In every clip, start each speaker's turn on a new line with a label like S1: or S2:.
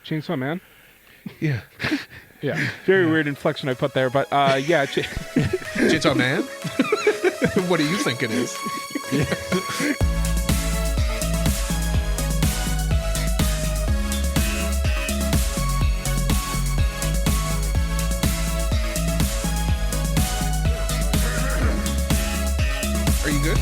S1: Chainsaw Man.
S2: Yeah.
S3: Yeah.
S1: Very weird inflection I put there, but yeah.
S2: Chainsaw Man? What do you think it is? Are you good?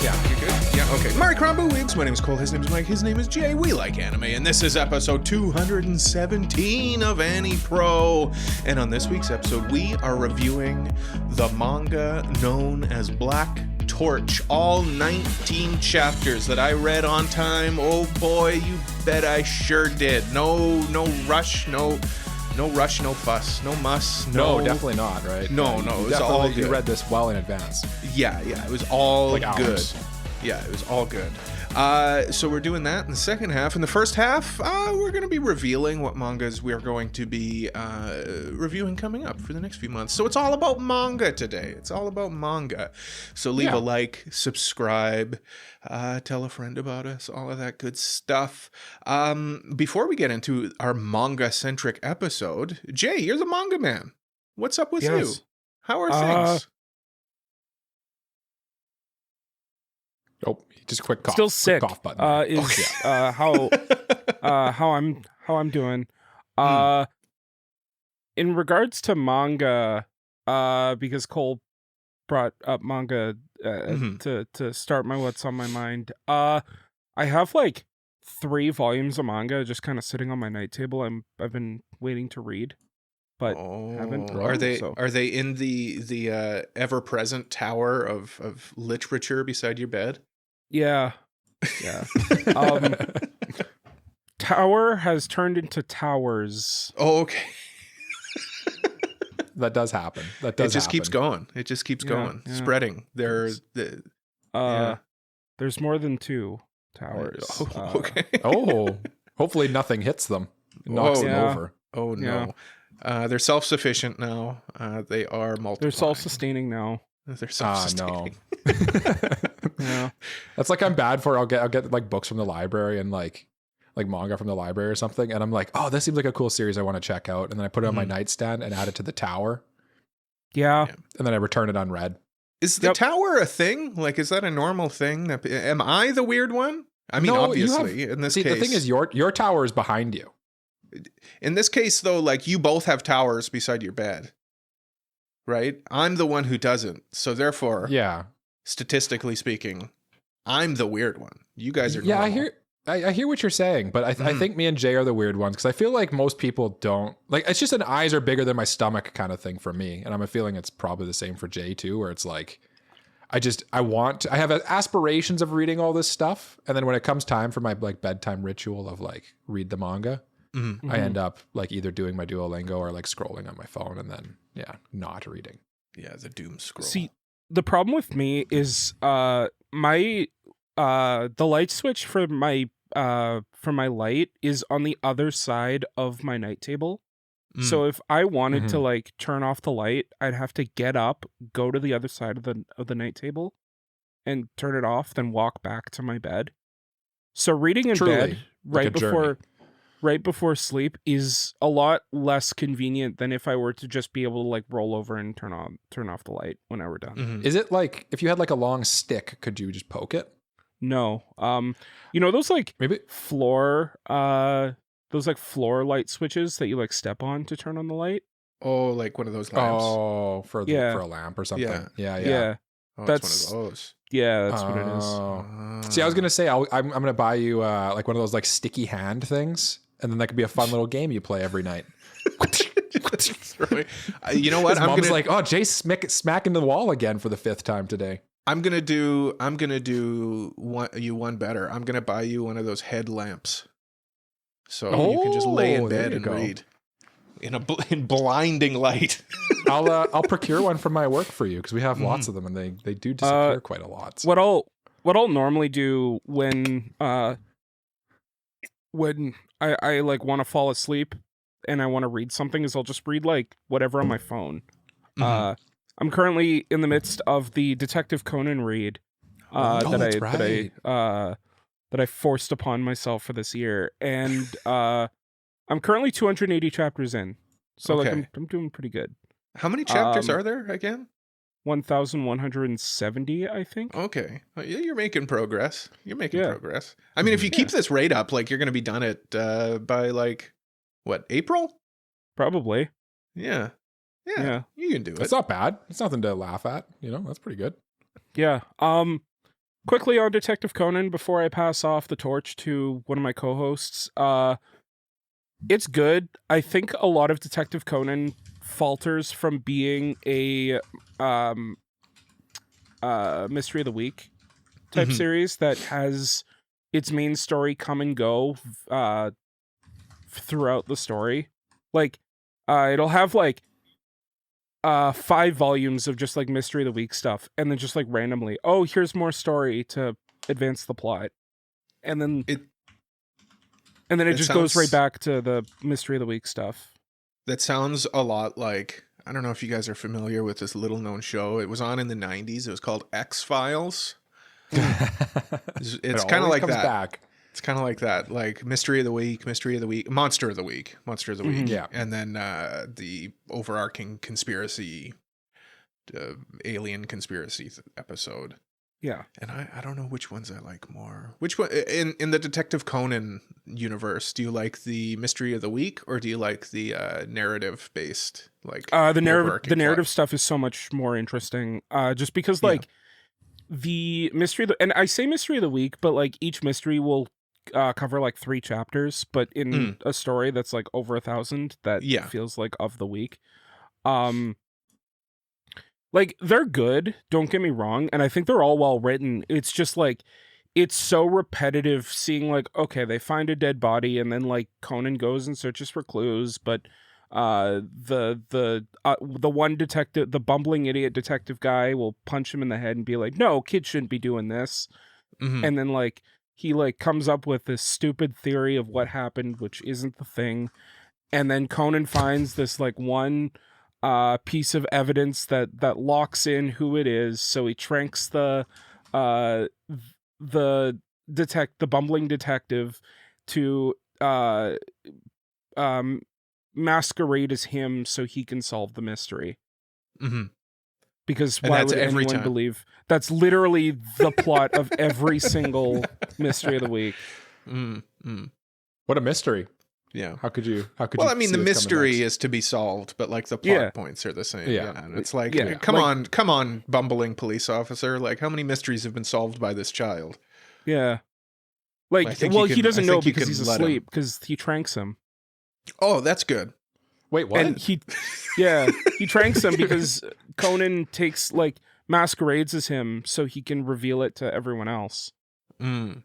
S2: Yeah, you're good? Yeah, okay. Mari Crombo Wigs. My name is Cole. His name is Mike. His name is Jay. We like anime. And this is episode 217 of AniPro. And on this week's episode, we are reviewing the manga known as Black Torch. All 19 chapters that I read on time. Oh boy, you bet I sure did. No rush, no fuss, no muss.
S3: No, definitely not, right?
S2: No, it was all good.
S3: You read this well in advance.
S2: Yeah, it was all
S3: like
S2: good.
S3: hours.
S2: Yeah, it was all good. So we're doing that in the second half. In the first half, we're going to be revealing what mangas we're going to be reviewing coming up for the next few months. So it's all about manga today. It's all about manga. So leave a like, subscribe, tell a friend about us, all of that good stuff. Before we get into our manga-centric episode, Jay, you're the manga man. What's up with you? How are things?
S3: Oh, just a quick cough.
S1: Still sick.
S3: Quick cough button.
S1: How I'm doing. In regards to manga, because Cole brought up manga to start my what's on my mind. I have like 3 volumes of manga just kind of sitting on my night table. I've been waiting to read, but haven't.
S2: Are they in the ever present tower of literature beside your bed?
S1: Yeah. Tower has turned into towers.
S2: Oh, okay.
S3: That does happen. It
S2: just keeps going. It just keeps going, spreading. There's
S1: more than 2 towers.
S2: Okay.
S3: Hopefully nothing hits them. Knocks them over.
S2: Oh no. They're self-sufficient now. They are multiplying.
S1: They're self-sustaining now.
S2: They're self-sustaining.
S1: Yeah.
S3: That's like I'm bad for. I'll get like books from the library and like manga from the library or something, and I'm like, oh, this seems like a cool series I want to check out, and then I put it on my nightstand and add it to the tower.
S1: Yeah.
S3: And then I return it unread.
S2: Is the tower a thing? Like, is that a normal thing? Am I the weird one? I mean, obviously, in this case.
S3: The thing is, your tower is behind you.
S2: In this case, though, like, you both have towers beside your bed, right? I'm the one who doesn't. So therefore, statistically speaking, I'm the weird one. You guys are normal.
S3: I hear what you're saying, but I think me and Jay are the weird ones, because I feel like most people don't. Like, it's just an eyes are bigger than my stomach kind of thing for me. And I'm feeling it's probably the same for Jay too, where it's like, I have aspirations of reading all this stuff. And then when it comes time for my like bedtime ritual of like read the manga, I end up like either doing my Duolingo or like scrolling on my phone and then, not reading.
S2: Yeah, the doom scroll.
S1: See, the problem with me is the light switch for my light is on the other side of my night table. So if I wanted to like turn off the light, I'd have to get up, go to the other side of the night table and turn it off, then walk back to my bed. So reading in bed right before sleep is a lot less convenient than if I were to just be able to like roll over and turn off the light when I were done.
S3: Is it like if you had like a long stick, could you just poke it?
S1: No. Those like
S3: maybe
S1: floor light switches that you like step on to turn on the light.
S2: Oh, like one of those lamps.
S3: Oh, for a lamp or something. Yeah.
S2: Oh, that's one of those.
S1: Yeah, that's what it is.
S3: See, I was gonna say I'm gonna buy you like one of those like sticky hand things, and then that could be a fun little game you play every night.
S2: You know what?
S3: Mom's like, oh, Jay's smacking the wall again for the 5th time today.
S2: I'm gonna do one better. I'm gonna buy you one of those headlamps, so you can just lay in bed and read in blinding light.
S3: I'll procure one from my work for you, because we have lots of them, and they do disappear quite a lot.
S1: What I'll normally do when I like want to fall asleep and I want to read something is I'll just read like whatever on my phone. I'm currently in the midst of the Detective Conan read that I forced upon myself for this year, and I'm currently 280 chapters in, so like
S2: Okay.
S1: I'm doing pretty good.
S2: How many chapters are there again?
S1: 1,170, I think.
S2: Okay. Yeah, you're making progress. You're making
S1: Yeah.
S2: progress. I mean, if you keep this rate up, like you're going to be done at by like what, April?
S1: Probably.
S2: Yeah. Yeah.
S1: Yeah.
S2: You can do it.
S3: It's not bad. It's nothing to laugh at. You know, that's pretty good.
S1: Yeah. Quickly on Detective Conan before I pass off the torch to one of my co-hosts. It's good. I think a lot of Detective Conan falters from being a Mystery of the Week type series that has its main story come and go throughout the story. Like it'll have like 5 volumes of just like Mystery of the Week stuff, and then just like randomly, oh, here's more story to advance the plot, and then it just goes right back to the Mystery of the Week stuff. That
S2: sounds a lot like, I don't know if you guys are familiar with this little known show. It was on in the 90s. It was called X-Files. It's kind of like that. Back. It's kind of like that, like Mystery of the Week, Monster of the Week.
S3: Yeah.
S2: And then the overarching conspiracy, alien conspiracy episode.
S1: Yeah.
S2: And I don't know which ones I like more. Which one in the Detective Conan universe, do you like the Mystery of the Week, or do you like the narrative based, like
S1: the narrative stuff is so much more interesting, just because like the mystery and I say Mystery of the Week, but like each mystery will cover like 3 chapters, but in a story that's like over 1,000, that feels like of the week. Like they're good, don't get me wrong, and I think they're all well written. It's just like it's so repetitive seeing like, okay, they find a dead body and then like Conan goes and searches for clues, but the one detective, the bumbling idiot detective guy, will punch him in the head and be like, no, kids shouldn't be doing this. And then like he like comes up with this stupid theory of what happened, which isn't the thing. And then Conan finds this like one piece of evidence that locks in who it is. So he tranks the bumbling detective to masquerade as him so he can solve the mystery. Because why would anyone believe? That's literally the plot of every single Mystery of the Week.
S3: What a mystery.
S2: Yeah.
S3: How could you?
S2: Well, I mean, the mystery is to be solved, but like the plot points are the same. Yeah. And it's like, come on, bumbling police officer. Like, how many mysteries have been solved by this child?
S1: Yeah. Like, well, he doesn't know because he's asleep, because he tranks him.
S2: Oh, that's good.
S3: Wait, what?
S1: And he tranks him because Conan takes like masquerades as him so he can reveal it to everyone else.
S3: Oh,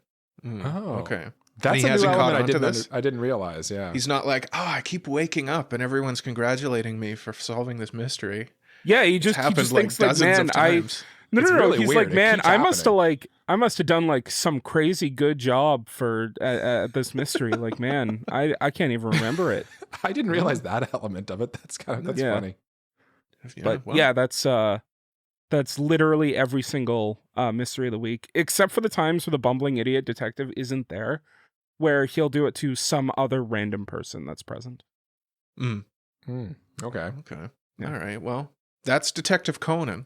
S2: okay.
S3: That's a new element I didn't realize. Yeah,
S2: he's not like, oh, I keep waking up and everyone's congratulating me for solving this mystery.
S1: Yeah, he just thinks like, man, No. Really he's weird. Like, man, I must have done like some crazy good job for this mystery. Like, man, I can't even remember it.
S3: I didn't realize that element of it. That's funny.
S1: But that's literally every single Mystery of the Week, except for the times where the bumbling idiot detective isn't there, where he'll do it to some other random person that's present.
S3: Okay.
S2: Yeah. All right. Well, that's Detective Conan.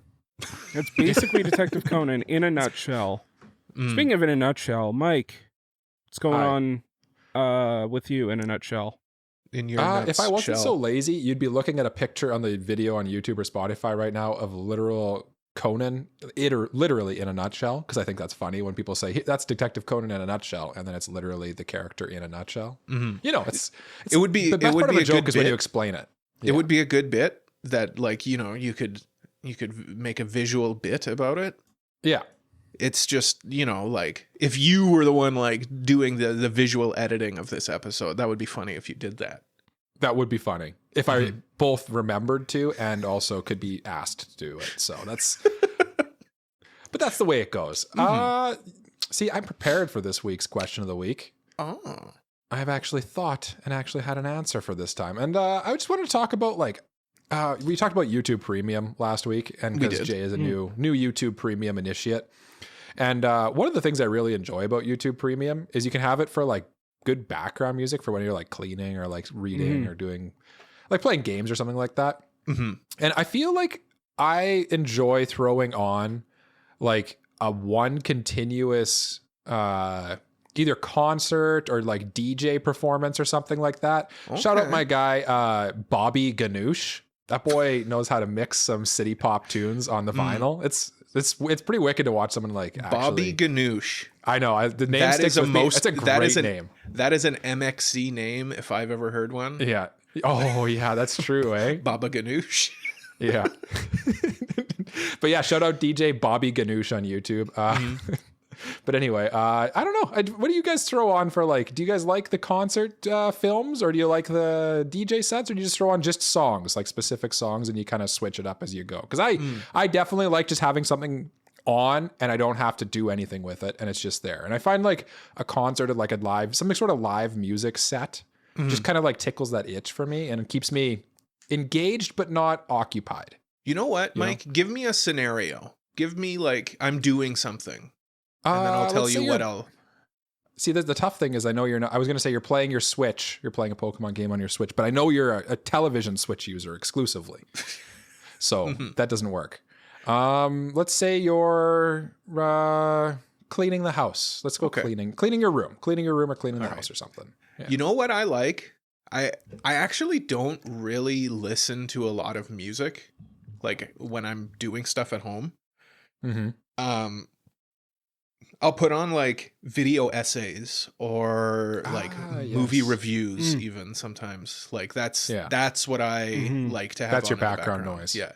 S1: It's basically Detective Conan in a nutshell. Speaking of in a nutshell, Mike, what's going on with you in a nutshell?
S2: In your nuts
S3: if I wasn't
S2: shell.
S3: so lazy, you'd be looking at a picture on the video on YouTube or Spotify right now of literal Conan, literally in a nutshell, because I think that's funny when people say that's Detective Conan in a nutshell, and then it's literally the character in a nutshell. You know,
S2: it would be
S3: the best part of a joke is when you explain it.
S2: It would be a good bit that, like, you know, you could make a visual bit about it.
S3: Yeah.
S2: It's just, you know, like if you were the one like doing the visual editing of this episode, that would be funny if you did that.
S3: That would be funny if I both remembered to and also could be asked to do it. So but that's the way it goes. See, I'm prepared for this week's question of the week.
S2: Oh,
S3: I've actually thought and actually had an answer for this time. And I just wanted to talk about we talked about YouTube Premium last week, and because Jay is a new YouTube Premium initiate. And one of the things I really enjoy about YouTube Premium is you can have it for like good background music for when you're like cleaning or like reading or doing like playing games or something like that. And I feel like I enjoy throwing on like a one continuous either concert or like DJ performance or something like that. Shout out my guy Bobby Ganoush. That boy knows how to mix some city pop tunes on the vinyl. It's pretty wicked to watch someone like
S2: Bobby Ganoush.
S3: I know the name sticks with me. It's a great name.
S2: That is an MXC name if I've ever heard one.
S3: Yeah. Oh yeah, that's true, eh?
S2: Baba Ganoush.
S3: Yeah. But yeah, shout out DJ Bobby Ganoush on YouTube. But anyway, I don't know. What do you guys throw on for like, do you guys like the concert films, or do you like the DJ sets, or do you just throw on just songs, like specific songs, and you kind of switch it up as you go? Because I definitely like just having something on and I don't have to do anything with it and it's just there. And I find like a concert or like some sort of live music set just kind of like tickles that itch for me, and it keeps me engaged but not occupied.
S2: You know what, Mike? Give me a scenario. Give me like, I'm doing something. And then I'll tell you what I'll...
S3: See, the tough thing is I know you're not... I was going to say you're playing your Switch. You're playing a Pokemon game on your Switch, but I know you're a television Switch user exclusively. So that doesn't work. Let's say you're cleaning the house. Let's go cleaning your room. Cleaning your room or cleaning the house or something. Yeah.
S2: You know what I like? I actually don't really listen to a lot of music, like when I'm doing stuff at home. I'll put on like video essays or like movie reviews even sometimes. Like that's what I like to have.
S3: That's
S2: on
S3: your background noise.
S2: Yeah.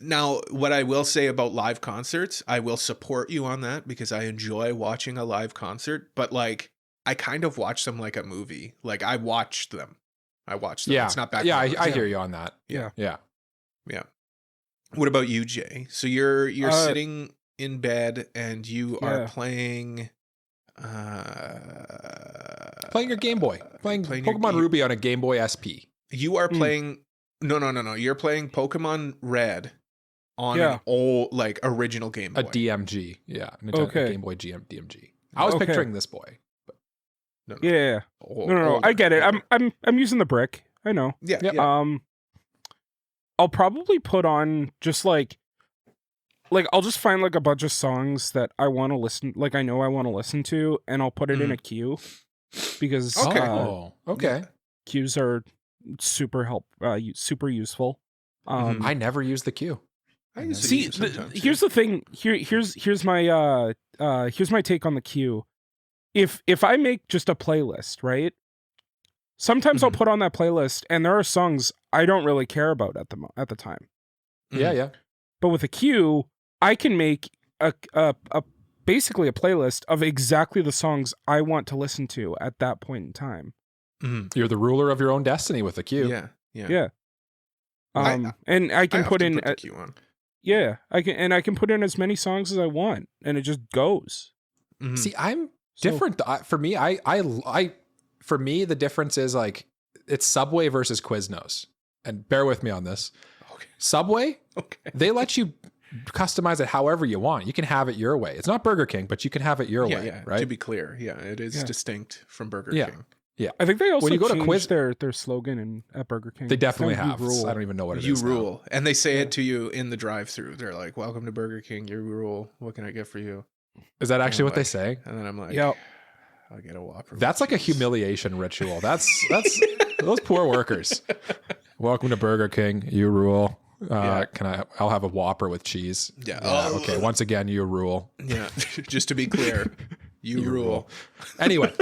S2: Now, what I will say about live concerts, I will support you on that because I enjoy watching a live concert, but like I kind of watch them like a movie. Like I watch them.
S3: Yeah.
S2: It's not background.
S3: Yeah, I hear you on that.
S2: Yeah. What about you, Jay? So you're sitting in bed and you are playing
S3: your Game Boy, playing Pokemon Ruby on a Game Boy SP.
S2: You are playing no, you're playing Pokemon Red on an old like original Game Boy,
S3: a DMG. Game Boy DMG. I was picturing this boy, but
S1: no, I get it. I'm using the brick. I know. I'll probably put on just like I'll just find like a bunch of songs that I want to listen, like I know I want to listen to, and I'll put it in a queue because queues are super useful.
S3: I never use the queue.
S1: Here's the thing. Here's my take on the queue. If I make just a playlist, right? Sometimes I'll put on that playlist, and there are songs I don't really care about at the time.
S3: Yeah.
S1: But with a queue, I can make a basically a playlist of exactly the songs I want to listen to at that point in time.
S3: You're the ruler of your own destiny with a queue.
S2: Yeah.
S1: And I can put in
S2: the queue on.
S1: I can put in as many songs as I want, and it just goes.
S3: See, I'm different. For me, for me, the difference is like it's Subway versus Quiznos. And bear with me on this.
S2: Okay.
S3: Subway, they let you customize it however you want. You can have it your way. It's not Burger King, but you can have it your way, right?
S2: To be clear, it is distinct from Burger King.
S3: Yeah.
S1: I think they also changed their slogan at Burger King.
S3: They definitely have. I don't even know what it is.
S2: You rule. And they say it to you in the drive-thru. They're like, "Welcome to Burger King. You rule. What can I get for you?"
S3: Is that actually what they say?
S2: And then I'm like, I'll get a Whopper.
S3: That's like a humiliation ritual. That's those poor workers. Welcome to Burger King. You rule. I'll have a Whopper with cheese. Okay. Once again, you rule.
S2: Yeah. Just to be clear, you rule.
S3: Anyway,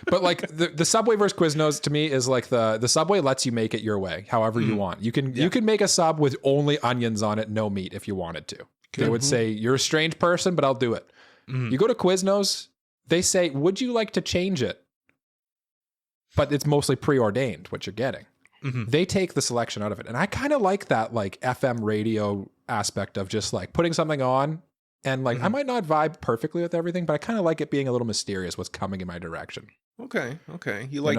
S3: but like the Subway versus Quiznos to me is like the Subway lets you make it your way, however you want. You can make a sub with only onions on it, no meat if you wanted to. They would say you're a strange person, but I'll do it. You go to Quiznos, they say, would you like to change it? But it's mostly preordained what you're getting. They take the selection out of it. And I kind of like that like FM radio aspect of just like putting something on and like I might not vibe perfectly with everything, but I kind of like it being a little mysterious what's coming in my direction.
S2: Okay. You like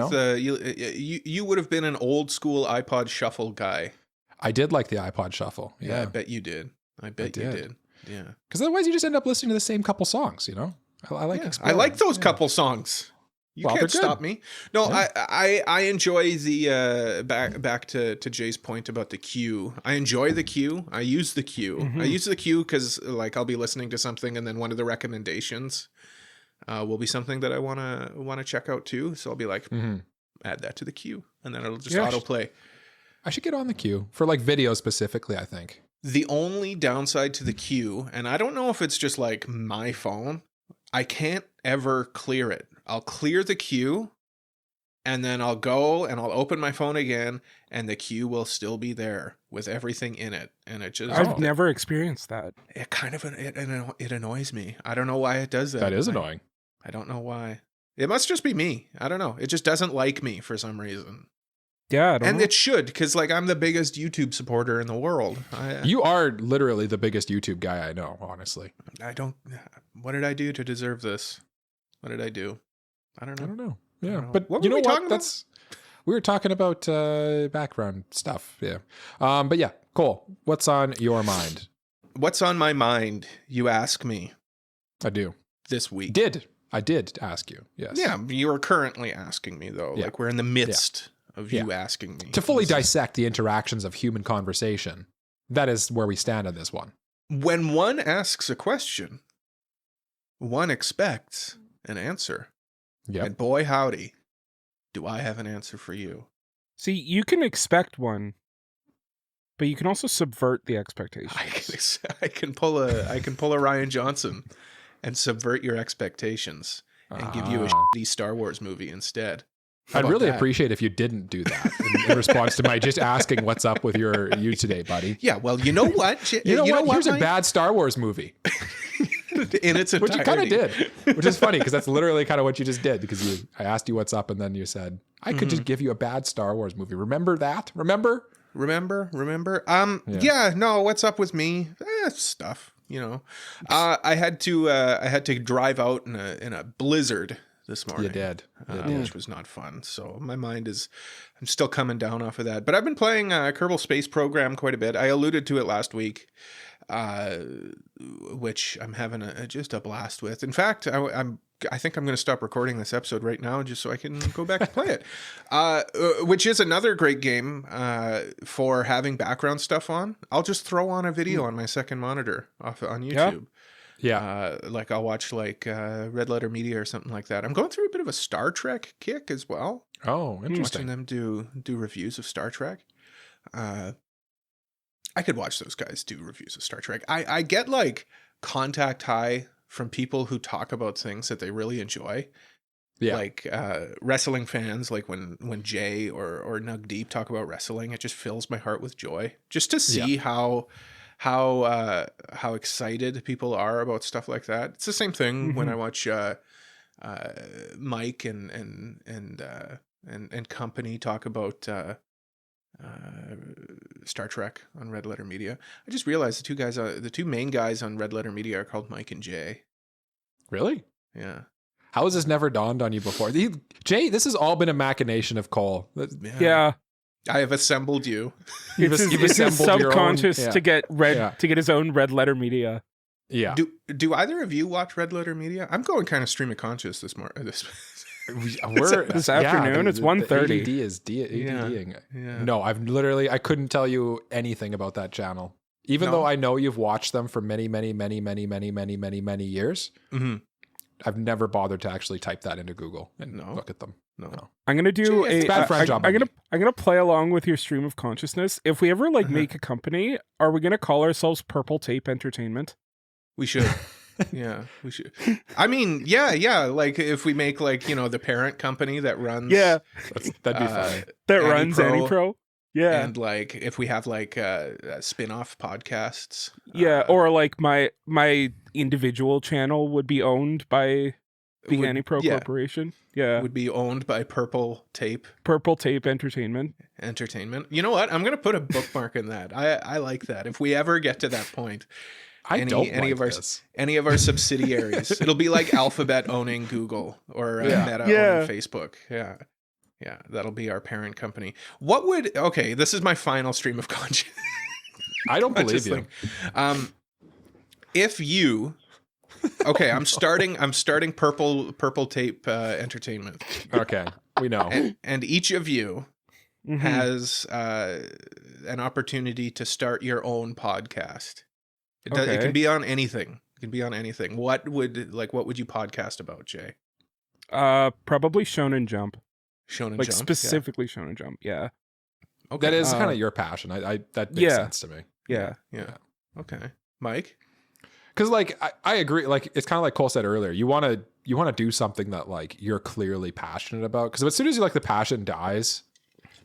S2: you would have been an old school iPod Shuffle guy.
S3: I did like the iPod Shuffle. Yeah,
S2: I bet you did. I bet you did. Yeah.
S3: Because otherwise you just end up listening to the same couple songs, you know? I like exploring.
S2: I like those couple songs. You
S3: Well,
S2: can't
S3: they're
S2: stop
S3: good.
S2: me. No,
S3: Yeah.
S2: I enjoy the back to Jay's point about the queue. I enjoy the queue. I use the queue. I use the queue because like I'll be listening to something and then one of the recommendations will be something that I wanna check out too. So I'll be like, add that to the queue, and then it'll just autoplay.
S3: I should get on the queue for like video specifically, I think.
S2: The only downside to the queue, and I don't know if it's just like my phone, I can't ever clear it. I'll clear the queue and then I'll go and I'll open my phone again and the queue will still be there with everything in it. And it just...
S1: I've never experienced that.
S2: It kind of... It annoys me. I don't know why it does that.
S3: That is annoying.
S2: I don't know why. It must just be me. I don't know. It just doesn't like me for some reason.
S1: Yeah, I don't know.
S2: It should, because like I'm the biggest YouTube supporter in the world.
S3: You are literally the biggest YouTube guy I know, honestly.
S2: I don't... What did I do to deserve this? What did I do? I don't know.
S3: Yeah,
S2: don't know.
S3: but
S2: What
S3: you
S2: were
S3: know
S2: we
S3: what?
S2: talking about?
S3: We were talking about background stuff. Yeah. But yeah, Cole, what's on your mind?
S2: What's on my mind, you ask me
S3: I do.
S2: this week?
S3: I did ask you. Yes.
S2: Yeah, you are currently asking me, though.
S3: Yeah.
S2: Like, we're in the midst of you asking me.
S3: To fully dissect the interactions of human conversation, that is where we stand on this one.
S2: When one asks a question, one expects an answer.
S3: Yep.
S2: And boy, howdy, do I have an answer for you.
S1: See, you can expect one, but you can also subvert the expectations.
S2: I can pull a Ryan Johnson and subvert your expectations and give you a shitty Star Wars movie instead. How
S3: I'd
S2: about
S3: really
S2: that?
S3: appreciate if you didn't do that in response to my just asking what's up with you today, buddy.
S2: Yeah, well, you know what?
S3: You know what? Here's a
S2: Mike?
S3: bad Star Wars movie.
S2: In its entirety.
S3: Which you kind of did, which is funny because that's literally kind of what you just did because I asked you what's up and then you said, I could just give you a bad Star Wars movie. Remember that? Remember?
S2: Yeah, no, what's up with me? Stuff, you know. I had to drive out in a blizzard this morning.
S3: You did.
S2: Which was not fun. So my mind I'm still coming down off of that. But I've been playing Kerbal Space Program quite a bit. I alluded to it last week, which I'm having just a blast with. In fact, I think I'm going to stop recording this episode right now just so I can go back and play it. Which is another great game for having background stuff on. I'll just throw on a video on my second monitor on YouTube.
S3: Yeah.
S2: Like I'll watch like Red Letter Media or something like that. I'm going through a bit of a Star Trek kick as well.
S3: Oh, interesting.
S2: Watching them do reviews of Star Trek. I could watch those guys do reviews of Star Trek. I get like contact high from people who talk about things that they really enjoy.
S3: Yeah.
S2: Like wrestling fans, like when Jay or Nug Deep talk about wrestling, it just fills my heart with joy. Just to see how excited people are about stuff like that. It's the same thing when I watch Mike and company talk about Star Trek on Red Letter Media. I just realized the two main guys on Red Letter Media are called Mike and Jay.
S3: Really?
S2: Yeah.
S3: How has this never dawned on you before? Jay, this has all been a machination of Cole.
S1: Yeah.
S2: I have assembled you.
S1: It's his
S3: assembled your own-
S1: subconscious
S3: yeah.
S1: to get his own Red Letter Media.
S3: Yeah.
S2: Do either of you watch Red Letter Media? I'm going kind of stream of conscious this morning.
S3: We're
S1: This afternoon, it's 1:30.
S3: ADD is ADDing.
S2: Yeah.
S3: No, I couldn't tell you anything about that channel. Even though I know you've watched them for many, many, many, many, many, many, many, many years.
S2: Mm-hmm.
S3: I've never bothered to actually type that into Google and look at them.
S2: No.
S1: I'm gonna do
S3: It's a bad friend job on me.
S1: I'm gonna play along with your stream of consciousness. If we ever make a company, are we gonna call ourselves Purple Tape Entertainment?
S2: We should. Yeah, we should. I mean, yeah. Like if we make the parent company that runs.
S1: Yeah,
S3: that'd be funny.
S1: That runs AniPro. Yeah,
S2: and like if we have spin-off podcasts.
S1: Yeah, or like my individual channel would be owned by the AniPro Corporation. Yeah,
S2: would be owned by Purple Tape
S1: Entertainment.
S2: You know what? I'm gonna put a bookmark in that. I like that. If we ever get to that point. Any of our subsidiaries. It'll be like Alphabet owning Google or Meta owning Facebook. Yeah, that'll be our parent company. This is my final stream of conscience.
S3: I don't believe you.
S2: If you Okay, I'm starting purple tape entertainment.
S3: Okay, we know.
S2: And each of you has an opportunity to start your own podcast. It can be on anything. It can be on anything. What would you podcast about, Jay?
S1: Probably Shonen Jump.
S2: Shonen
S1: like
S2: Jump,
S1: specifically Shonen Jump. Yeah.
S2: Okay.
S3: That is kind of your passion. That makes sense to me.
S1: Yeah.
S2: Okay, Mike.
S3: Because like I agree. Like it's kind of like Cole said earlier. You want to do something that like you're clearly passionate about. Because as soon as you like the passion dies,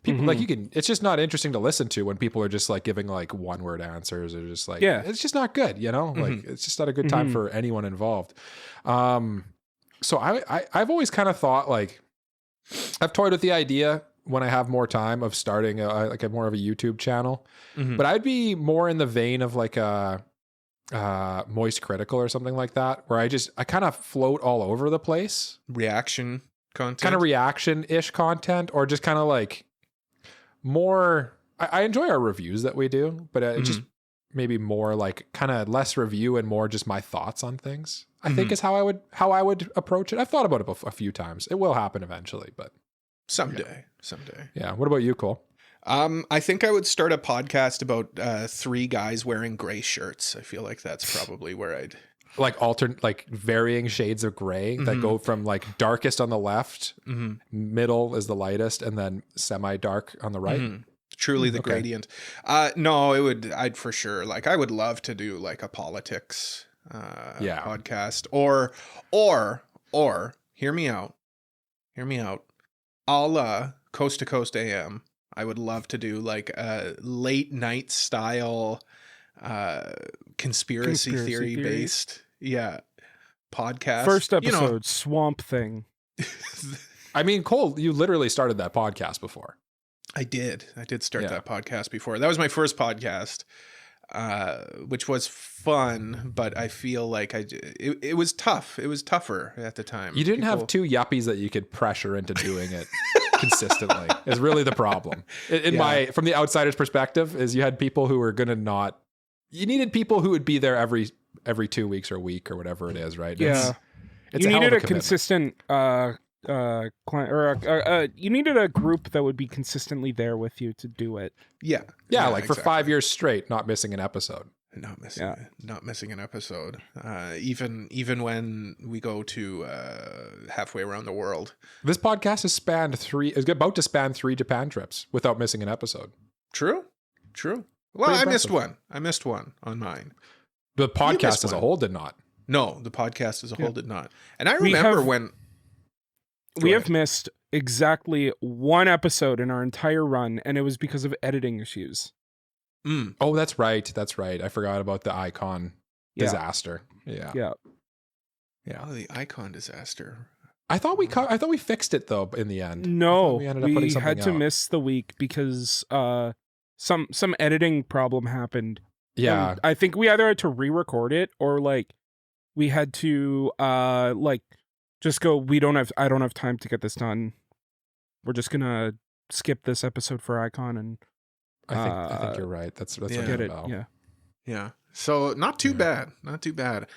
S3: people like it's just not interesting to listen to when people are just like giving like one word answers or just like it's just not good. Like it's just not a good time for anyone involved. So I've always kind of thought like I've toyed with the idea when I have more time of starting a more of a YouTube channel, but I'd be more in the vein of like a Moist Critical or something like that, where I kind of float all over the place.
S2: Reaction content,
S3: kind of reaction-ish content, or just kind of like more. I enjoy our reviews that we do, but just maybe more like kind of less review and more just my thoughts on things. I think is how I would approach it. I've thought about it a few times. It will happen eventually, but
S2: someday.
S3: Yeah. What about you, Cole?
S2: I think I would start a podcast about 3 guys wearing gray shirts. I feel like that's probably where I'd
S3: like varying shades of gray that go from like darkest on the left, middle is the lightest, and then semi-dark on the right.
S2: Truly the gradient. No, I'd for sure I would love to do like a politics podcast or hear me out. I'll Coast to Coast AM. I would love to do like a late night style conspiracy theory based podcast.
S1: First episode, Swamp Thing.
S3: I mean, Cole, you literally started that podcast before.
S2: I did start that podcast before. That was my first podcast, which was fun, but I feel like it was tough. It was tougher at the time.
S3: You didn't have 2 yuppies that you could pressure into doing it consistently is really the problem. From the outsider's perspective, is you had people who were you needed people who would be there every 2 weeks or a week or whatever it is, right?
S1: Yeah.
S3: It's
S1: you needed a
S3: commitment.
S1: consistent client, or you needed a group that would be consistently there with you to do it.
S2: Yeah,
S3: like for 5 years straight, not missing an episode.
S2: Not missing an episode. Even when we go to halfway around the world.
S3: This podcast is about to span 3 Japan trips without missing an episode.
S2: True. Well, I missed one on mine.
S3: The podcast as a whole did not.
S2: No, the podcast as a whole did not. And I remember when
S1: we have missed exactly 1 episode in our entire run, and it was because of editing issues.
S3: Oh, that's right. I forgot about the icon disaster. Yeah.
S2: Oh, the icon disaster.
S3: I thought we fixed it though in the end.
S1: No,
S3: we ended up putting something
S1: had to
S3: out.
S1: miss the week because some editing problem happened.
S3: Yeah.
S1: And I think we either had to re-record it or like we had to just go, I don't have time to get this done. We're just gonna skip this episode for icon, and
S3: I think you're right. That's what
S1: get it.
S3: about.
S2: Yeah. So not too bad.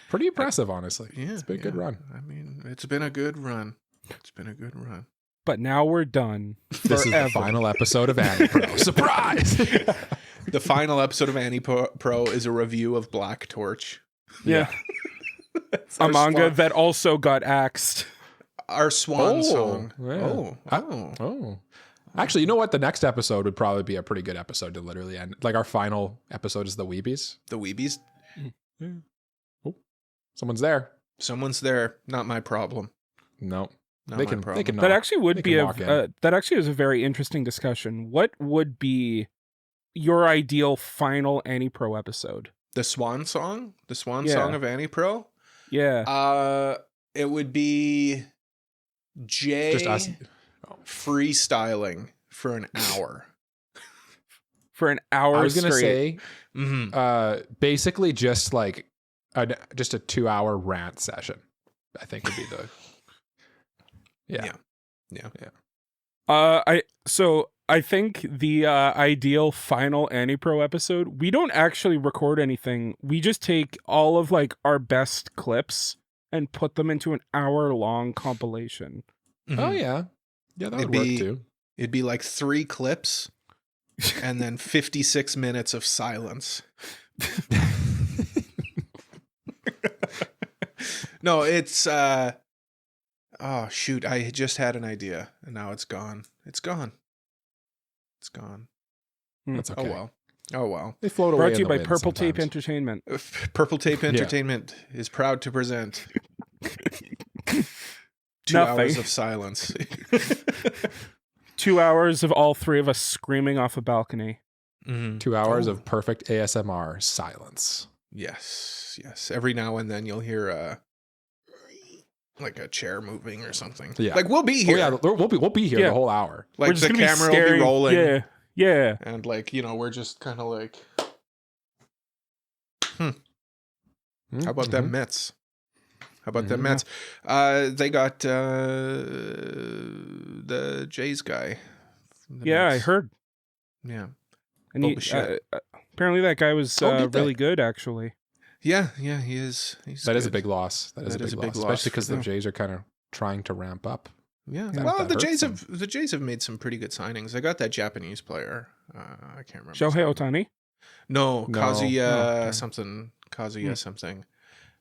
S3: Pretty impressive, honestly.
S2: Yeah,
S3: it's been a good run.
S2: I mean, it's been a good run.
S1: But now we're done.
S3: This is the final episode of AniPro. Surprise!
S2: The final episode of AniPro is a review of Black Torch.
S1: Yeah. A manga that also got axed.
S2: Our swan song.
S3: Yeah.
S2: Oh.
S3: Actually, you know what? The next episode would probably be a pretty good episode to literally end. Like our final episode is the Weebies.
S2: The Weebies?
S3: Yeah. Oh, someone's there.
S2: Someone's there. Not my problem.
S3: No.
S2: Not
S3: They
S2: my
S3: can
S2: problem.
S1: That actually would be
S3: that
S1: actually is a very interesting discussion. What would be your ideal final AniPro episode?
S2: The swan song? The swan song of AniPro?
S1: Yeah.
S2: It would be Jay
S3: Just us.
S2: freestyling for an hour.
S1: For an hour
S3: I was going to
S1: straight.
S3: say, basically just like just a 2-hour rant session, I think would be the... Yeah.
S1: So I think the ideal final AniPro episode, we don't actually record anything. We just take all of like our best clips and put them into an hour-long compilation.
S2: Mm-hmm.
S3: Oh yeah, that would work too.
S2: It'd be like 3 clips and then 56 minutes of silence. No, it's oh shoot, I just had an idea and now it's gone. It's gone.
S3: That's okay.
S2: Oh well.
S3: They float away.
S1: Brought to you
S3: in the
S1: by
S3: wind
S1: Purple Tape
S3: sometimes.
S1: Entertainment.
S2: Purple Tape Entertainment is proud to present 2
S1: Nothing.
S2: hours of silence.
S1: 2 hours of all 3 of us screaming off a balcony.
S3: 2 hours of perfect ASMR silence.
S2: Yes. Every now and then you'll hear like a chair moving or something.
S3: Yeah.
S2: Like we'll be here.
S3: Oh, yeah, we'll be here the whole hour.
S2: Like the camera will be rolling.
S1: Yeah.
S2: And like, we're just kind of like, how about them Mets? How about them Mets? They got the Jays guy.
S1: Yeah, Mets. I heard.
S2: Yeah.
S1: And apparently that guy was really good, actually.
S2: Yeah, he is.
S3: That is a big loss. That is a big loss. Especially because the Jays are kind of trying to ramp up.
S2: Yeah. Well, the Jays have made some pretty good signings. I got that Japanese player. I can't remember.
S1: Shohei Ohtani?
S2: No, Kazuya something. Kazuya something.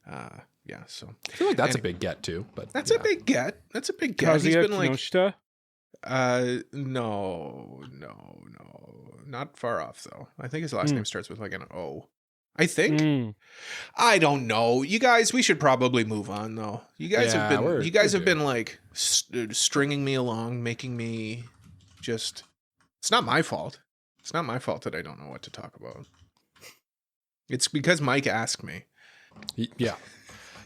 S2: Yeah, so
S3: I feel like that's a big get too. But
S2: that's a big get. That's a big get.
S1: Kazuya He's been Kinoshita?
S2: No, not far off though. I think his last name starts with like an O. I think. I don't know. You guys, we should probably move on though. You guys have been like stringing me along, making me just. It's not my fault. It's not my fault that I don't know what to talk about. It's because Mike asked me.
S3: Yeah.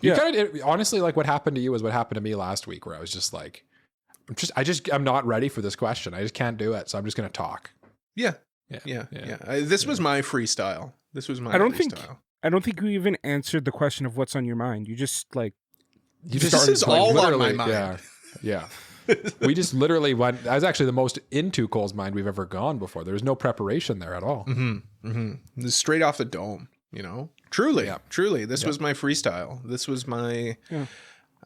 S3: You kind of honestly, like what happened to you was what happened to me last week, where I was just like, I'm not ready for this question. I just can't do it, so I'm just going to talk.
S2: Yeah. This was my freestyle.
S1: I don't think you even answered the question of what's on your mind. You just like.
S2: This is all on my mind.
S3: Yeah. We just literally went. That was actually the most into Cole's mind we've ever gone before. There was no preparation there at all.
S2: This straight off the dome. Truly. This was my freestyle. This was my.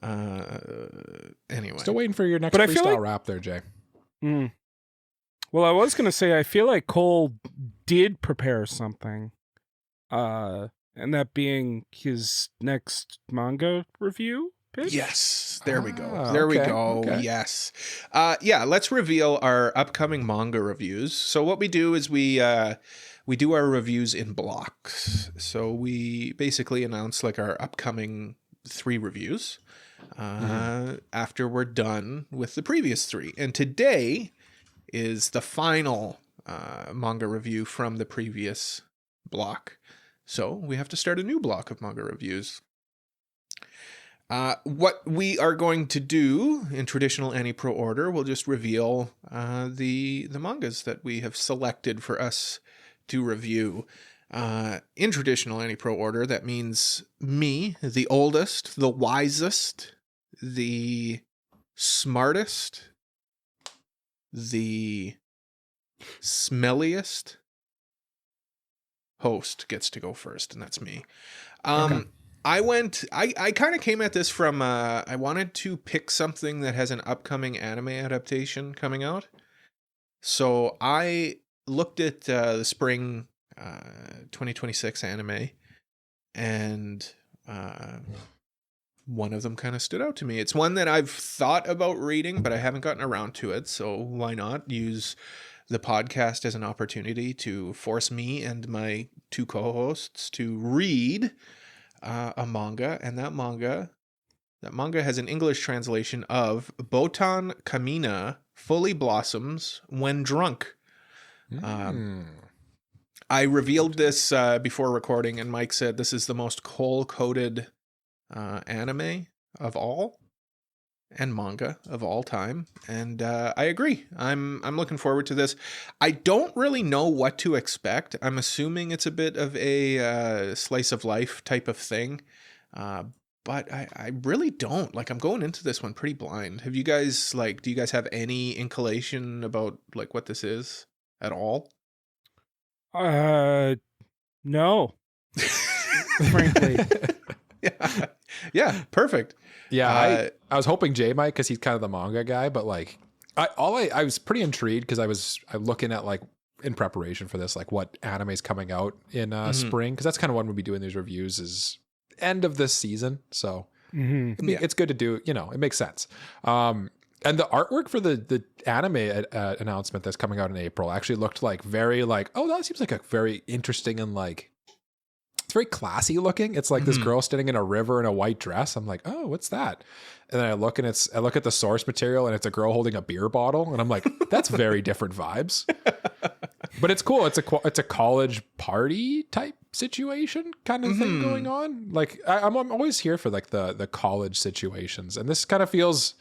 S2: Anyway,
S3: still waiting for your next freestyle rap there, Jay.
S1: Well, I was gonna say I feel like Cole did prepare something, and that being his next manga review pitch?
S2: Yes, there we go. We go. Okay. Yes, let's reveal our upcoming manga reviews. So what we do is we do our reviews in blocks. So we basically announce like our upcoming 3 reviews after we're done with the previous 3. And today is the final manga review from the previous block. So we have to start a new block of manga reviews. What we are going to do in traditional AniPro order, we'll just reveal the mangas that we have selected for us to review. In traditional AniPro order, that means me, the oldest, the wisest, the smartest, the smelliest host gets to go first, and that's me. I kind of came at this from, I wanted to pick something that has an upcoming anime adaptation coming out. So I looked at the spring 2026 anime, and one of them kind of stood out to me. It's one that I've thought about reading, but I haven't gotten around to it. So why not use the podcast as an opportunity to force me and my 2 co-hosts to read a manga, and that manga has an English translation of Botan Kamiina fully blossoms when drunk. I revealed this before recording, and Mike said this is the most coal-coated anime of all, and manga of all time, and I agree. I'm looking forward to this. I don't really know what to expect. I'm assuming it's a bit of a slice of life type of thing, but I really don't. Like, I'm going into this one pretty blind. Have you guys, like, do you guys have any inclination about, like, what this is at all?
S1: No. Frankly.
S2: Yeah, perfect.
S3: Yeah, I was hoping Jay might, because he's kind of the manga guy, but like I was pretty intrigued because I'm looking at, like, in preparation for this, like what anime is coming out in spring, because that's kind of when we'll be doing these reviews is end of this season. So it's good to do, it makes sense. And the artwork for the anime announcement that's coming out in April actually looked like very like, oh, that seems like a very interesting and like, it's very classy looking. It's like this girl standing in a river in a white dress. I'm like, oh, what's that? And then I look at the source material and it's a girl holding a beer bottle. And I'm like, that's very different vibes. But it's cool. It's a college party type situation kind of thing going on. Like I'm always here for like the college situations. And this kind of feels,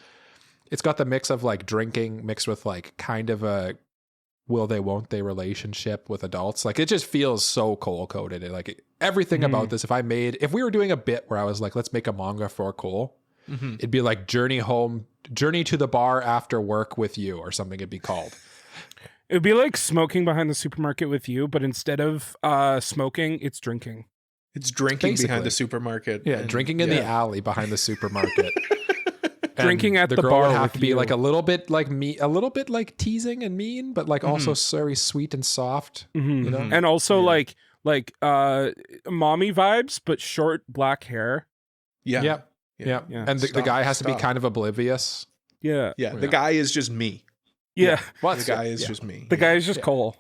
S3: it's got the mix of like drinking mixed with like kind of a will they won't they relationship with adults. Like it just feels so Cole coded. Like everything about this, if we were doing a bit where I was like, let's make a manga for Cole, it'd be like journey to the bar after work with you or something it'd be called.
S1: It would be like smoking behind the supermarket with you, but instead of smoking, it's drinking.
S2: It's drinking behind the supermarket.
S3: Yeah, drinking in the alley behind the supermarket.
S1: Drinking at the
S3: girl
S1: bar
S3: would have
S1: with
S3: to be
S1: you.
S3: like a little bit like me, a little bit like teasing and mean, but like also very sweet and soft. You know?
S1: And also like mommy vibes, but short black hair.
S3: Yeah. And the guy has to be kind of oblivious.
S1: Yeah.
S2: The guy is just me.
S1: Yeah.
S2: The guy is just me.
S1: The guy is just Cole.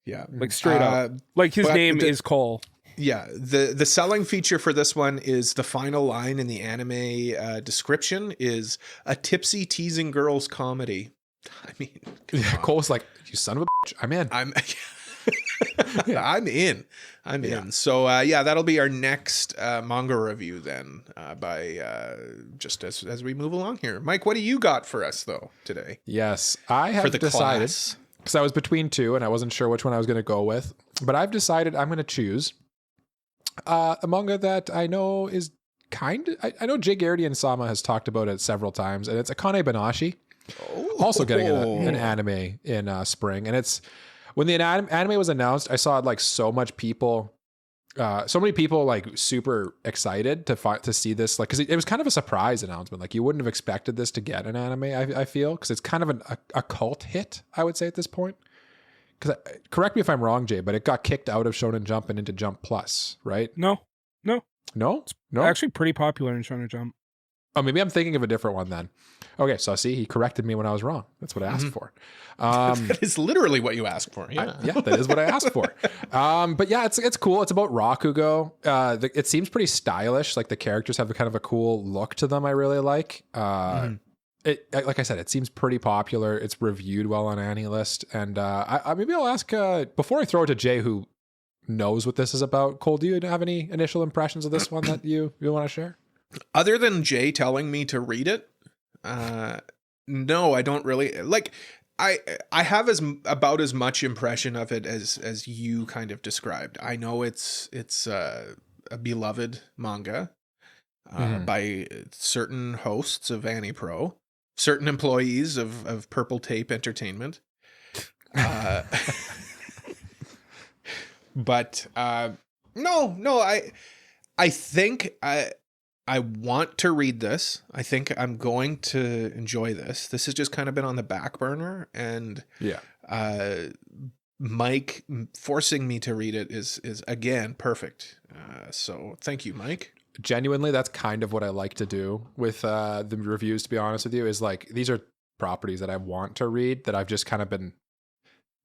S2: Yeah.
S1: Like straight up. Like his name is Cole.
S2: Yeah. The selling feature for this one is the final line in the anime description is a tipsy teasing girls comedy. I mean,
S3: Cole's like, you son of a bitch, I'm in.
S2: I'm in. So that'll be our next manga review then by just as we move along here. Mike, what do you got for us though today?
S3: Yes, I have decided, because I was between two and I wasn't sure which one I was going to go with, but I've decided I'm going to choose a manga that I know is I know Jay Garrity and Sama has talked about it several times, and it's Akane Banashi. Also getting an anime in spring, and it's when the anime was announced, I saw like so many people like super excited to see this, like, because it was kind of a surprise announcement. Like you wouldn't have expected this to get an anime. I feel, because it's kind of a cult hit, I would say at this point. Because correct me if I'm wrong, Jay, but it got kicked out of Shonen Jump and into Jump Plus, right?
S1: No.
S3: It's
S1: actually pretty popular in Shonen Jump.
S3: Oh, maybe I'm thinking of a different one then. Okay, so see, he corrected me when I was wrong. That's what I asked for.
S2: That is literally what you asked for. Yeah,
S3: that is what I asked for. But yeah, it's cool. It's about Rakugo. It seems pretty stylish. Like the characters have a kind of a cool look to them. I really like. Like I said, it seems pretty popular. It's reviewed well on AniList. And maybe I'll ask, before I throw it to Jay, who knows what this is about. Cole, do you have any initial impressions of this one that you want to share?
S2: Other than Jay telling me to read it, no, I don't really like. I have about as much impression of it as you kind of described. I know it's a beloved manga by certain hosts of AniPro, certain employees of Purple Tape Entertainment. But no, I think I want to read this. I think I'm going to enjoy this. This has just kind of been on the back burner, and Mike forcing me to read it is again perfect. So thank you, Mike.
S3: Genuinely, that's kind of what I like to do with the reviews, to be honest with you, is like, these are properties that I want to read that I've just kind of been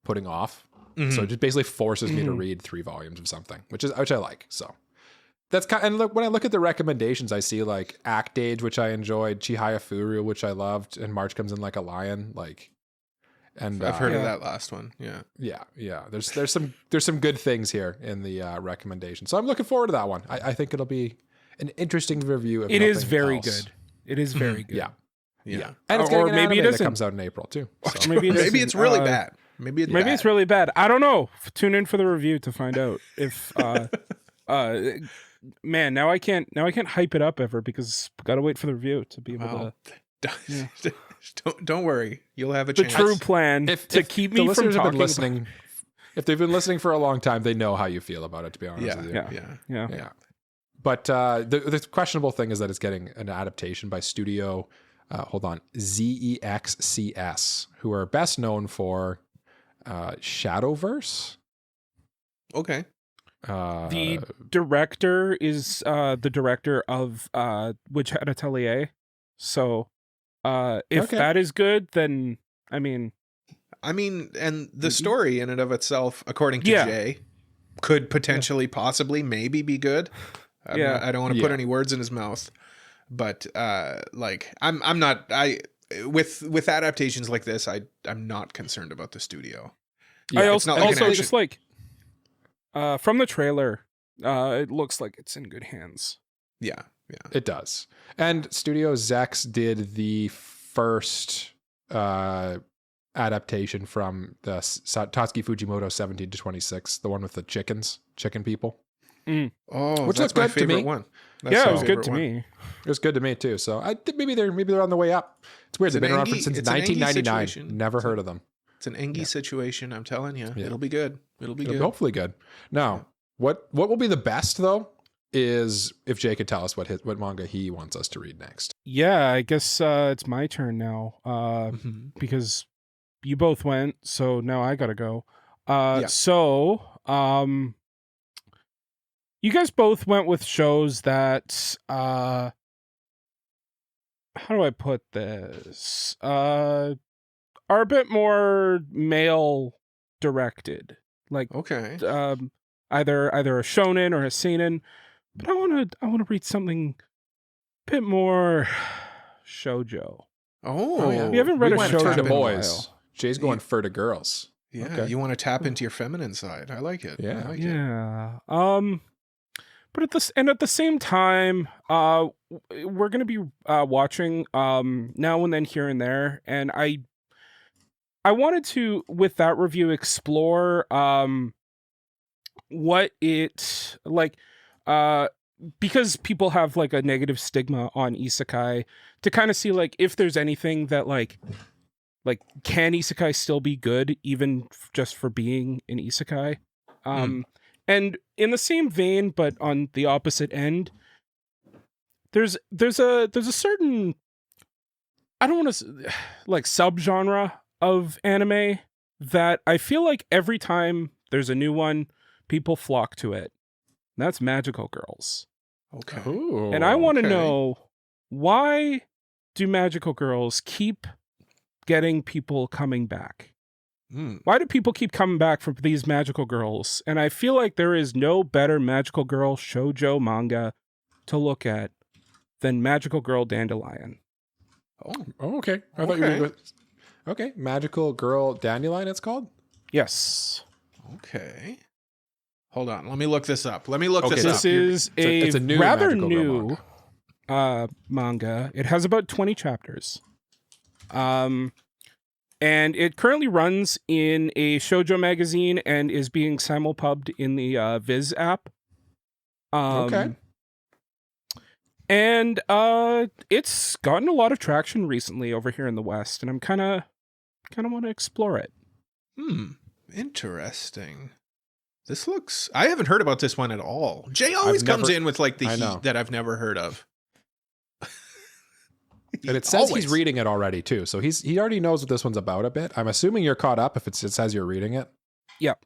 S3: putting off. So it just basically forces me to read 3 volumes of something, which I like. So that's kind of, and look, when I look at the recommendations, I see like Act Age, which I enjoyed, Chihaya Furu, which I loved, and March Comes In Like a Lion. Like, and
S2: I've heard of that last one. Yeah.
S3: There's some good things here in the recommendation. So I'm looking forward to that one. I think it'll be an interesting review.
S1: It is very good. It is very good.
S3: Yeah. And it's getting an anime that comes out in April too. So.
S2: Maybe it's really bad. Maybe
S1: it's really bad. I don't know. Tune in for the review to find out if man, now I can't hype it up ever because gotta wait for the review to be able
S2: Well,
S1: to.
S2: don't worry. You'll have a
S1: The
S2: chance.
S1: true plan to keep
S3: the
S1: me from
S3: listeners have
S1: talking
S3: been listening. If they've been listening for a long time, they know how you feel about it. To be honest with you,
S1: Yeah.
S3: But the questionable thing is that it's getting an adaptation by Studio. Hold on, ZEXCS, who are best known for Shadowverse.
S2: Okay.
S1: The director is the director of Witch Hat Atelier. So if that is good, then I mean,
S2: and the story in and of itself, according to Jay, could potentially, possibly, maybe be good. I don't want to put any words in his mouth, but I'm not. With adaptations like this, I'm not concerned about the studio.
S1: I also just like from the trailer, it looks like it's in good hands.
S2: Yeah,
S3: it does. And Studio Zex did the first adaptation from the Tatsuki Fujimoto 17 to 26, the one with the chicken people.
S2: Oh,
S3: which
S2: that's
S3: looks
S2: my
S3: good to me.
S2: favorite one.
S1: It was good to me.
S3: It was good to me too. So I think maybe they're on the way up. It's weird. They've been around since 1999. Never heard of them.
S2: It's an Engie situation. I'm telling you, it'll be good. It'll be good.
S3: Hopefully good. Now, what will be the best though is if Jay could tell us what manga he wants us to read next.
S1: Yeah, I guess it's my turn now. Because you both went, so now I gotta go. So you guys both went with shows that how do I put this? Are a bit more male directed. Like
S2: okay.
S1: Either a shonen or a seinen. But I wanna read something a bit more shoujo.
S2: Oh yeah.
S1: We haven't read a shoujo
S3: to
S1: in
S3: boys.
S1: a while.
S3: Jay's going fur to girls.
S2: Yeah,
S3: okay.
S2: You want to tap into your feminine side. I like it.
S3: Yeah.
S2: I like it.
S1: But at the same time, we're gonna be watching now and then here and there, and I wanted to, with that review, explore what it like because people have like a negative stigma on isekai, to kind of see like if there's anything that like can isekai still be good even just for being an isekai. And in the same vein, but on the opposite end, there's a certain, I don't want to like subgenre of anime that I feel like every time there's a new one, people flock to it. And that's magical girls.
S2: Okay.
S3: Ooh,
S1: and I want to know, why do magical girls keep getting people coming back? Why do people keep coming back for these magical girls? And I feel like there is no better magical girl shoujo manga to look at than Magical Girl Dandelion.
S3: Oh, okay. I thought you were going to... Okay, Magical Girl Dandelion it's called?
S1: Yes.
S2: Okay. Hold on. Let me look this up. This
S1: is
S3: it's a new
S1: rather
S3: Magical Girl
S1: new manga. It has about 20 chapters. And it currently runs in a shoujo magazine and is being simulpubbed in the Viz app.
S3: Okay.
S1: And it's gotten a lot of traction recently over here in the West, and I'm kind of want to explore it.
S2: Interesting. This looks... I haven't heard about this one at all. Jay always comes in with like the heat that I've never heard of.
S3: And it says he's reading it already too, so he already knows what this one's about a bit. I'm assuming you're caught up if it says you're reading it.
S1: Yep,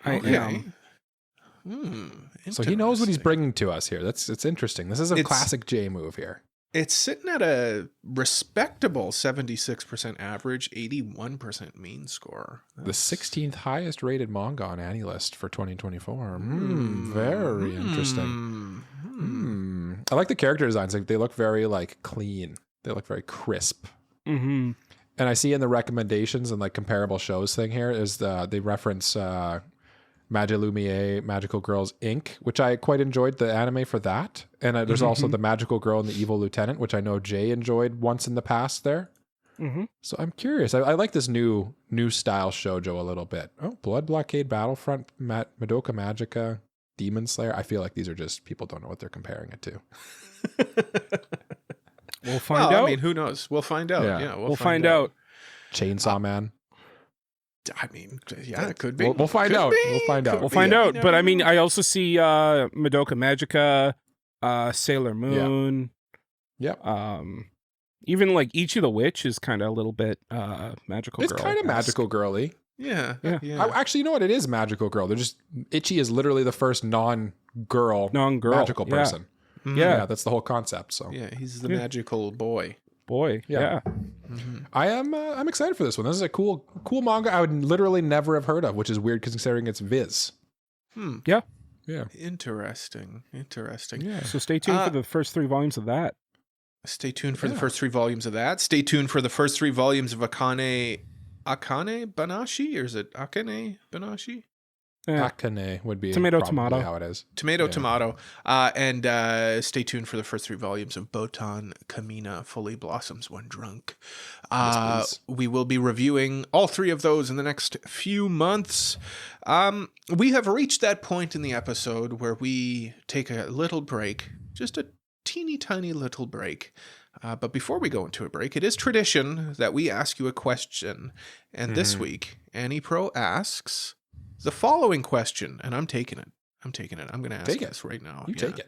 S1: I am.
S3: So he knows what he's bringing to us here. It's interesting. This is a classic J move here.
S2: It's sitting at a respectable 76% average, 81% mean score.
S3: The 16th highest rated manga on AniList for 2024. Very interesting. I like the character designs. Like, they look very like clean. They look very crisp.
S1: And
S3: I see in the recommendations and like comparable shows thing here is they reference Magilumiere, Magical Girls Inc., which I quite enjoyed the anime for that. And there's also the Magical Girl and the Evil Lieutenant, which I know Jay enjoyed once in the past there. So I'm curious. I like this new style shoujo a little bit. Oh, Blood Blockade Battlefront, Madoka Magica. Demon Slayer. I feel like these are just people don't know what they're comparing it to.
S1: We'll find out.
S2: I mean, who knows? We'll find out. Yeah,
S1: we'll find out.
S3: Chainsaw Man.
S2: I mean, yeah, it could be.
S3: We'll find out. We'll find out.
S1: We'll find out. But I mean, I also see Madoka Magica, Sailor Moon.
S3: Yep.
S1: Even like Ichi the Witch is kind of a little bit magical.
S3: It's kind of magical girly.
S2: Yeah.
S3: Actually, you know what? It is magical girl. They're just Ichi is literally the first non-girl magical person. Yeah, that's the whole concept. So
S2: yeah, he's the magical boy.
S1: Yeah.
S3: Mm-hmm. I'm excited for this one. This is a cool manga I would literally never have heard of, which is weird considering it's Viz.
S1: Yeah.
S2: Interesting.
S3: Yeah.
S1: So stay tuned for the first 3 volumes of that.
S2: Stay tuned for the first 3 volumes of that. Stay tuned for the first 3 volumes of Akane Banashi, or is it Akane Banashi?
S1: Yeah.
S3: Akane would be
S1: tomato
S3: how it is.
S2: Tomato. And stay tuned for the first 3 volumes of Botan Kamiina Fully Blossoms When Drunk.
S3: Yes,
S2: we will be reviewing all 3 of those in the next few months. We have reached that point in the episode where we take a little break, just a teeny tiny little break. But before we go into a break, it is tradition that we ask you a question. And this week, AniPro asks the following question, and I'm taking it. I'm going to ask this right now.
S3: Take it.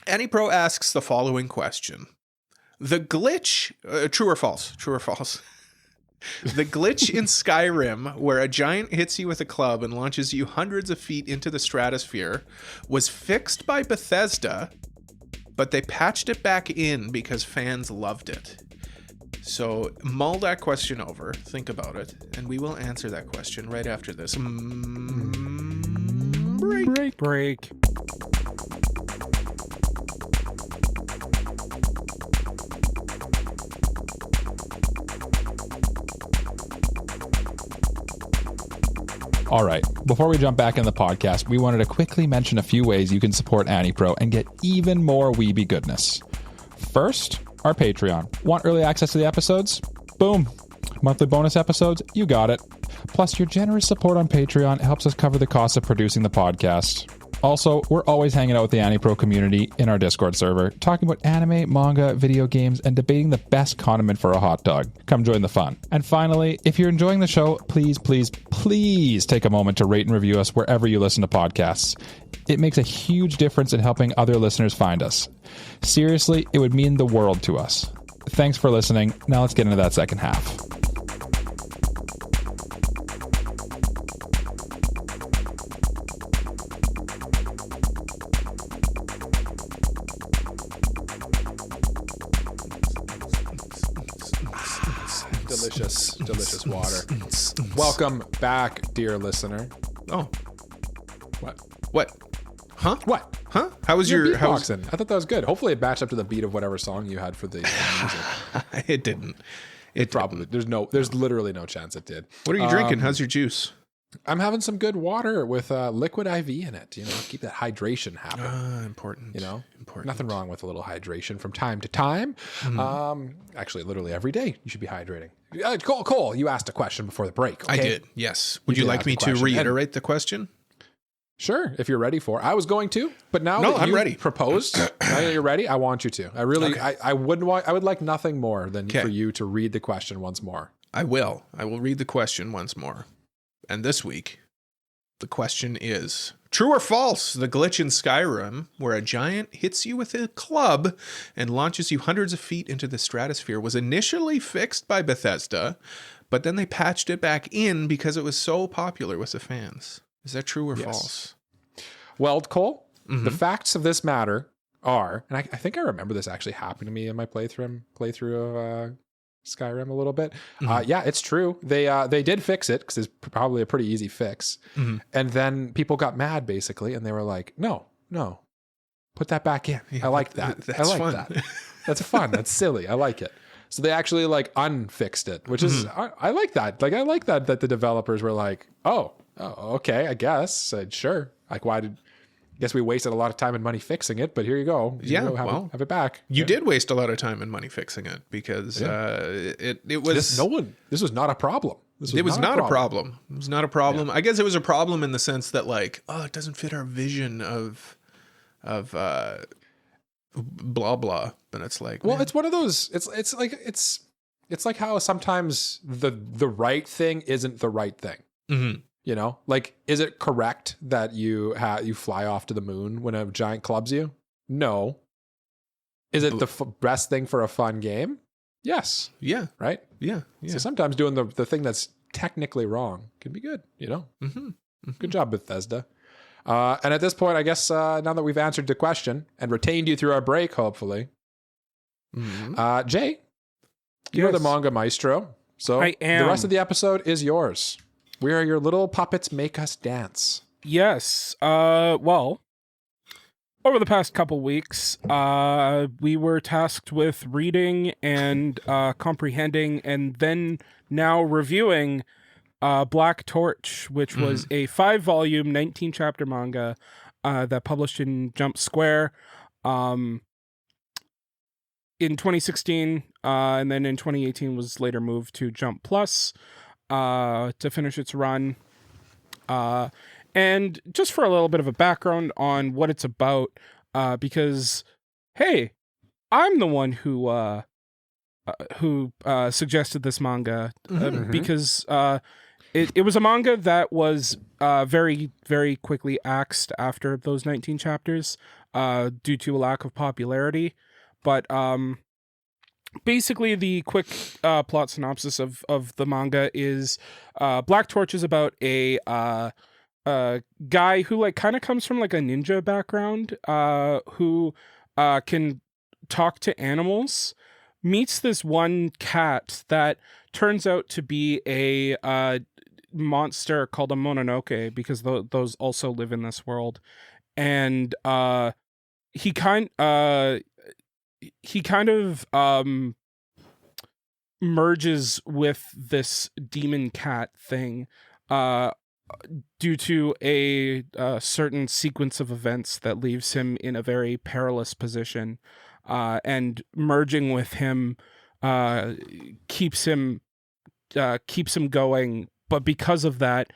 S2: AniPro asks the following question. The glitch, true or false? The glitch in Skyrim, where a giant hits you with a club and launches you hundreds of feet into the stratosphere, was fixed by Bethesda, but they patched it back in because fans loved it. So mull that question over, think about it, and we will answer that question right after this.
S1: Break.
S4: All right, before we jump back in the podcast, we wanted to quickly mention a few ways you can support AniPro and get even more weeby goodness. First, our Patreon. Want early access to the episodes? Boom. Monthly bonus episodes? You got it. Plus, your generous support on Patreon helps us cover the cost of producing the podcast. Also, we're always hanging out with the AniPro community in our Discord server, talking about anime, manga, video games, and debating the best condiment for a hot dog. Come join the fun. And finally, if you're enjoying the show, please take a moment to rate and review us wherever you listen to podcasts. It makes a huge difference in helping other listeners find us. Seriously, it would mean the world to us. Thanks for listening. Now let's get into that second half.
S3: Delicious water. Welcome back, dear listener.
S2: Oh.
S3: What?
S2: Huh?
S3: What?
S2: Huh? How was your
S3: beatboxing? I thought that was good. Hopefully it matched up to the beat of whatever song you had for the music.
S2: It didn't.
S3: It probably didn't. There's literally no chance it did.
S2: What are you drinking? How's your juice?
S3: I'm having some good water with liquid IV in it. Keep that hydration happening.
S2: Important. Important.
S3: Nothing wrong with a little hydration from time to time. Actually, literally every day you should be hydrating. Cole, you asked a question before the break. Okay?
S2: I did. Yes. Would you like me to reiterate the question?
S3: Sure, if you're ready for it. I was going to, but now that
S2: I'm ready.
S3: Proposed, now that you're ready, I want you to. I really, okay. I would like nothing more than for you to read the question once more.
S2: I will read the question once more. And this week, the question is, true or false, the glitch in Skyrim, where a giant hits you with a club and launches you hundreds of feet into the stratosphere, was initially fixed by Bethesda, but then they patched it back in because it was so popular with the fans. Is that true or false?
S3: Well, Cole, the facts of this matter are, and I think I remember this actually happened to me in my playthrough of Skyrim a little bit. Yeah, it's true. They did fix it because it's probably a pretty easy fix. And then people got mad basically, and they were like, "No, put that back in. I like that.
S2: That's
S3: fun. That. That's fun. That's silly. I like it." So they actually unfixed it, which is I like that. I like that the developers were like, "Oh, okay, I guess sure." Guess we wasted a lot of time and money fixing it, but here you go. Have it back.
S2: You did waste a lot of time and money fixing it because it was
S3: This was not a problem.
S2: It was not a problem. It was not a problem. I guess it was a problem in the sense that like, oh, it doesn't fit our vision of blah blah. But it's like,
S3: well, it's one of those. It's like how sometimes the right thing isn't the right thing.
S2: Mm-hmm.
S3: You know, like, is it correct that you fly off to the moon when a giant clubs you? No. Is it the best thing for a fun game? Yes.
S2: Yeah.
S3: Right?
S2: Yeah.
S3: So sometimes doing the thing that's technically wrong can be good, you know?
S2: Mm-hmm. Mm-hmm.
S3: Good job, Bethesda. And at this point, I guess now that we've answered the question and retained you through our break, hopefully, Jay, you're the manga maestro. So
S1: I am.
S3: The rest of the episode is yours. We are your little puppets, make us dance.
S1: Yes. Well, over the past couple weeks, we were tasked with reading and comprehending and then now reviewing Black Torch, which was a 5-volume, 19-chapter manga that published in Jump Square in 2016, and then in 2018 was later moved to Jump Plus to finish its run. And just for a little bit of a background on what it's about, because, hey, I'm the one who suggested this manga, because it was a manga that was very, very quickly axed after those 19 chapters due to a lack of popularity. But basically, the quick plot synopsis of the manga is Black Torch is about a guy who like kind of comes from like a ninja background, who can talk to animals, meets this one cat that turns out to be a monster called a Mononoke, because those also live in this world, and he kind of merges with this demon cat thing due to a certain sequence of events that leaves him in a very perilous position, and merging with him keeps him going. But because of that,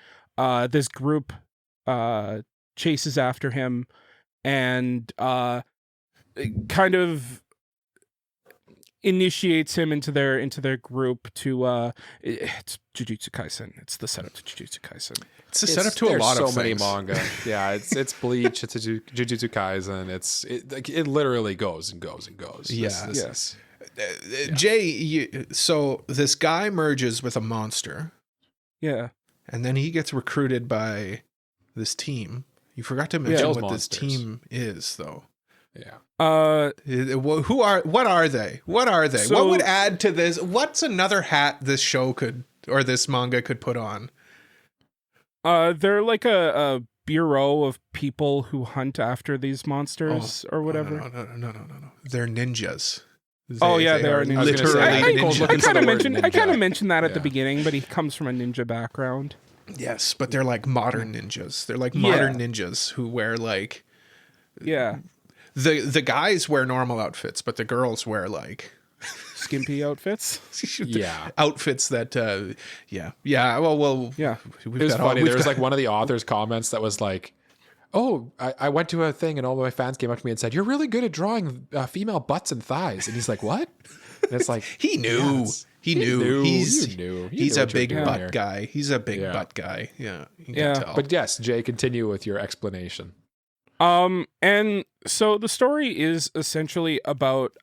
S1: this group chases after him and kind of initiates him into their group to it's Jujutsu Kaisen. It's the setup to Jujutsu Kaisen.
S2: It's a setup to a lot of
S3: so many
S2: things.
S3: manga. Yeah, it's Bleach, it's a Jujutsu Kaisen. It literally goes and goes and goes.
S2: Yes. Jay, so this guy merges with a monster.
S1: Yeah.
S2: And then he gets recruited by this team. You forgot to mention what this team is, though.
S3: Yeah.
S2: What are they?
S1: So,
S2: what would add to this? What's another hat this show could, or this manga could put on?
S1: They're like a bureau of people who hunt after these monsters or whatever.
S2: No. They're ninjas.
S1: They are ninjas.
S2: Literally ninjas.
S1: I kind of mentioned that at the beginning, but he comes from a ninja background.
S2: Yes, but they're like modern ninjas. They're like modern ninjas who wear like...
S1: Yeah.
S2: The guys wear normal outfits, but the girls wear like...
S1: skimpy outfits.
S2: Outfits that, Well,
S1: yeah.
S3: It was funny. There was like one of the author's comments that was like, oh, I went to a thing and all of my fans came up to me and said, you're really good at drawing female butts and thighs. And he's like, what? And it's like,
S2: he knew. He knew. He's a big butt guy. He's a big butt guy. Yeah. You can tell.
S3: But yes, Jay, continue with your explanation.
S1: And so the story is essentially about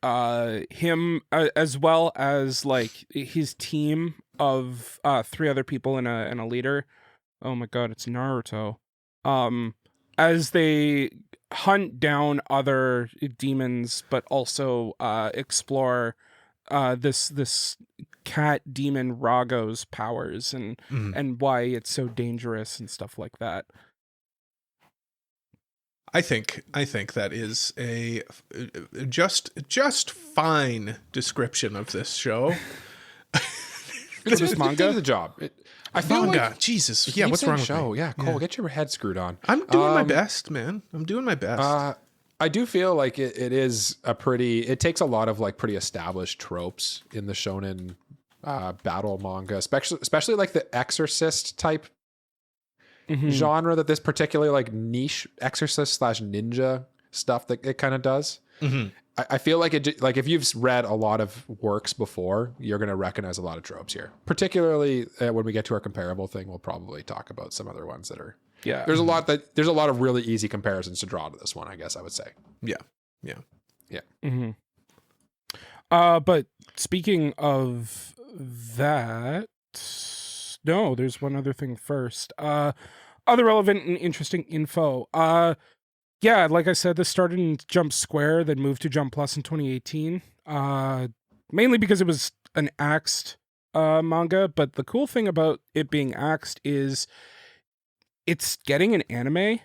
S1: him as well as like his team of 3 other people and a leader. Oh my god, it's Naruto. As they hunt down other demons, but also explore this cat demon Rago's powers and why it's so dangerous and stuff like that.
S2: I think that is a just fine description of this show.
S3: It's manga. The job. I feel
S2: manga.
S3: Like
S2: Jesus. Yeah. What's wrong with
S3: show?
S2: me?
S3: Yeah. Cole, get your head screwed on.
S2: I'm doing my best, man. I'm doing my best.
S3: I do feel like it is it takes a lot of like pretty established tropes in the shonen battle manga, especially like the Exorcist type genre that this particularly like niche Exorcist / ninja stuff that it kind of does. I feel like it, like if you've read a lot of works before, you're going to recognize a lot of tropes here. Particularly when we get to our comparable thing, we'll probably talk about some other ones that are.
S1: Yeah,
S3: there's a lot of really easy comparisons to draw to this one, I guess I would say.
S2: Yeah.
S1: But speaking of that, no, there's one other thing first. Other relevant and interesting info. Yeah, like I said, this started in Jump Square, then moved to Jump Plus in 2018. Mainly because it was an axed manga, but the cool thing about it being axed is it's getting an anime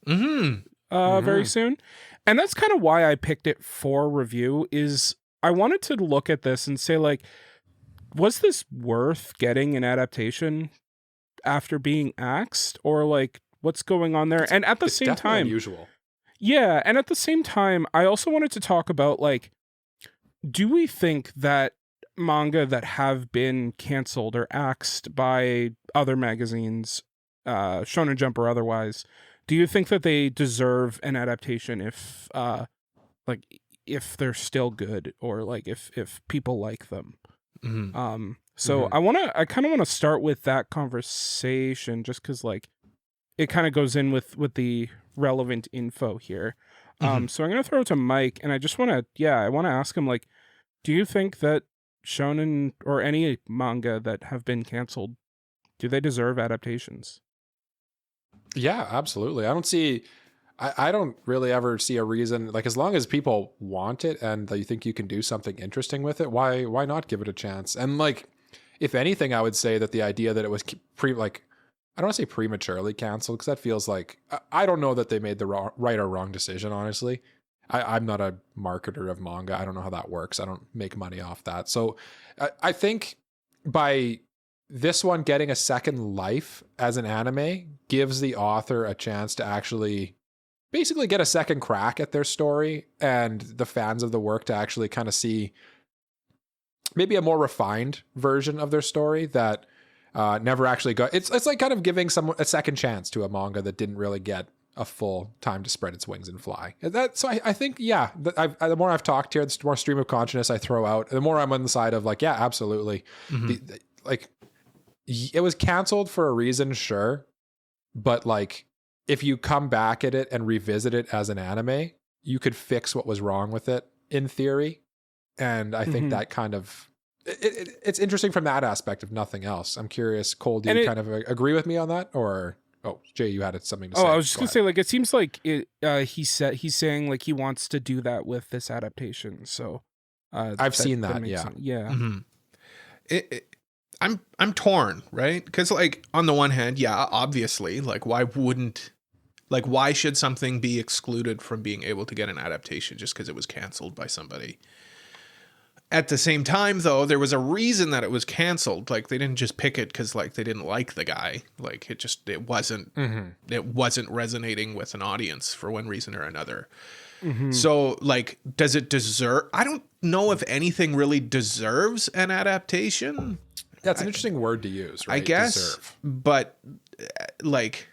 S1: very soon. And that's kind of why I picked it for review, is I wanted to look at this and say, like, was this worth getting an adaptation after being axed? Or, like, what's going on there? And at the same time,
S3: unusual.
S1: Yeah, and at the same time, I also wanted to talk about, like, do we think that manga that have been canceled or axed by other magazines, Shonen Jump or otherwise, do you think that they deserve an adaptation if they're still good, or like if people like them? So I kind of want to start with that conversation, just because like it kind of goes in with the relevant info here. So I'm gonna throw it to Mike, and I just want to ask him, like, do you think that shonen or any manga that have been canceled, do they deserve adaptations?
S3: Yeah, absolutely. I don't really ever see a reason, like, as long as people want it and they think you can do something interesting with it, why not give it a chance? And like, if anything, I would say that the idea that it was I don't want to say prematurely canceled, because that feels like, I don't know that they made the right or wrong decision, honestly. I'm not a marketer of manga. I don't know how that works. I don't make money off that. So I think by this one getting a second life as an anime gives the author a chance to actually basically get a second crack at their story, and the fans of the work to actually kind of see maybe a more refined version of their story that never actually got. It's like kind of giving someone a second chance to a manga that didn't really get a full time to spread its wings and fly. I think, yeah, the more I've talked here, the more stream of consciousness I throw out, the more I'm on the side of like, yeah, absolutely. It was canceled for a reason, sure, but like, if you come back at it and revisit it as an anime, you could fix what was wrong with it in theory. And I think that kind of, it's interesting from that aspect, if nothing else. I'm curious, Cole, do you kind of agree with me on that? Or, Jay, you had something to say.
S1: Oh, I was just going to say, like, it seems like he's saying like he wants to do that with this adaptation. So
S3: I've seen that. Yeah.
S1: Sense. Yeah.
S2: I'm torn, right? Because like, on the one hand, yeah, obviously, like, why should something be excluded from being able to get an adaptation just because it was canceled by somebody? At the same time, though, there was a reason that it was canceled. Like, they didn't just pick it because like they didn't like the guy. Like, it wasn't resonating with an audience for one reason or another. So like, does it deserve? I don't know if anything really deserves an adaptation.
S3: That's an interesting word to use, right?
S2: I guess,
S3: deserve.
S2: But like,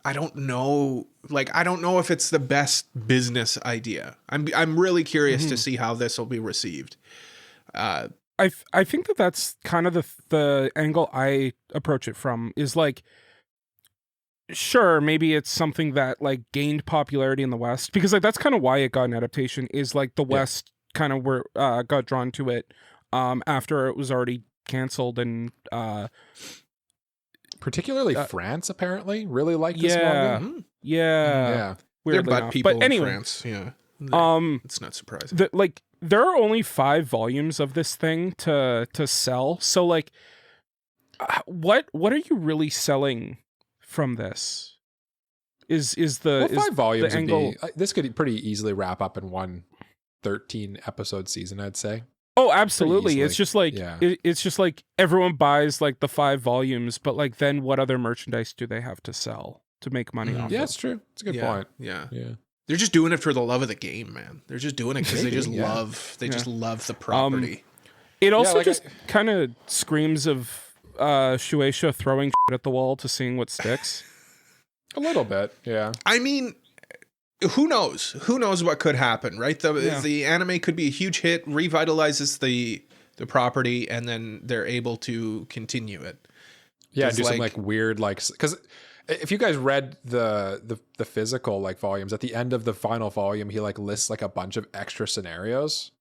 S2: I don't know. Like, I don't know if it's the best business idea. I'm really curious to see how this will be received.
S1: I think that's kind of the angle I approach it from, is like, sure, maybe it's something that like gained popularity in the West, because like that's kind of why it got an adaptation, is like the West kind of got drawn to it after it was already canceled, and
S3: particularly France apparently really liked this manga.
S1: Yeah.
S2: They're butt people
S1: but anyway,
S2: in France. Yeah. It's not surprising.
S1: There are only 5 volumes of this thing to sell. So like, what are you really selling from this? Is
S3: 5 volumes
S1: the angle?
S3: This could pretty easily wrap up in one 13 episode season, I'd say.
S1: Oh, absolutely. It's just like, it's just like everyone buys like the 5 volumes, but like, then what other merchandise do they have to sell to make money off?
S3: Yeah, it's true. It's a good point.
S2: Yeah. They're just doing it for the love of the game, man. They're just doing it because they just love the property.
S1: It also just kind of screams of Shueisha throwing shit at the wall to seeing what sticks.
S3: A little bit, yeah.
S2: I mean, who knows? Who knows what could happen, right? The anime could be a huge hit, revitalizes the property, and then they're able to continue it.
S3: Yeah, do some like weird because if you guys read the physical like volumes, at the end of the final volume, he like lists like a bunch of extra scenarios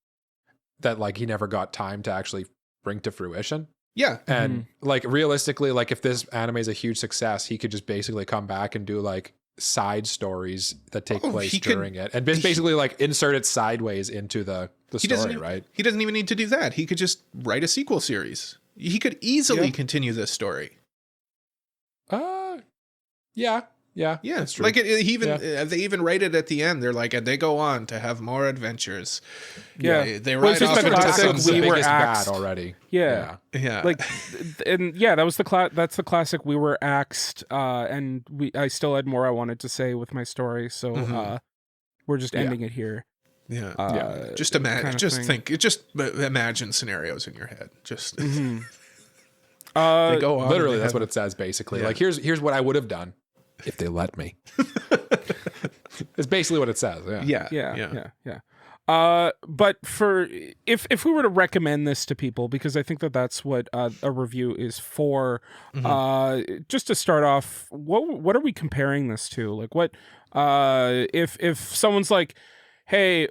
S3: that like he never got time to actually bring to fruition.
S2: Yeah.
S3: And like realistically, like if this anime is a huge success, he could just basically come back and do like side stories that take place during it and basically like insert it sideways into the story, right?
S2: He doesn't even need to do that. He could just write a sequel series. He could easily continue this story.
S3: Yeah, that's true.
S2: Like they even write it at the end. They're like, and they go on to have more adventures.
S1: Yeah,
S2: they write off
S1: the classic
S3: we were axed already.
S1: Yeah.
S2: Like,
S1: and that was that's the classic. We were axed, and I still had more I wanted to say with my story. So we're just ending it here.
S2: Yeah, just imagine, just imagine scenarios in your head. Just they go on.
S3: Literally, that's what it says. Basically, like here's what I would have done if they let me. It's basically what it says.
S1: Yeah. But for if we were to recommend this to people, because I think that's what a review is for. Just to start off, what are we comparing this to? Like, what if someone's like, hey,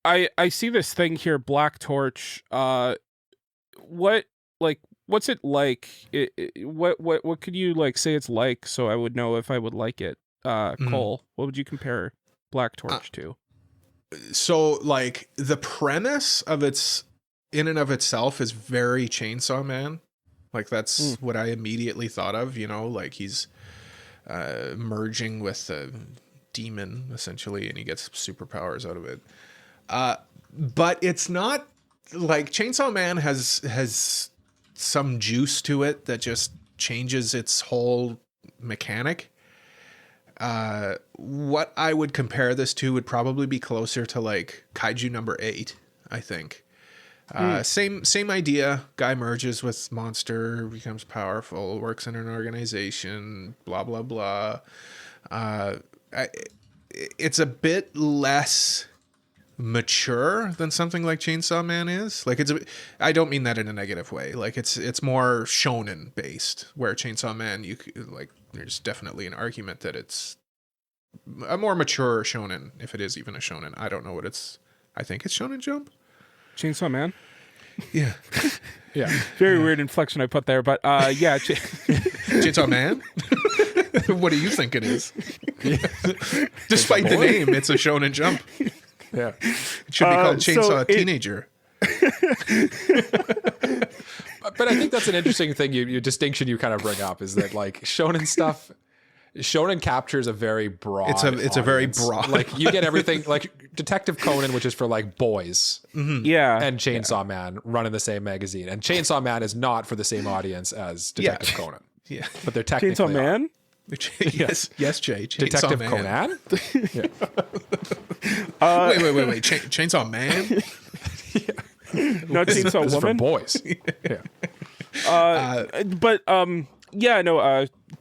S1: I see this thing here, Black Torch. What's it like? What could you like say it's like, so I would know if I would like it? Cole, what would you compare Black Torch to?
S2: So like the premise of its in and of itself is very Chainsaw Man. Like that's what I immediately thought of, like he's merging with a demon essentially, and he gets superpowers out of it. But it's not like Chainsaw Man has some juice to it that just changes its whole mechanic. What I would compare this to would probably be closer to like Kaiju number 8, I think. Same idea. Guy merges with monster, becomes powerful, works in an organization, blah, blah, blah. It's a bit less mature than something like Chainsaw Man is. Like I don't mean that in a negative way. Like it's more shonen based, where Chainsaw Man, there's definitely an argument that it's a more mature shonen, if it is even a shonen. I don't know what it's. I think it's Shonen Jump.
S1: Chainsaw Man.
S2: Yeah.
S3: Yeah.
S1: Very weird inflection I put there, but yeah.
S2: Chainsaw Man. What do you think it is? Despite the name, it's a Shonen Jump.
S3: Yeah.
S2: It should be called Chainsaw Teenager.
S3: But I think that's an interesting thing. Your distinction you kind of bring up is that like shonen stuff. Shonen captures a very broad.
S2: It's a very broad.
S3: Like you get everything like Detective Conan, which is for like boys.
S1: Yeah.
S3: And Chainsaw Man run in the same magazine, and Chainsaw Man is not for the same audience as Detective Conan.
S2: Yeah.
S3: But they're technically
S1: Chainsaw Man.
S2: Yes, Jay. Chainsaw
S3: Detective
S2: Man.
S3: Conan.
S2: Wait. Chainsaw Man.
S1: No, Chainsaw
S3: This is for
S1: Woman.
S3: boys.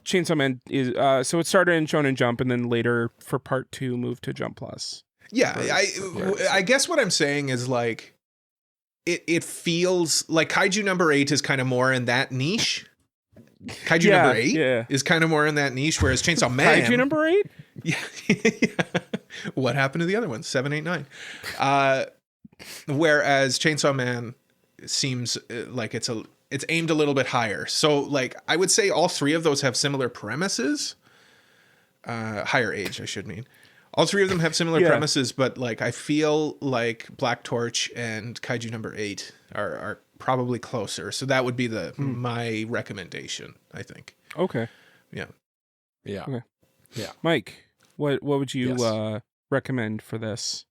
S1: Chainsaw Man is so it started in Shonen Jump, and then later for part 2 moved to Jump Plus.
S2: Yeah, I guess what I'm saying is like it feels like Kaiju number 8 is kind of more in that niche. Kaiju number 8 is kind of more in that niche, whereas Chainsaw Man.
S1: Kaiju number 8?
S2: Yeah. What happened to the other ones? 7, 8, 9. Whereas Chainsaw Man seems like it's aimed a little bit higher. So like I would say all 3 of those have similar premises. Higher age, I should mean. All 3 of them have similar premises, but like I feel like Black Torch and Kaiju number 8 are probably closer. So that would be my recommendation, I think.
S1: Okay.
S2: Yeah.
S1: Okay. Yeah. Mike, what would you recommend for this?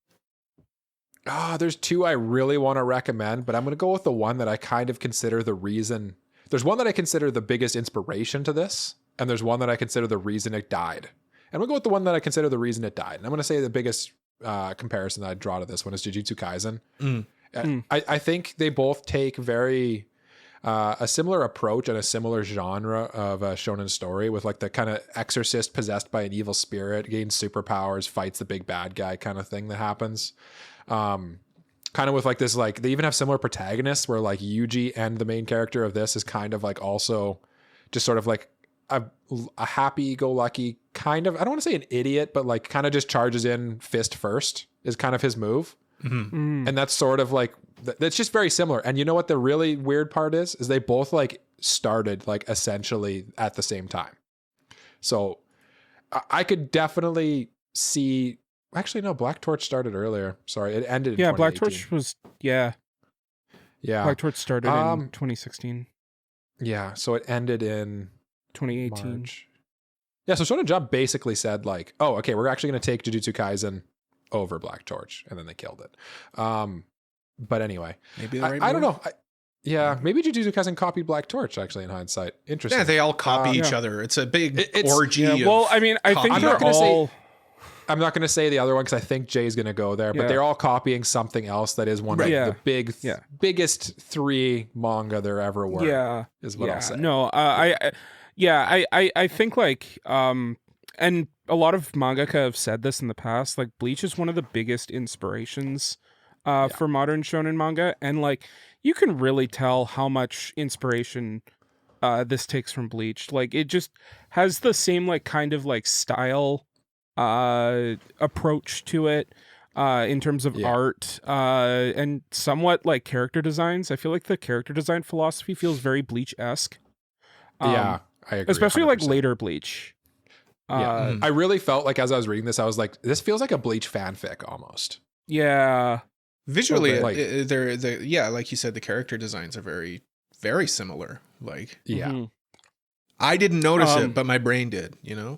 S3: There's 2 I really want to recommend, but I'm going to go with the one that I kind of consider the reason. There's one that I consider the biggest inspiration to this, and there's one that I consider the reason it died. And we'll go with the one that I consider the reason it died. And I'm going to say the biggest comparison that I draw to this one is Jujutsu Kaisen. I think they both take very a similar approach and a similar genre of a shonen story, with like the kind of exorcist possessed by an evil spirit, gains superpowers, fights the big bad guy kind of thing that happens. Kind of with like this, like they even have similar protagonists where like Yuji and the main character of this is kind of like also just sort of like a happy-go-lucky kind of, I don't want to say an idiot, but like kind of just charges in fist first is kind of his move. And that's sort of like, that's just very similar. And you know what the really weird part is they both like started like essentially at the same time. So I could definitely see, actually no, Black Torch started earlier. Sorry, it ended in 2018.
S1: Black Torch was, Black Torch started in 2016.
S3: Yeah, so it ended in
S1: 2018.
S3: March. Yeah, so Shonen Jump basically said like, oh, okay, we're actually going to take Jujutsu Kaisen over Black Torch, and then they killed it. But anyway,
S2: maybe
S3: I don't know. Maybe Jujutsu Kaisen copied Black Torch actually in hindsight. Interesting.
S2: Yeah, they all copy each other. It's a big orgy.
S1: Yeah, well, I mean, I think
S3: I'm not going to say the other one because I think Jay's going to go there, but they're all copying something else that is one of the biggest 3 manga there ever were.
S1: Yeah,
S3: is what I'll say.
S1: No, I think like and a lot of mangaka have said this in the past. Like Bleach is one of the biggest inspirations for modern shonen manga, and like you can really tell how much inspiration this takes from Bleach. Like it just has the same like kind of like style approach to it in terms of art and somewhat like character designs. I feel like the character design philosophy feels very Bleach-esque.
S3: I agree,
S1: especially
S3: 100%.
S1: like later Bleach.
S3: I really felt like as I was reading this, I was like, this feels like a Bleach fanfic almost.
S1: Yeah.
S2: Visually, they're like you said, the character designs are very, very similar. Like, I didn't notice it, but my brain did, you know?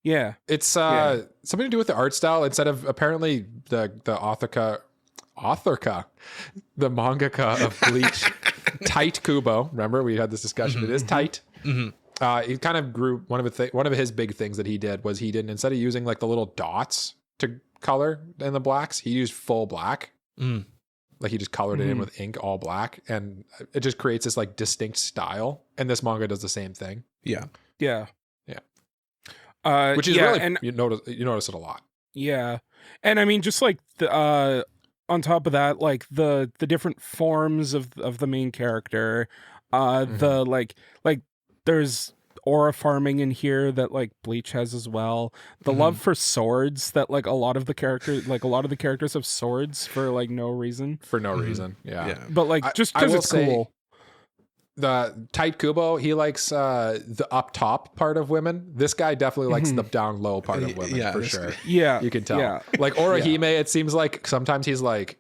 S1: Yeah.
S3: It's something to do with the art style. Instead of apparently the authorka, the mangaka of Bleach, Tight Kubo. Remember, we had this discussion. It is tight. He kind of grew one of his big things that he did was instead of using like the little dots to color in the blacks, he used full black. Like he just colored it in with ink, all black, and it just creates this like distinct style. And this manga does the same thing.
S2: Yeah.
S3: Which is really, and you notice it a lot. Yeah.
S1: And I mean, just like the on top of that, like the different forms of the main character, the like there's aura farming in here that like Bleach has as well. The love for swords that like a lot of the characters have swords for like no reason.
S3: For no reason. Yeah.
S1: But like just because it's cool.
S3: The Tight Kubo, he likes the up top part of women. This guy definitely likes the down low part of women for sure.
S1: Yeah.
S3: You can tell.
S1: Yeah.
S3: Like Orihime, it seems like sometimes he's like,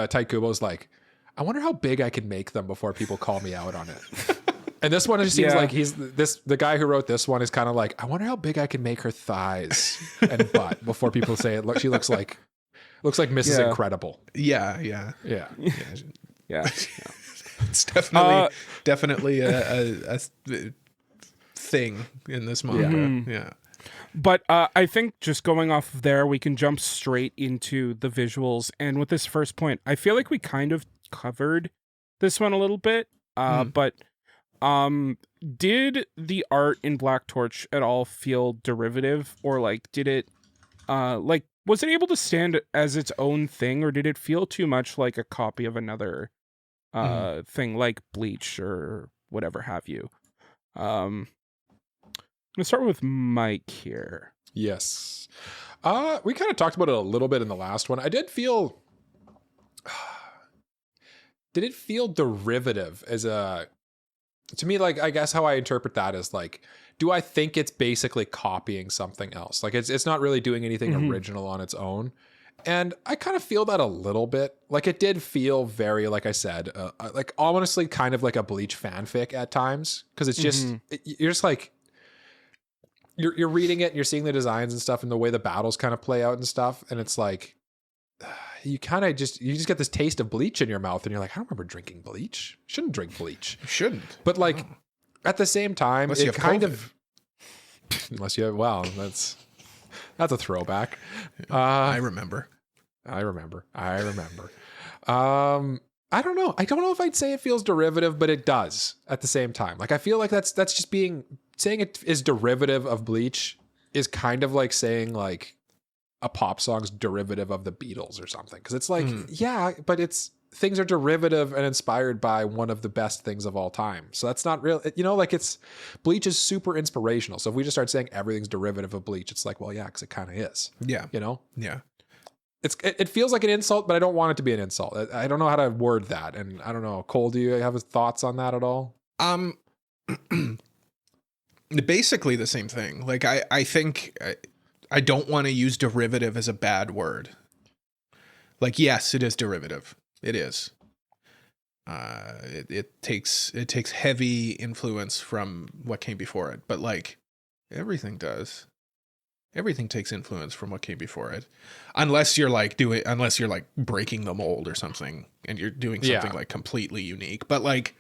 S3: Tight Kubo's like, I wonder how big I can make them before people call me out on it. And this one just seems like the guy who wrote this one is kind of like, I wonder how big I can make her thighs and butt before people say it. Look, she looks like Mrs. Incredible.
S2: Yeah. It's definitely a thing in this manga. Yeah.
S1: But I think just going off of there, we can jump straight into the visuals. And with this first point, I feel like we kind of covered this one a little bit. But did the art in Black Torch at all feel derivative, or like did it like was it able to stand as its own thing, or did it feel too much like a copy of another thing like Bleach or whatever have you? I'm gonna start with Mike here.
S3: Yes. We kind of talked about it a little bit in the last one. Did it feel derivative to me? Like, I guess how I interpret that is like, do I think it's basically copying something else? Like it's not really doing anything original on its own. And I kind of feel that a little bit. Like it did feel very, like I said, like honestly kind of like a Bleach fanfic at times. Cause it's just, you're just like, you're reading it and you're seeing the designs and stuff and the way the battles kind of play out and stuff. And it's like, you just get this taste of Bleach in your mouth and you're like, I don't remember drinking Bleach. Shouldn't drink Bleach.
S2: Shouldn't.
S3: But like at the same time,
S2: unless
S3: it kind of, unless you have, well, that's a throwback.
S2: I remember.
S3: I don't know. I don't know if I'd say it feels derivative, but it does at the same time. Like, I feel like that's just saying it is derivative of Bleach is kind of like saying like a pop song's derivative of the Beatles or something. Cause it's like, yeah, but things are derivative and inspired by one of the best things of all time. So that's not real, like Bleach is super inspirational. So if we just start saying everything's derivative of Bleach, it's like, well, yeah, cause it kind of is.
S2: Yeah.
S3: Yeah. It feels like an insult, but I don't want it to be an insult. I don't know how to word that. And I don't know, Cole, do you have thoughts on that at all?
S2: Basically the same thing. Like, I think I don't want to use derivative as a bad word. Like, yes, it is derivative. It is. It takes heavy influence from what came before it, but like everything does. Everything takes influence from what came before it, unless you're like breaking the mold or something, and you're doing something like completely unique. But like,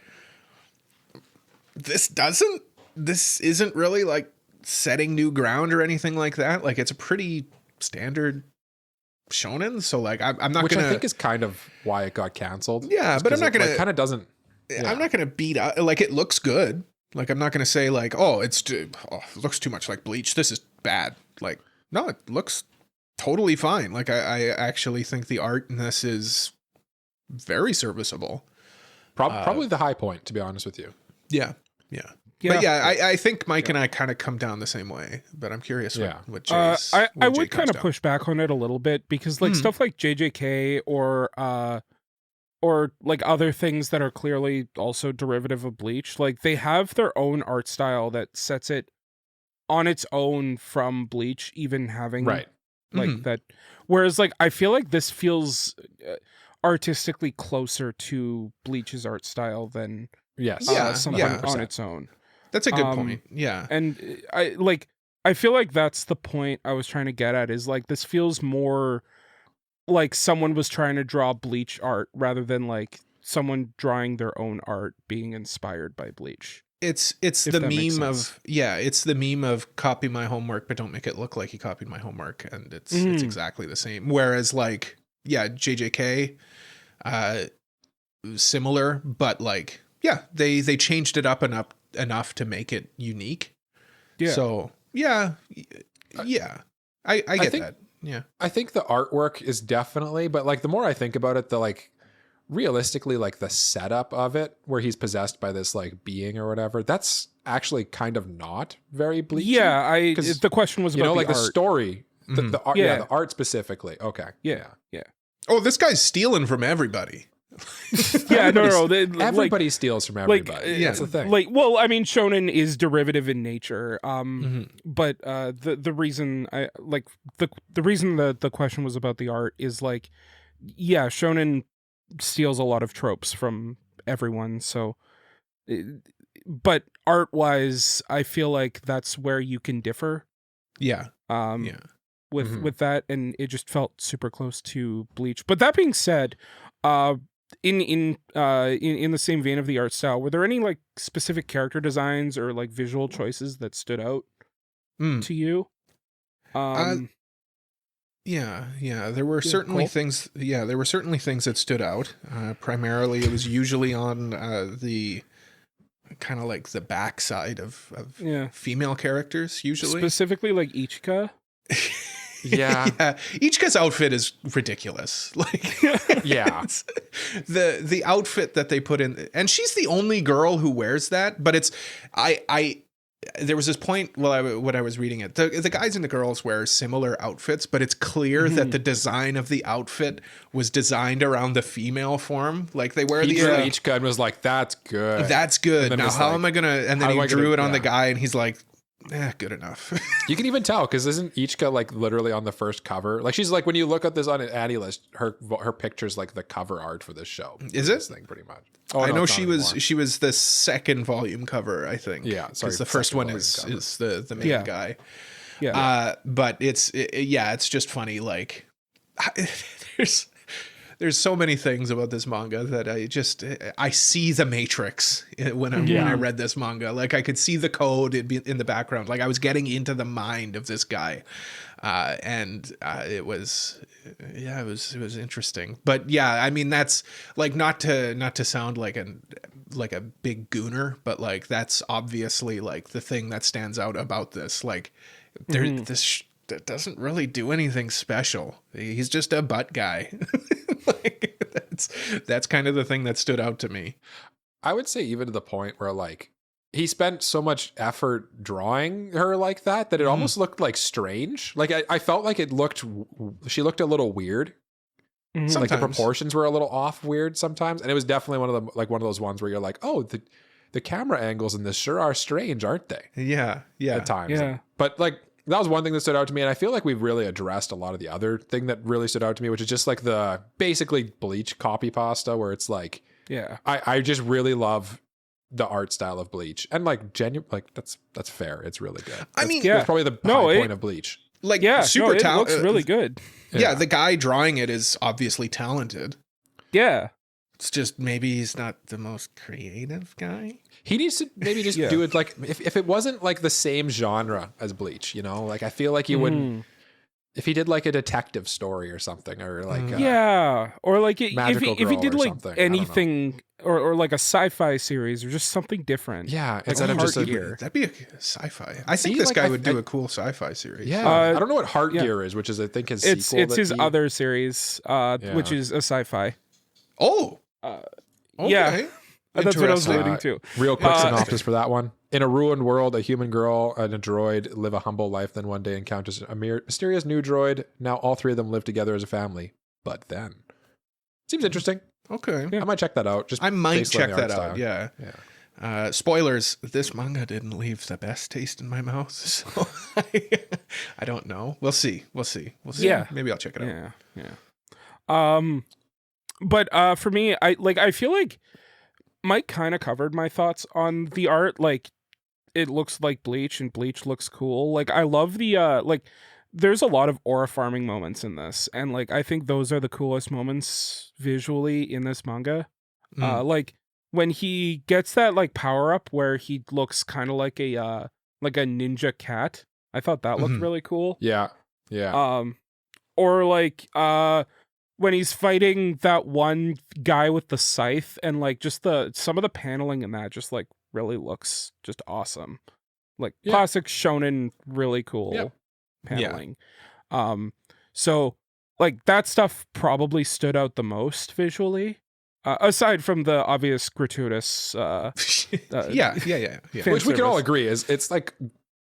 S2: this isn't really like setting new ground or anything like that. Like, it's a pretty standard shonen. So like, I'm not
S3: Which
S2: gonna.
S3: I think is kind of why it got canceled.
S2: Yeah, but I'm not gonna.
S3: It kind of doesn't. Yeah.
S2: I'm not gonna beat up. Like, it looks good. Like, I'm not gonna say like, it looks too much like Bleach. This is bad. Like, no, it looks totally fine. Like, I actually think the art in this is very serviceable.
S3: Probably the high point, to be honest with you.
S2: Yeah. But yeah, I think Mike and I kind of come down the same way, but I'm curious what Jay's,
S1: I would kind of push back on it a little bit, because like stuff like JJK or like other things that are clearly also derivative of Bleach, like they have their own art style that sets it on its own from Bleach, even having like that. Whereas like, I feel like this feels artistically closer to Bleach's art style than something on its own.
S2: That's a good point. Yeah.
S1: And I feel like that's the point I was trying to get at, is like, this feels more like someone was trying to draw Bleach art rather than like someone drawing their own art being inspired by Bleach.
S2: It's the meme of it's the meme of copy my homework but don't make it look like you copied my homework, and it's exactly the same. Whereas like JJK similar, but like they changed it up enough to make it unique. Yeah. So I get that. Yeah.
S3: I think the artwork is definitely, but like the more I think about it, the like realistically, like the setup of it where he's possessed by this like being or whatever, that's actually kind of not very Bleach.
S1: Yeah, the question was about
S3: like
S1: the
S3: art. Story, the art, the art specifically. Okay.
S1: Yeah.
S2: Oh, this guy's stealing from everybody.
S3: Everybody steals from everybody. That's the thing.
S1: Like, well, I mean, shonen is derivative in nature. But the reason the reason the question was about the art is like, shonen steals a lot of tropes from everyone. So, but art wise, I feel like that's where you can differ. With that, and it just felt super close to Bleach. But that being said, in the same vein of the art style, were there any like specific character designs or like visual choices that stood out to you?
S2: There were certainly things. Yeah, there were certainly things that stood out. Primarily, it was usually on the kind of like the backside of female characters. Usually,
S1: specifically like Ichika.
S2: Ichika's outfit is ridiculous. Like, the outfit that they put in, and she's the only girl who wears that. But it's there was this point when I was reading it, the guys and the girls wear similar outfits, but it's clear that the design of the outfit was designed around the female form. Like, they wear
S3: Ichika and was like, "That's good.
S2: That's good." Now, how am I gonna? And then he drew it on the guy, and he's like, good enough.
S3: You can even tell, because isn't Ichika like literally on the first cover? Like, she's like, when you look at this on an Annie list, her picture's like the cover art for this show.
S2: Is it?
S3: This thing, pretty much.
S2: I know she was the second volume cover, I think.
S3: Yeah, sorry.
S2: Because the first one is the main guy. Yeah. But it's just funny. Like, there's so many things about this manga that I see the Matrix when I read this manga. Like I could see the code in the background. Like I was getting into the mind of this guy. It was interesting. But yeah, I mean, that's like, not to sound like a big gooner, but like, that's obviously like the thing that stands out about this. Like that doesn't really do anything special. He's just a butt guy. Like that's kind of the thing that stood out to me.
S3: I would say even to the point where like he spent so much effort drawing her like that it almost looked like strange. Like I felt like she looked a little weird.
S2: Sometimes.
S3: Like the proportions were a little off weird sometimes. And it was definitely one of those ones where you're like, oh, the camera angles in this sure are strange, aren't they?
S2: Yeah.
S3: At times.
S1: Yeah.
S3: But like, that was one thing that stood out to me. And I feel like we've really addressed a lot of the other thing that really stood out to me, which is just like the basically Bleach copy pasta, where it's like,
S1: yeah,
S3: I just really love the art style of Bleach. And like that's fair. It's really good. That's probably the high point of Bleach.
S2: Like super talented.
S1: It looks really good.
S2: Yeah, the guy drawing it is obviously talented.
S1: Yeah.
S2: It's just maybe he's not the most creative guy.
S3: He needs to maybe just do it like, if it wasn't like the same genre as Bleach, you know, like I feel like he wouldn't, if he did like a detective story or something, or like
S1: or like if he did like
S3: something,
S1: anything or like a sci-fi series or just something different.
S3: Yeah,
S1: like
S3: instead of just
S2: that'd be a sci-fi. I think this guy would do a cool sci-fi series.
S3: Yeah, I don't know what Heart Gear is, which is I think his sequel.
S1: It's his other series, which is a sci-fi.
S2: Oh, okay.
S1: Yeah. That's what I was alluding to.
S3: Real quick synopsis for that one. In a ruined world, a human girl and a droid live a humble life, then one day encounters a mysterious new droid. Now all three of them live together as a family. But then. Seems interesting.
S2: Okay.
S3: I might check that out.
S2: I might check that out. Yeah. Spoilers, this manga didn't leave the best taste in my mouth. So I don't know. We'll see.
S1: Yeah.
S2: Maybe I'll check it out.
S1: Yeah. But for me, I feel like Mike kind of covered my thoughts on the art. Like, it looks like Bleach, and Bleach looks cool. Like, I love the there's a lot of aura farming moments in this, and like I think those are the coolest moments visually in this manga. Like when he gets that like power up where he looks kind of like a ninja cat. I thought that looked really cool.
S3: Yeah.
S1: Or like when he's fighting that one guy with the scythe, and like just some of the paneling in that just like really looks just awesome. Like classic shonen, really cool paneling. So like that stuff probably stood out the most visually. Aside from the obvious gratuitous
S2: Which
S3: we can all agree is it's like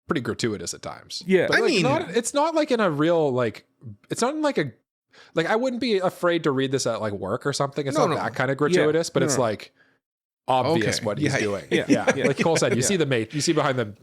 S3: pretty gratuitous at times.
S1: Yeah.
S3: But it's not like in a real like, it's not in like a, like I wouldn't be afraid to read this at like work or something. It's not that kind of gratuitous, but it's like obvious what he's doing. Like Cole said, you see you see behind the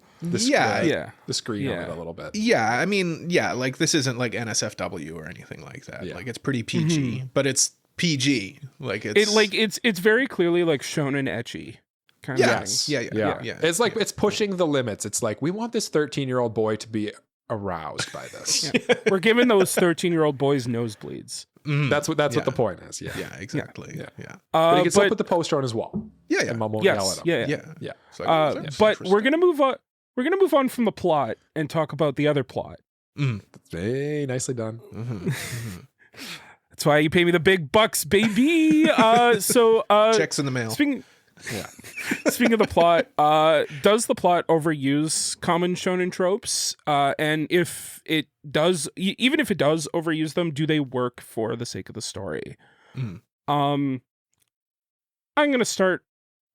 S3: screen of it a little bit.
S2: Yeah, I mean, like this isn't like NSFW or anything like that. Like it's pretty PG, but it's PG. Like
S1: it's very clearly like shonen ecchi kind of thing.
S2: Yeah.
S3: It's like it's pushing the limits. It's like we want this 13-year-old boy to be aroused by this.
S1: We're giving those 13-year-old boys nosebleeds.
S3: That's what the point is. Yeah,
S2: exactly. Yeah.
S3: But he can still put the poster on his wall.
S2: Yeah.
S3: And Mom won't yell at him.
S2: Yeah.
S1: But we're gonna move on. We're gonna move on from the plot and talk about the other plot.
S3: Hey, nicely done.
S1: That's why you pay me the big bucks, baby.
S2: Checks in the mail.
S1: Speaking of the plot, does the plot overuse common shonen tropes? And if it does, even if it does overuse them, do they work for the sake of the story? I'm gonna start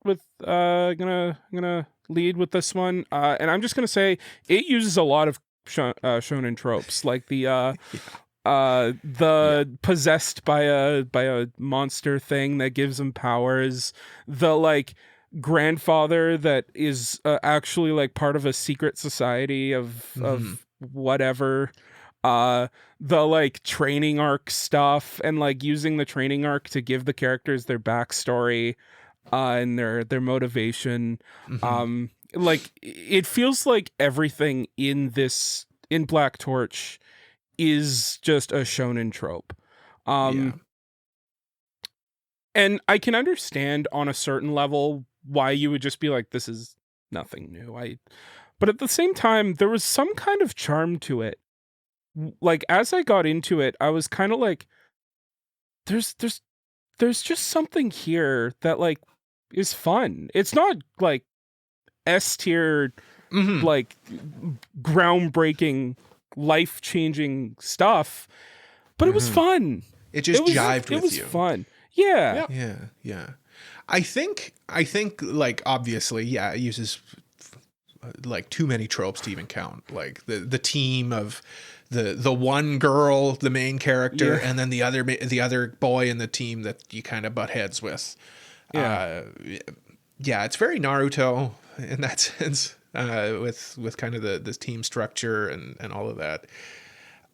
S1: with gonna lead with this one, and I'm just gonna say it uses a lot of shonen tropes, like the possessed by a monster thing that gives him powers, the like grandfather that is actually like part of a secret society of whatever, the like training arc stuff, and like using the training arc to give the characters their backstory and their motivation. Like it feels like everything in Black Torch is just a shonen trope. And I can understand on a certain level why you would just be like, this is nothing new. But at the same time, there was some kind of charm to it. Like, as I got into it, I was kind of like, there's just something here that like is fun. It's not like S tier, like groundbreaking, life-changing stuff, but it was fun.
S2: It just jived with you.
S1: It was fun. Yeah.
S2: Yeah. I think like obviously, yeah, it uses like too many tropes to even count. Like the team of the one girl, the main character, and then the other boy in the team that you kind of butt heads with. Yeah, it's very Naruto in that sense, with kind of the team structure and all of that.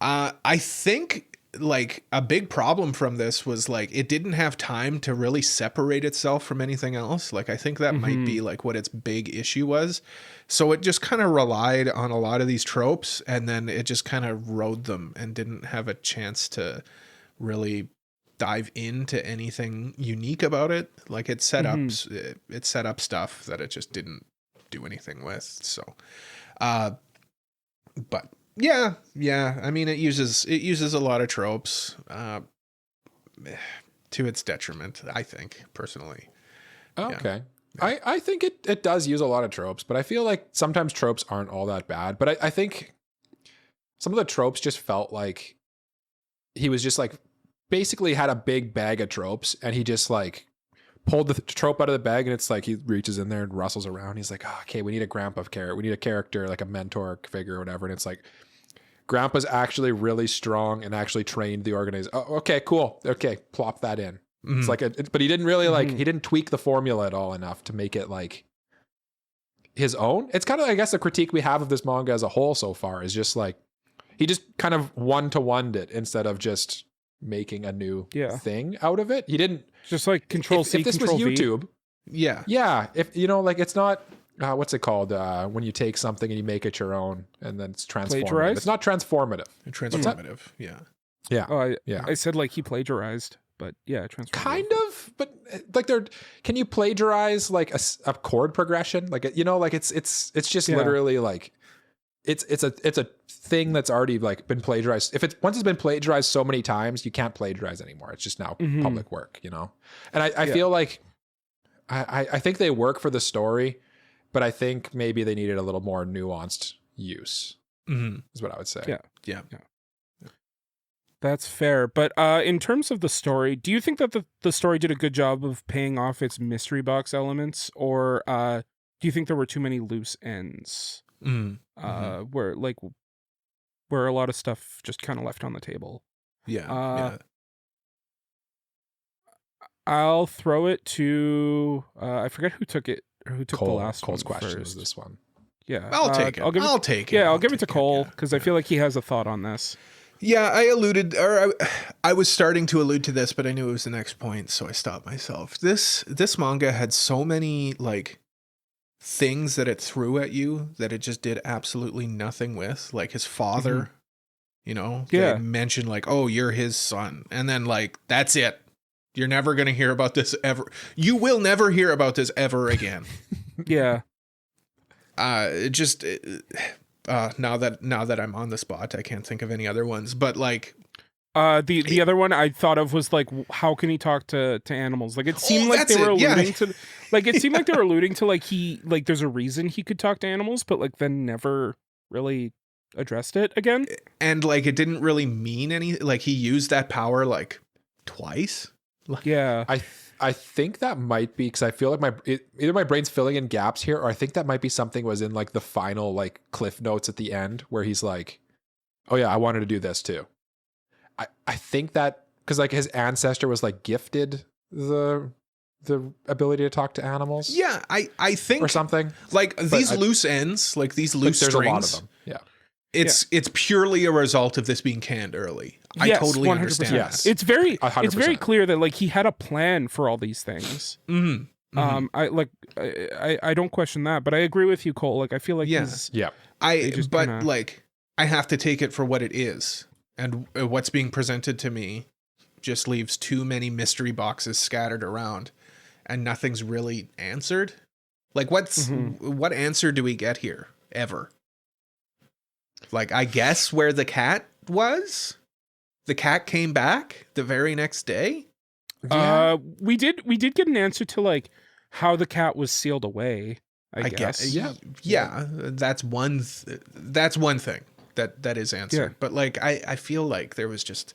S2: I think like a big problem from this was like it didn't have time to really separate itself from anything else. Like I think that might be like what its big issue was. So it just kind of relied on a lot of these tropes, and then it just kind of rode them and didn't have a chance to really dive into anything unique about it. Like it set up stuff that it just didn't do anything with. So, but yeah. I mean, it uses a lot of tropes, to its detriment, I think, personally.
S3: Okay. Yeah. I think it does use a lot of tropes, but I feel like sometimes tropes aren't all that bad. But I think some of the tropes just felt like he was just like basically had a big bag of tropes, and he just like pulled the trope out of the bag, and it's like he reaches in there and rustles around. He's like, oh, okay, we need a grandpa character. We need a character, like a mentor figure or whatever. And it's like, Grandpa's actually really strong and actually trained the organization. Oh, okay, cool. Okay, plop that in. It's like, but he didn't really like, he didn't tweak the formula at all enough to make it like his own. It's kind of, I guess, a critique we have of this manga as a whole so far is just like, he just kind of one-to-one'd it instead of just making a new thing out of it. He didn't
S1: just like Control C,
S3: if this
S1: Control
S3: was
S1: V.
S3: YouTube.
S2: Yeah.
S3: If you know, like it's not, what's it called? When you take something and you make it your own and then it's transformative.
S1: Plagiarized?
S3: It's not transformative.
S2: Transformative. Yeah.
S1: Oh, I said like he plagiarized, but yeah, transformative.
S3: Kind of, but like can you plagiarize like a chord progression? Like, you know, like it's just literally like, it's a thing that's already like been plagiarized. Once it's been plagiarized so many times, you can't plagiarize anymore. It's just now public work, you know? And I feel like, I think they work for the story, but I think maybe they needed a little more nuanced use, is what I would say.
S2: Yeah.
S1: That's fair. But in terms of the story, do you think that the story did a good job of paying off its mystery box elements, or do you think there were too many loose ends? Where a lot of stuff just kind of left on the table? I'll throw it to I forget who took it. Who took
S3: Cole,
S1: the last
S3: Cole's
S1: one
S3: question
S1: first.
S3: was this one.
S1: Yeah,
S2: I'll take it. I'll take it.
S1: Yeah, I'll give it to Cole because I feel like he has a thought on this.
S2: Yeah, I was starting to allude to this, but I knew it was the next point, so I stopped myself. This manga had so many like things that it threw at you that it just did absolutely nothing with. Like his father, you know, they mentioned like, oh, you're his son, and then like that's it. You're never going to hear about this ever. You will never hear about this ever again.
S1: Yeah.
S2: Now that I'm on the spot, I can't think of any other ones, but like
S1: the other one I thought of was like, how can he talk to animals? Like it seemed like they were alluding to like it seemed like they were alluding to like he like there's a reason he could talk to animals, but like then never really addressed it again.
S2: And like it didn't really mean any, like he used that power like twice.
S1: Yeah.
S3: I think that might be because I feel like either my brain's filling in gaps here, or I think that might be something was in like the final like cliff notes at the end where he's like, oh yeah, I wanted to do this too. I think that because like his ancestor was like gifted the ability to talk to animals.
S2: Yeah, I think
S3: or something
S2: like these loose ends, like these loose strings. There's a lot of them. Yeah. It's purely a result of this being canned early. I totally 100%. Understand.
S3: Yes.
S1: It's very
S3: 100%.
S1: It's very clear that like he had a plan for all these things. I don't question that, but I agree with you, Cole. Like I feel like
S2: like I have to take it for what it is and what's being presented to me. just leaves too many mystery boxes scattered around and nothing's really answered. Like what answer do we get here ever? Like, I guess where the cat was? The cat came back the very next day?
S1: We did get an answer to like how the cat was sealed away, I guess.
S2: Yeah, that's one thing that is answered.
S1: Yeah.
S2: But like I feel like there was just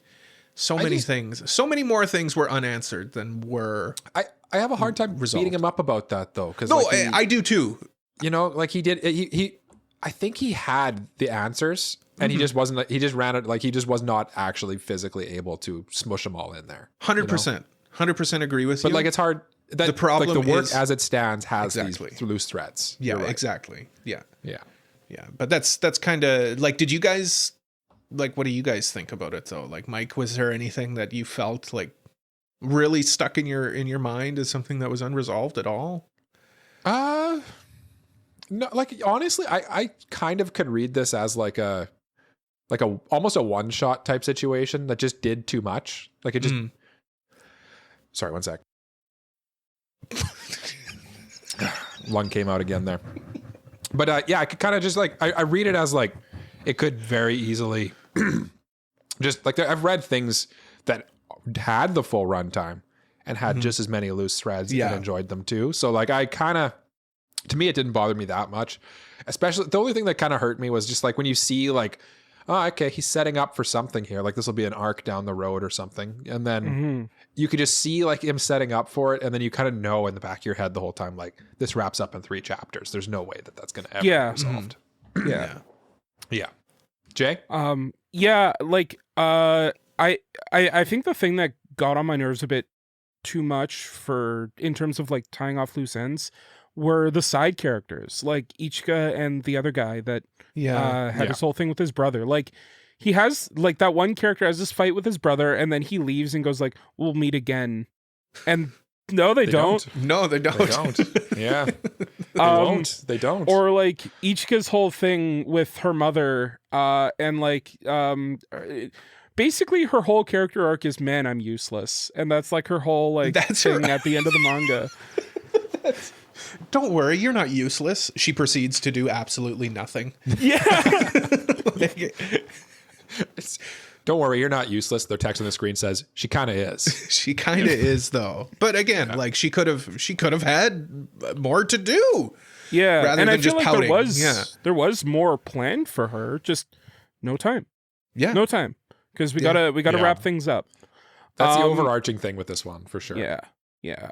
S2: so many things, so many more things were unanswered than were
S3: I have a hard time beating him up about that though, because
S2: I do too.
S3: You know, like he I think he had the answers and he just wasn't, he just ran it, like he just was not actually physically able to smush them all in there.
S2: 100%. 100% agree with you.
S3: But like, it's hard.
S2: The problem
S3: like the work
S2: is,
S3: as it stands has
S2: exactly.
S3: these loose threads.
S2: Yeah,
S3: You're right.
S2: exactly. Yeah.
S3: Yeah.
S2: Yeah. But that's kind of like, did you guys, like, what do you guys think about it though? Like, Mike, was there anything that you felt like really stuck in your mind as something that was unresolved at all?
S3: No, like honestly, I kind of could read this as like a almost a one shot type situation that just did too much. Like it just. Sorry, one sec. Lung came out again there. But yeah, I could kind of just like I read it as like it could very easily just like I've read things that had the full runtime and had just as many loose threads and enjoyed them too. So like I kind of. To me, it didn't bother me that much. Especially, the only thing that kind of hurt me was just like when you see like, oh, okay, he's setting up for something here. Like this will be an arc down the road or something. And then you could just see like him setting up for it. And then you kind of know in the back of your head the whole time, like this wraps up in 3 chapters. There's no way that that's going to ever be resolved.
S1: Yeah.
S3: Yeah. Jay?
S1: Yeah, like, I think the thing that got on my nerves a bit too much in terms of like tying off loose ends were the side characters, like Ichika and the other guy that had this whole thing with his brother. Like he has like that one character has this fight with his brother and then he leaves and goes like, we'll meet again. And no, they don't.
S2: No, they don't.
S3: They don't. Yeah. They don't.
S1: Or like Ichika's whole thing with her mother and like basically her whole character arc is, man, I'm useless. And that's like her whole like thing at the end of the manga.
S2: Don't worry, you're not useless. She proceeds to do absolutely nothing.
S1: Yeah.
S3: Don't worry, you're not useless. The text on the screen says she kind of is.
S2: She kind of is though. But again, like she could have had more to do.
S1: Yeah.
S2: Rather
S1: and
S2: than
S1: I feel
S2: just
S1: like
S2: pouting.
S1: there was more planned for her, just no time.
S2: Yeah.
S1: No time. Because we gotta wrap things up.
S3: That's the overarching thing with this one, for sure.
S1: Yeah. Yeah.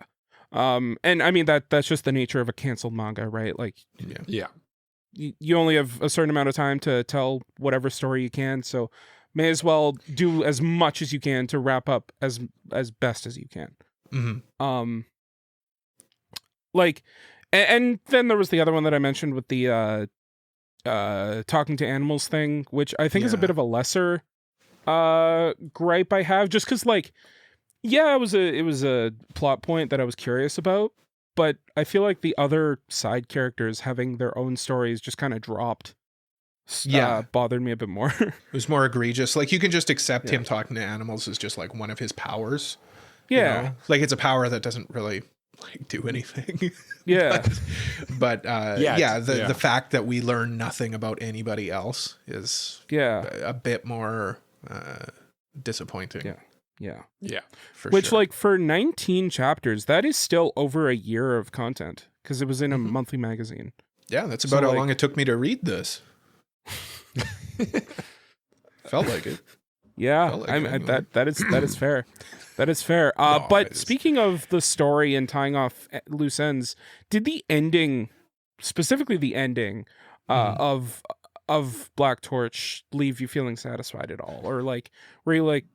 S1: And I mean that's just the nature of a canceled manga, right? Like, you only have a certain amount of time to tell whatever story you can, so may as well do as much as you can to wrap up as best as you can. Like, and then there was the other one that I mentioned with the talking to animals thing, which I think is a bit of a lesser gripe I have, just because like. Yeah, it was a plot point that I was curious about, but I feel like the other side characters having their own stories just kind of dropped. Bothered me a bit more.
S2: It was more egregious. Like you can just accept him talking to animals as just like one of his powers.
S1: Yeah.
S2: You know? Like it's a power that doesn't really like do anything.
S1: Yeah.
S2: but the fact that we learn nothing about anybody else is a bit more disappointing.
S1: Yeah. Yeah.
S3: Yeah.
S1: Which, like, for 19 chapters, that is still over a year of content because it was in a monthly magazine.
S2: Yeah, that's about how long it took me to read this. Felt like it.
S1: Yeah, that is fair. That is fair. But speaking of the story and tying off loose ends, did the ending, specifically the ending of Black Torch, leave you feeling satisfied at all, or like were you like?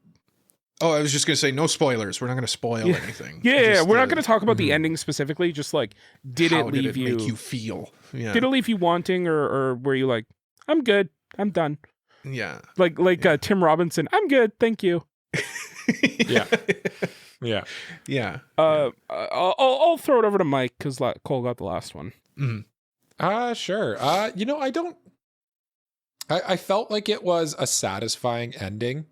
S2: Oh, I was just going to say, no spoilers. We're not going to spoil anything.
S1: Yeah, we're not going to talk about the ending specifically. Just like, did it make
S2: you feel? Yeah.
S1: Did it leave you wanting, or were you like, I'm good, I'm done?
S2: Yeah.
S1: Like Tim Robinson, I'm good, thank you.
S3: Yeah.
S1: I'll throw it over to Mike because Cole got the last one.
S3: Sure. I felt like it was a satisfying ending.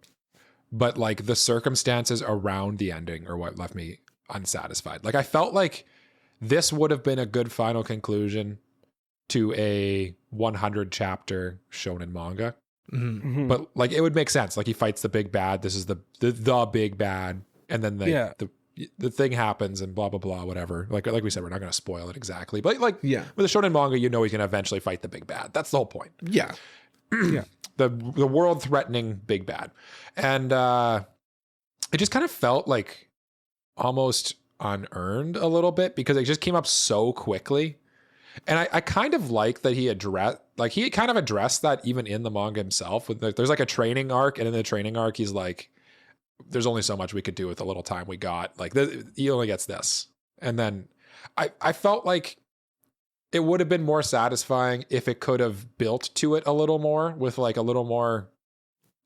S3: but like the circumstances around the ending are what left me unsatisfied. Like I felt like this would have been a good final conclusion to a 100 chapter shonen manga. But like it would make sense. Like he fights the big bad. This is the big bad, and then the thing happens and blah blah blah whatever. Like we said, we're not going to spoil it exactly. But like with a shonen manga, you know he's going to eventually fight the big bad. That's the whole point.
S2: Yeah.
S3: The world threatening big bad, and it just kind of felt like almost unearned a little bit because it just came up so quickly. And I kind of like that he kind of addressed that even in the manga himself. There's like a training arc, and in the training arc, he's like, there's only so much we could do with the little time we got. Like he only gets this. And then I felt like it would have been more satisfying if it could have built to it a little more with like a little more,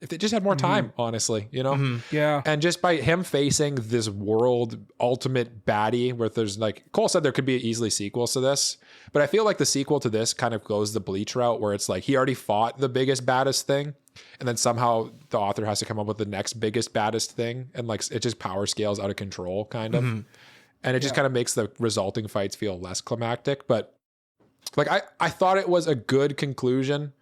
S3: if they just had more time, honestly, you know?
S1: Yeah.
S3: And just by him facing this world ultimate baddie where there's like, Cole said there could be easily sequels to this, but I feel like the sequel to this kind of goes the Bleach route where it's like he already fought the biggest, baddest thing. And then somehow the author has to come up with the next biggest, baddest thing. And like, it just power scales out of control kind of. And it just kind of makes the resulting fights feel less climactic. But like, I thought it was a good conclusion,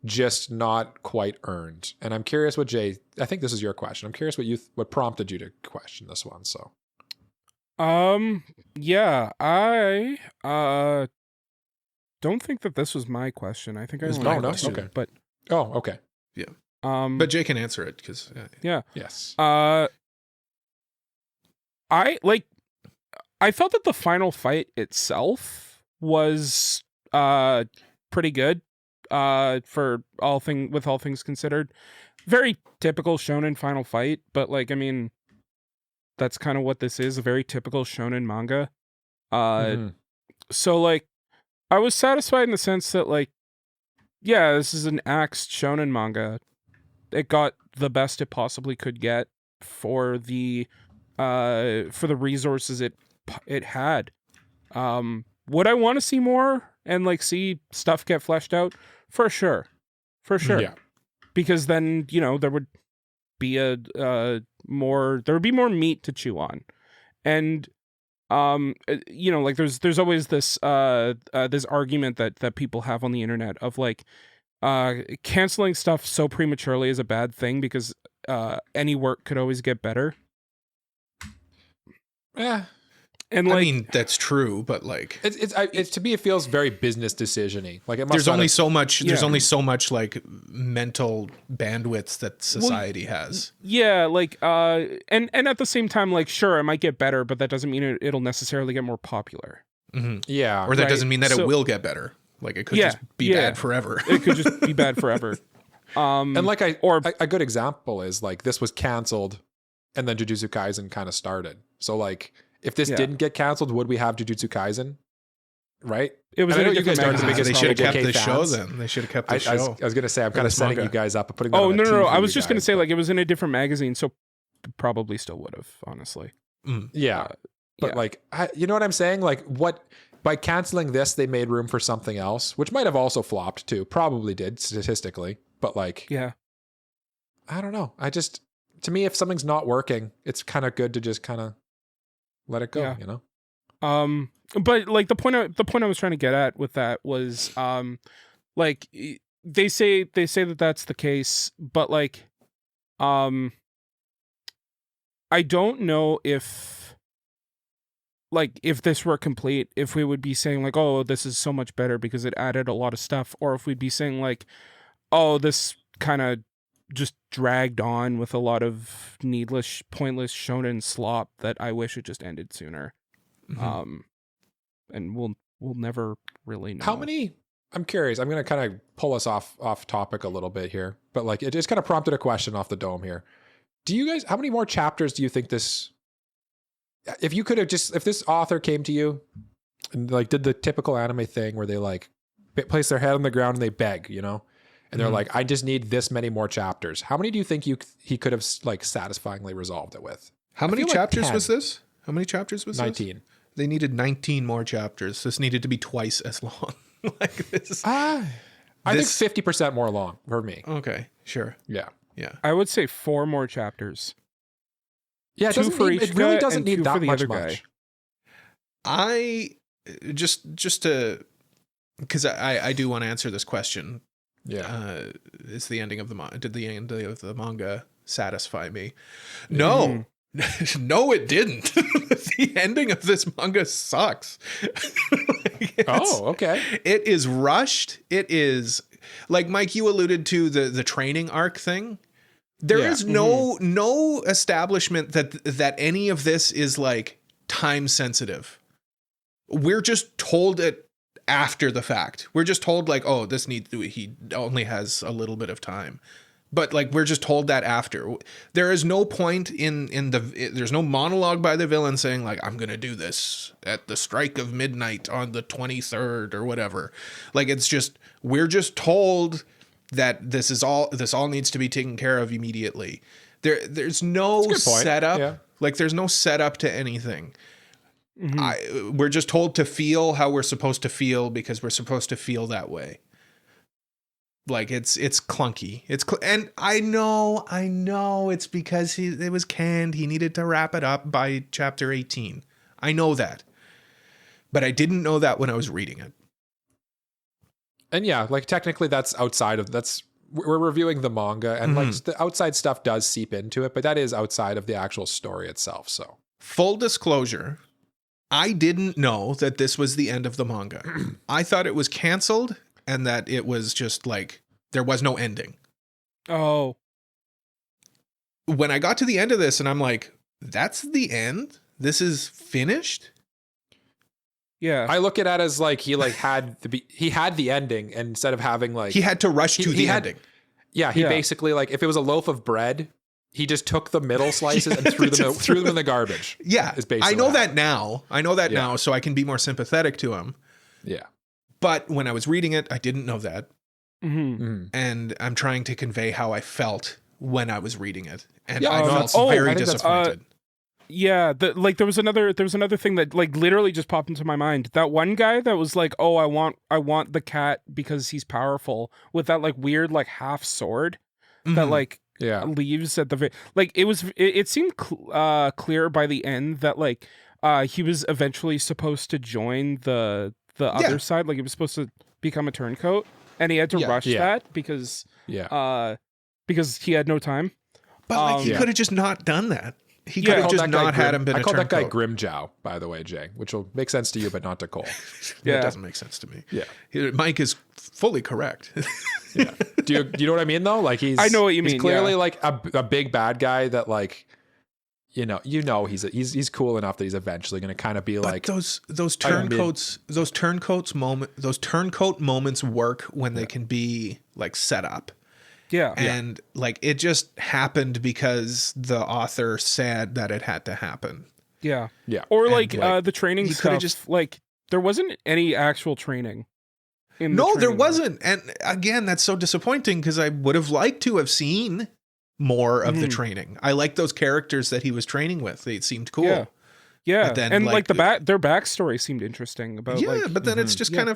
S3: just not quite earned. And I'm curious what Jay, I think this is your question. I'm curious what prompted you to question this one. So,
S1: yeah, I don't think that this was my question. I think I
S2: my
S1: only
S2: question.
S1: okay, but
S3: okay.
S2: Yeah. But Jay can answer it because
S3: Yes.
S1: I felt that the final fight itself was pretty good. For all things considered, very typical shonen final fight, but like I mean that's kind of what this is, a very typical shonen manga. So like I was satisfied in the sense that like yeah, this is an axed shonen manga. It got the best it possibly could get for the resources it had. Would I want to see more and like see stuff get fleshed out? For sure.
S3: Yeah.
S1: Because then, you know, there would be more meat to chew on. And you know, like there's always this argument that people have on the internet of like canceling stuff so prematurely is a bad thing because any work could always get better.
S3: Yeah.
S2: And like, I mean, that's true, but like
S3: it's to me, it feels very business decision-y. Like it must
S2: there's only so much like mental bandwidth that society has.
S1: Yeah. Like, and at the same time, like, sure, it might get better, but that doesn't mean it'll necessarily get more popular.
S3: Yeah.
S2: Or that doesn't mean that it will get better. Like it could just be bad forever.
S1: It could just be bad forever.
S3: And like a good example is like this was canceled and then Jujutsu Kaisen kind of started. So like, if this didn't get canceled, would we have Jujutsu Kaisen? Right?
S1: It was.
S3: I know you guys aren't the biggest.
S2: They should have kept the show. Then they should have kept the show.
S3: I was going to say I'm kind of setting you guys up, putting. That
S1: Oh
S3: on
S1: no! I was just going to say like it was in a different magazine, so probably still would have. Honestly.
S3: Yeah, but like you know what I'm saying? Like what by canceling this, they made room for something else, which might have also flopped too. Probably did statistically, but like I don't know. To me, if something's not working, it's kind of good to just kind of let it go, you know?
S1: But like the point I was trying to get at with that was like they say that that's the case, but like I don't know if this were complete, if we would be saying like, oh, this is so much better because it added a lot of stuff, or if we'd be saying like, oh, this kind of just dragged on with a lot of needless, pointless shonen slop that I wish it just ended sooner. And we'll never really know.
S3: How many? I'm curious. I'm going to kind of pull us off topic a little bit here, but like it just kind of prompted a question off the dome here. Do you guys? How many more chapters do you think this? If you could have if this author came to you and like did the typical anime thing where they like place their head on the ground and they beg, you know? And they're like, I just need this many more chapters. How many do you think he could have like satisfyingly resolved it with?
S2: How many chapters was this? How many chapters was
S3: 19.
S2: This? They needed 19 more chapters. This needed to be twice as long. Like this.
S3: I think 50% more long for me.
S2: Okay, sure.
S3: Yeah.
S2: Yeah.
S1: I would say 4 more chapters.
S3: Yeah,
S1: Two for each
S3: it really
S1: guy
S3: doesn't
S1: and
S3: need
S1: 2 for
S3: that
S1: the
S3: much.
S1: other guy.
S2: I just to, because I do want to answer this question.
S3: Yeah.
S2: Is the ending of did the end of the manga satisfy me? No. No, it didn't. The ending of this manga sucks.
S3: Okay.
S2: It is rushed. It is, like Mike, you alluded to the training arc thing. There is no establishment that any of this is like time sensitive. We're just told it after the fact. We're just told like, oh, he only has a little bit of time. But like, we're just told that after. There is no point there's no monologue by the villain saying like, I'm going to do this at the strike of midnight on the 23rd or whatever. Like, it's just, we're just told that this all needs to be taken care of immediately. There's no setup. Yeah. Like, there's no setup to anything. We're just told to feel how we're supposed to feel because we're supposed to feel that way. Like, it's clunky. And I know it's because it was canned. He needed to wrap it up by chapter 18. I know that. But I didn't know that when I was reading it.
S3: And yeah, like technically we're reviewing the manga, and like the outside stuff does seep into it, but that is outside of the actual story itself. So
S2: full disclosure, I didn't know that this was the end of the manga. I thought it was canceled and that it was just like, there was no ending.
S1: Oh.
S2: When I got to the end of this and I'm like, that's the end? This is finished?
S1: Yeah.
S3: I look at it as like, he had the ending, and instead of having like,
S2: he had to rush to the ending.
S3: Yeah. He basically, like, if it was a loaf of bread, he just took the middle slices and threw them in the garbage.
S2: Yeah. I know that now. Now, so I can be more sympathetic to him.
S3: Yeah.
S2: But when I was reading it, I didn't know that.
S1: And
S2: I'm trying to convey how I felt when I was reading it. And I felt very disappointed.
S1: There was another thing that like literally just popped into my mind. That one guy that was like, oh, I want the cat because he's powerful, with that like weird like half sword that like leaves at the like it seemed clear by the end that like he was eventually supposed to join the other side. Like, he was supposed to become a turncoat, and he had to rush that because he had no time.
S2: But like, he could have just not done that. He could have just not had him been a turncoat.
S3: I called that guy Grimjow, by the way, Jay, which will make sense to you, but not to Cole.
S2: It doesn't make sense to me.
S3: Yeah.
S2: Mike is fully correct.
S3: Yeah. Do you know what I mean though? Like,
S1: I know what you mean.
S3: He's clearly like a big bad guy that like, you know, he's cool enough that he's eventually going to kind of be
S2: but
S3: like
S2: those turncoat moments work when they can be like set up.
S1: Yeah.
S2: And like, it just happened because the author said that it had to happen.
S3: Yeah.
S1: Or like the training stuff, like there wasn't any actual training.
S2: There wasn't. And again, that's so disappointing because I would have liked to have seen more of the training. I like those characters that he was training with. They seemed cool.
S1: Yeah. Then, and like their backstory seemed interesting about
S2: but then it's just kind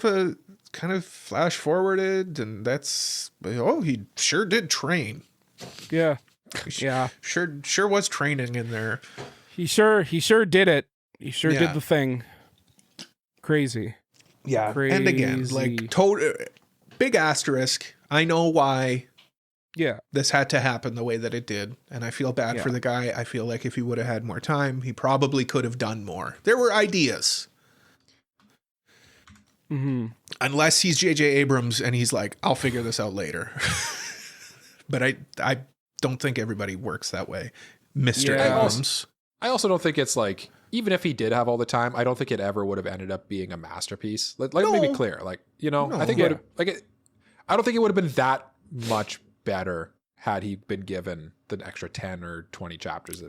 S2: of flash forwarded, and that's, he sure did train.
S1: Yeah.
S2: Sure was training in there.
S1: He sure did it. He sure did the thing. Crazy.
S2: Yeah. Crazy. And again, like big asterisk. I know why this had to happen the way that it did, and I feel bad for the guy. I feel like if he would have had more time, he probably could have done more. There were ideas. Unless he's J.J. Abrams and he's like, I'll figure this out later. But I don't think everybody works that way. Mr. Abrams.
S3: I also don't think it's like, even if he did have all the time, I don't think it ever would have ended up being a masterpiece. Let me be clear. Like, you know, I think I don't think it would have been that much better had he been given the extra 10 or 20 chapters.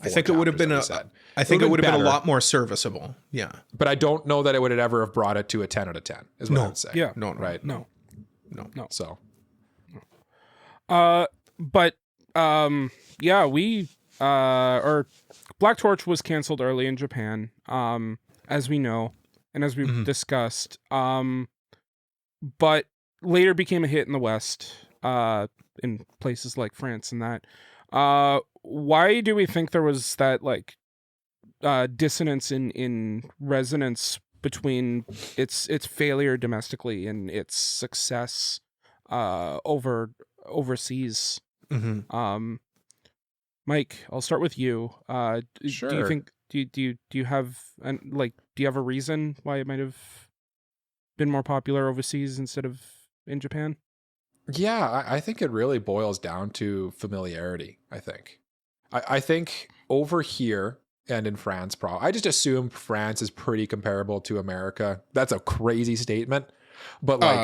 S2: I think it would have been a lot more serviceable. Yeah.
S3: But I don't know that it would have ever have brought it to a 10 out of 10 is what I would say.
S1: Yeah.
S2: No.
S3: Right.
S1: No.
S3: So.
S1: Or Black Torch was canceled early in Japan, as we know, and as we've discussed, but later became a hit in the West. in places like France and that. Why do we think there was that like dissonance in resonance between its failure domestically and its success overseas?
S2: Mm-hmm.
S1: Mike, I'll start with you.
S3: Sure.
S1: Do you think do you have do you have a reason why it might have been more popular overseas instead of in Japan?
S3: Yeah, I think it really boils down to familiarity. I think over here and in France, I just assume France is pretty comparable to America. That's a crazy statement, but like,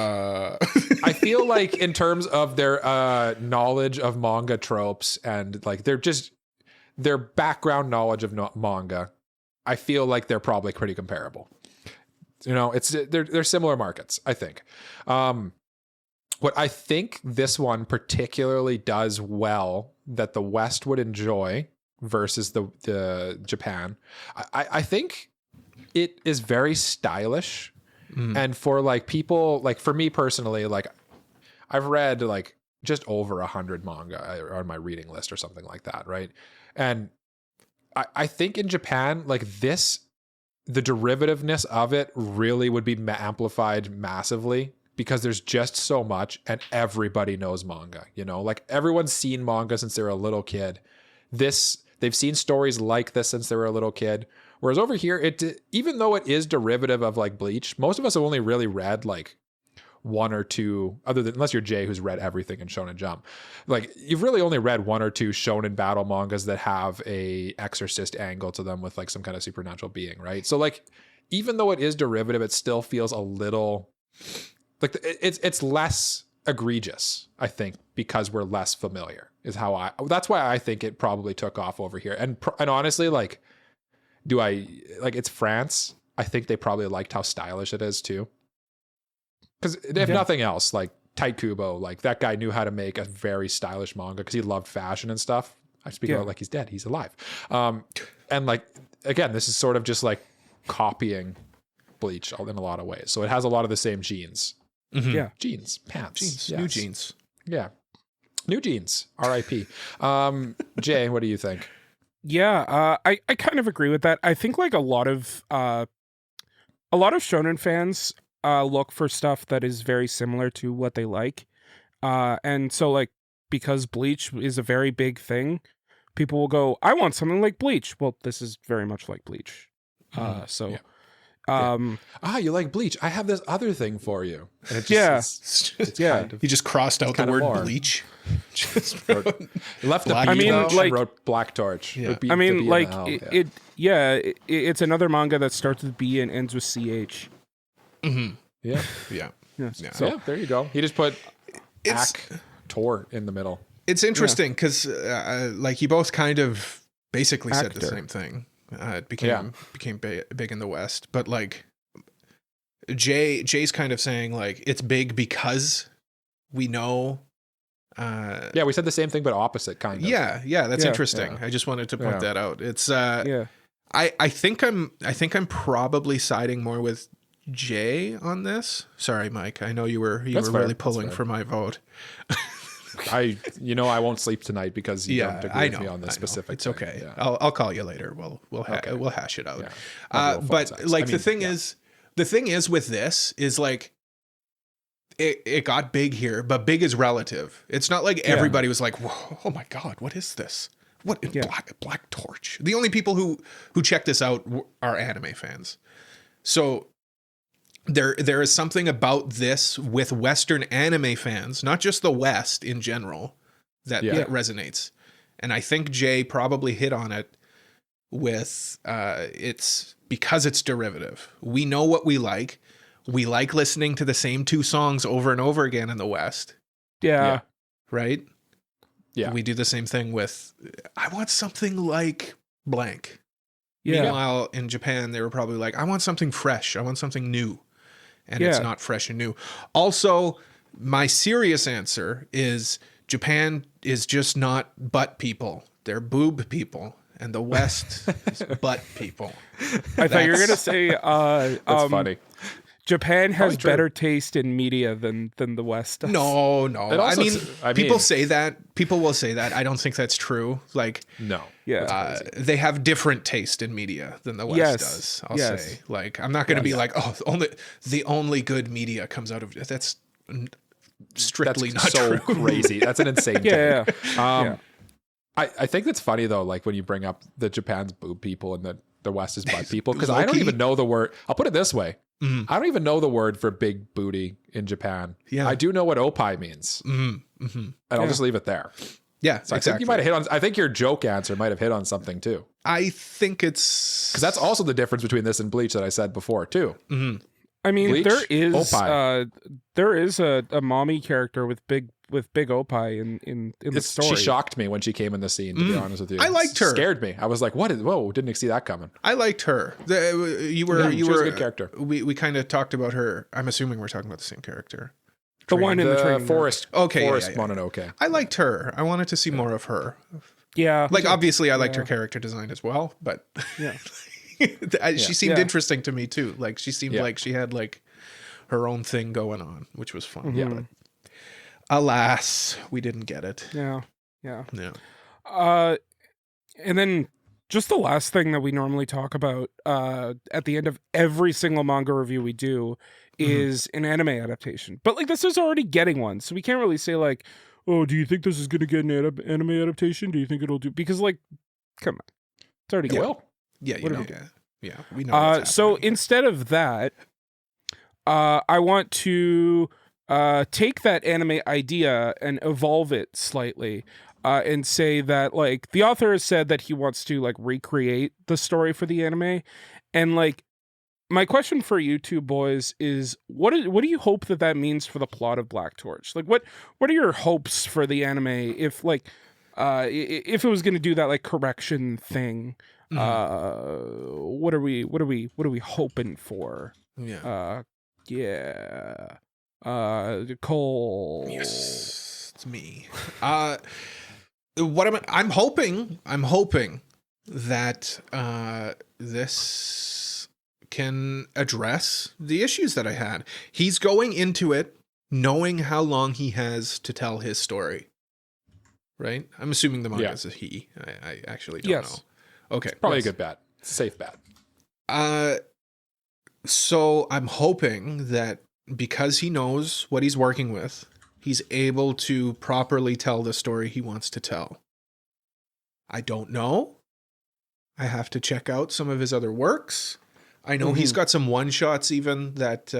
S3: I feel like in terms of their knowledge of manga tropes and like their background knowledge of manga, I feel like they're probably pretty comparable. You know, they're similar markets, I think. What I think this one particularly does well that the West would enjoy versus the Japan, I think it is very stylish. And for like people, like for me personally, like I've read like just over 100 manga on my reading list or something like that, right? And I think in Japan, like the derivativeness of it really would be amplified massively because there's just so much and everybody knows manga, you know, like everyone's seen manga since they were a little kid. They've seen stories like this since they were a little kid. Whereas over here, even though it is derivative of like Bleach, most of us have only really read like one or two, unless you're Jay, who's read everything in Shonen Jump. Like you've really only read one or two shonen battle mangas that have a exorcist angle to them with like some kind of supernatural being, right? So like, even though it is derivative, it still feels a little like it's less egregious, I think, because we're less familiar that's why I think it probably took off over here. And honestly, like, it's France. I think they probably liked how stylish it is too. Because if nothing else, like Tite Kubo, like that guy knew how to make a very stylish manga because he loved fashion and stuff. I speak about it like he's dead. He's alive. And like, again, this is sort of just like copying Bleach in a lot of ways. So it has a lot of the same genes.
S2: Mm-hmm.
S1: Yeah.
S3: Jeans, pants.
S2: New jeans.
S3: Yeah. New jeans. R.I.P. Jay, what do you think?
S1: Yeah, I kind of agree with that. I think like a lot of shonen fans look for stuff that is very similar to what they like. And so like because Bleach is a very big thing, people will go, I want something like Bleach. Well, this is very much like Bleach.
S3: You like Bleach? I have this other thing for you. And it
S1: just,
S3: it's kind of,
S2: he just crossed out the word
S3: more.
S2: Bleach.
S3: Just left a
S2: Black
S3: B
S2: Torch.
S3: and wrote Black Torch.
S2: Yeah.
S1: I mean, like it's another manga that starts with B and ends with CH.
S2: Mm-hmm.
S3: Yeah.
S2: Yeah.
S3: So yeah, there you go. He just put Tor in the middle.
S2: It's interesting because like you both kind of basically said the same thing. It became big in the West, but like Jay's kind of saying like it's big because we know.
S3: We said the same thing, but opposite kind of.
S2: Yeah, that's interesting. I just wanted to point that out. It's I think I'm probably siding more with Jay on this. Sorry, Mike. I know you were really pulling for my vote.
S3: I won't sleep tonight because you don't agree with me on this specific.
S2: It's okay.
S3: Yeah.
S2: I'll call you later. We'll hash it out.
S3: Yeah.
S2: But like the thing is with this is like it got big here, but big is relative. It's not like everybody was like, whoa, oh my God, what is this? What Black Torch? The only people who check this out are anime fans. So there is something about this with Western anime fans, not just the West in general, that resonates. And I think Jay probably hit on it with it's because it's derivative. We know what we like. We like listening to the same two songs over and over again in the West.
S1: Yeah.
S2: Right?
S3: Yeah.
S2: We do the same thing with, I want something like blank.
S1: Yeah.
S2: Meanwhile, in Japan, they were probably like, I want something fresh. I want something new. And it's not fresh and new. Also, my serious answer is Japan is just not butt people. They're boob people. And the West is butt people.
S1: I thought you were going to say...
S3: That's funny.
S1: Japan has
S3: Probably true.
S1: better taste in media than the West does.
S2: No.
S3: also-
S2: People say that. People will say that. I don't think that's true. Like,
S3: No.
S1: Yeah.
S2: they have different taste in media than the West
S1: Yes.
S2: does. I'll
S1: Yes.
S2: say. Like, I'm not going to be like, oh, the only good media comes out of that's strictly
S3: That's
S2: not
S3: so
S2: true.
S3: crazy. That's an insane
S1: Yeah.
S3: take.
S1: Yeah.
S3: I think that's funny though, like when you bring up the Japan's boob people and the West is butt people, because I don't
S2: Low-key.
S3: even know the word. I'll put it this way. I don't even know the word for big booty in Japan.
S2: Yeah.
S3: I do know what opai means. And I'll just leave it there.
S2: Yeah,
S3: So I think you might have hit on, I think your joke answer might have hit on something too.
S2: I think it's
S3: Because that's also the difference between this and Bleach that I said before too.
S1: I mean,
S3: Bleach,
S1: there is a mommy character with big opie in the story.
S3: She shocked me when she came in the scene, to be honest with you.
S2: I liked her.
S3: Scared me. I was like, whoa, didn't see that coming.
S2: I liked her. You were
S3: she was a good character.
S2: We kind of talked about her. I'm assuming we're talking about the same character.
S1: The one in the train.
S3: Forest.
S2: Okay,
S3: Forest
S2: yeah.
S3: Mononoke.
S2: I liked her. I wanted to see more of her.
S1: Yeah.
S2: Like, obviously, I liked her character design as well, but
S1: Yeah.
S2: she seemed
S1: Yeah.
S2: interesting to me too. Like, she seemed like she had like her own thing going on, which was fun.
S3: Yeah.
S2: But alas, we didn't get it.
S1: Yeah. Yeah.
S2: Yeah.
S1: And then just the last thing that we normally talk about at the end of every single manga review we do is an anime adaptation. But like this is already getting one, so we can't really say like, oh, do you think this is going to get an anime adaptation? Do you think it'll do? Because like, come on, it's already getting.
S3: Well,
S2: Yeah, you
S1: What do
S2: know.
S1: we do?
S2: Yeah, we know. What's
S1: So
S2: happening.
S1: instead of that, I want to take that anime idea and evolve it slightly, and say that like the author has said that he wants to like recreate the story for the anime, and like my question for you two boys is what do you hope that means for the plot of Black Torch? Like what are your hopes for the anime if like if it was going to do that like correction thing? What are we hoping for?
S2: Yeah.
S1: Cole.
S2: Yes, it's me. I'm hoping that this can address the issues that I had. He's going into it knowing how long he has to tell his story. Right? I'm assuming the manga is a he. I actually don't know. Okay.
S3: probably a good bet. It's a safe bet.
S2: So I'm hoping that because he knows what he's working with, he's able to properly tell the story he wants to tell. I don't know. I have to check out some of his other works. I know he's got some one-shots even that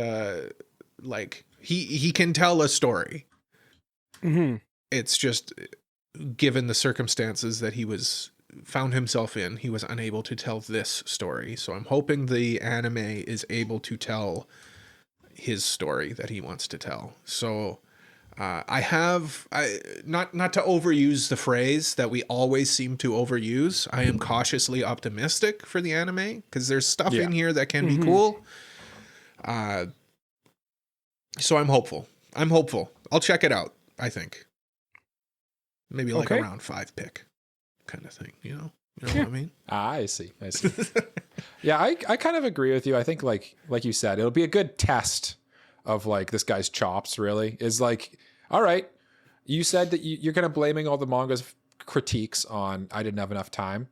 S2: like he can tell a story. It's just given the circumstances that he found himself in, he was unable to tell this story. So I'm hoping the anime is able to tell his story that he wants to tell. So not to overuse the phrase that we always seem to overuse, I am cautiously optimistic for the anime because there's stuff in here that can be cool. So I'm hopeful. I'll check it out, I think. Maybe like a round 5 pick kind of thing, you know what I mean?
S3: I see. Yeah, I kind of agree with you. I think like you said, it'll be a good test of like this guy's chops really is like, all right, you said that you're kind of blaming all the manga's critiques on I didn't have enough time.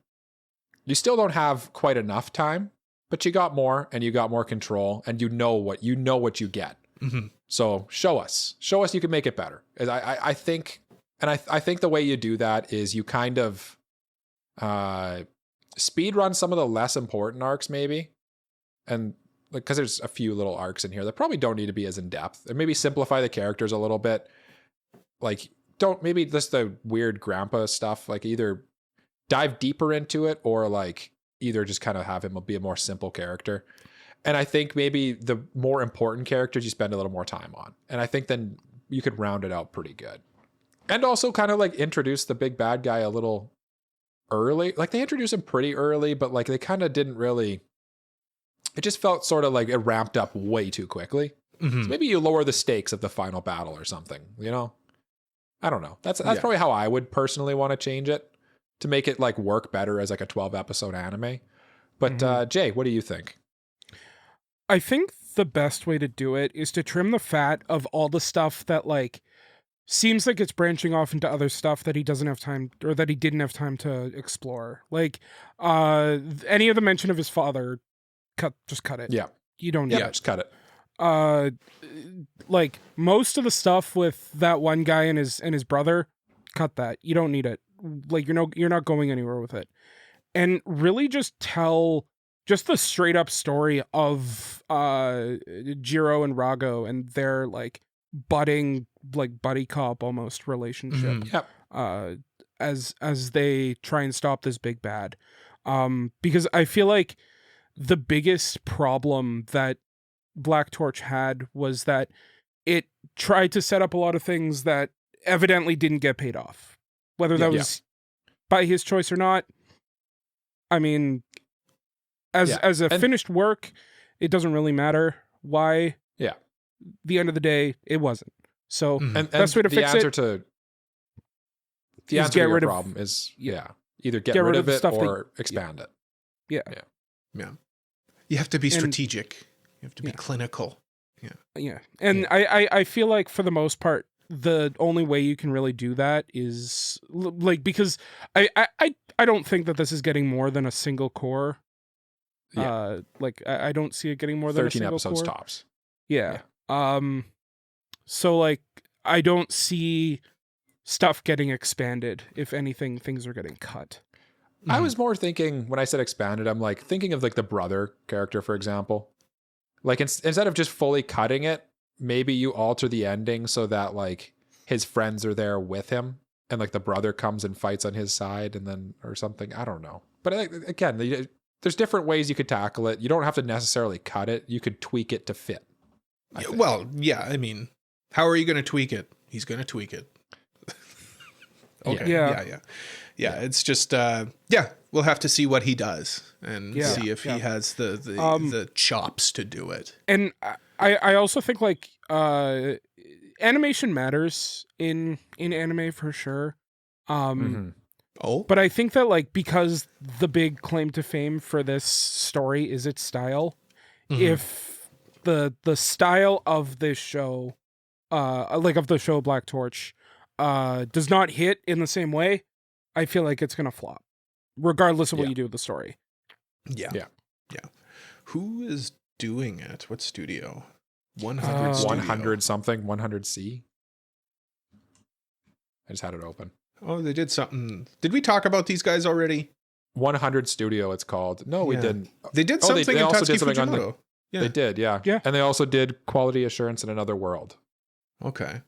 S3: You still don't have quite enough time, but you got more and you got more control and you know what you get. So show us you can make it better. I think the way you do that is you kind of speed run some of the less important arcs maybe, and like because there's a few little arcs in here that probably don't need to be as in depth, and maybe simplify the characters a little bit. Like don't maybe just the weird grandpa stuff, like either dive deeper into it or like either just kind of have him be a more simple character. And I think maybe the more important characters you spend a little more time on, and I think then you could round it out pretty good. And also kind of like introduce the big bad guy a little early. Like they introduced him pretty early, but like they kind of didn't really, it just felt sort of like it ramped up way too quickly. So maybe you lower the stakes of the final battle or something, you know? I don't know. That's probably how I would personally want to change it to make it like work better as like a 12 episode anime. But Jay, what do you think?
S1: I think the best way to do it is to trim the fat of all the stuff that like seems like it's branching off into other stuff that he doesn't have time, or that he didn't have time to explore. Like any of the mention of his father, just cut it.
S3: Yeah.
S1: You don't need it.
S3: Just cut it.
S1: Like most of the stuff with that one guy and his brother, cut that. You don't need it. Like you're not going anywhere with it. And really just tell just the straight up story of Jiro and Rago and their like budding like buddy cop almost relationship.
S3: Yep.
S1: As they try and stop this big bad. Because I feel like the biggest problem that Black Torch had was that it tried to set up a lot of things that evidently didn't get paid off. Whether that was by his choice or not, I mean, as a finished work, it doesn't really matter why.
S3: Yeah.
S1: The end of the day, it wasn't. So
S3: and
S1: best way to fix it
S3: the answer to your problem is either get rid of it or expand it.
S2: Yeah. You have to be strategic. You have to be clinical.
S1: Yeah. And I feel like for the most part, the only way you can really do that is like, because I don't think that this is getting more than a single core. Like I don't see it getting more than
S3: 13
S1: a single
S3: episodes
S1: core.
S3: tops.
S1: Yeah. So like I don't see stuff getting expanded. If anything, things are getting cut.
S3: I was more thinking when I said expanded, I'm like thinking of like the brother character, for example. Like instead of just fully cutting it, maybe you alter the ending so that like his friends are there with him and like the brother comes and fights on his side and then or something. I don't know. But again, there's different ways you could tackle it. You don't have to necessarily cut it. You could tweak it to fit.
S2: Well, yeah. I mean, how are you going to tweak it? He's going to tweak it. Okay. Yeah. It's just, we'll have to see what he does and see if he has the chops to do it.
S1: And I also think like animation matters in anime for sure. But I think that like because the big claim to fame for this story is its style, if the style of this show, like of the show Black Torch, does not hit in the same way, I feel like it's gonna flop, regardless of what you do with the story.
S2: Yeah. Who is doing it? What studio? 100
S3: something, 100C. I just had it open.
S2: Oh, they did something. Did we talk about these guys already?
S3: 100 Studio, it's called. No, we didn't.
S2: They did something
S3: they
S2: in
S3: also
S2: Tatsuki
S3: did something on
S2: Fujimoto.
S3: They did, yeah. And they also did Quality Assurance in Another World.
S2: Okay.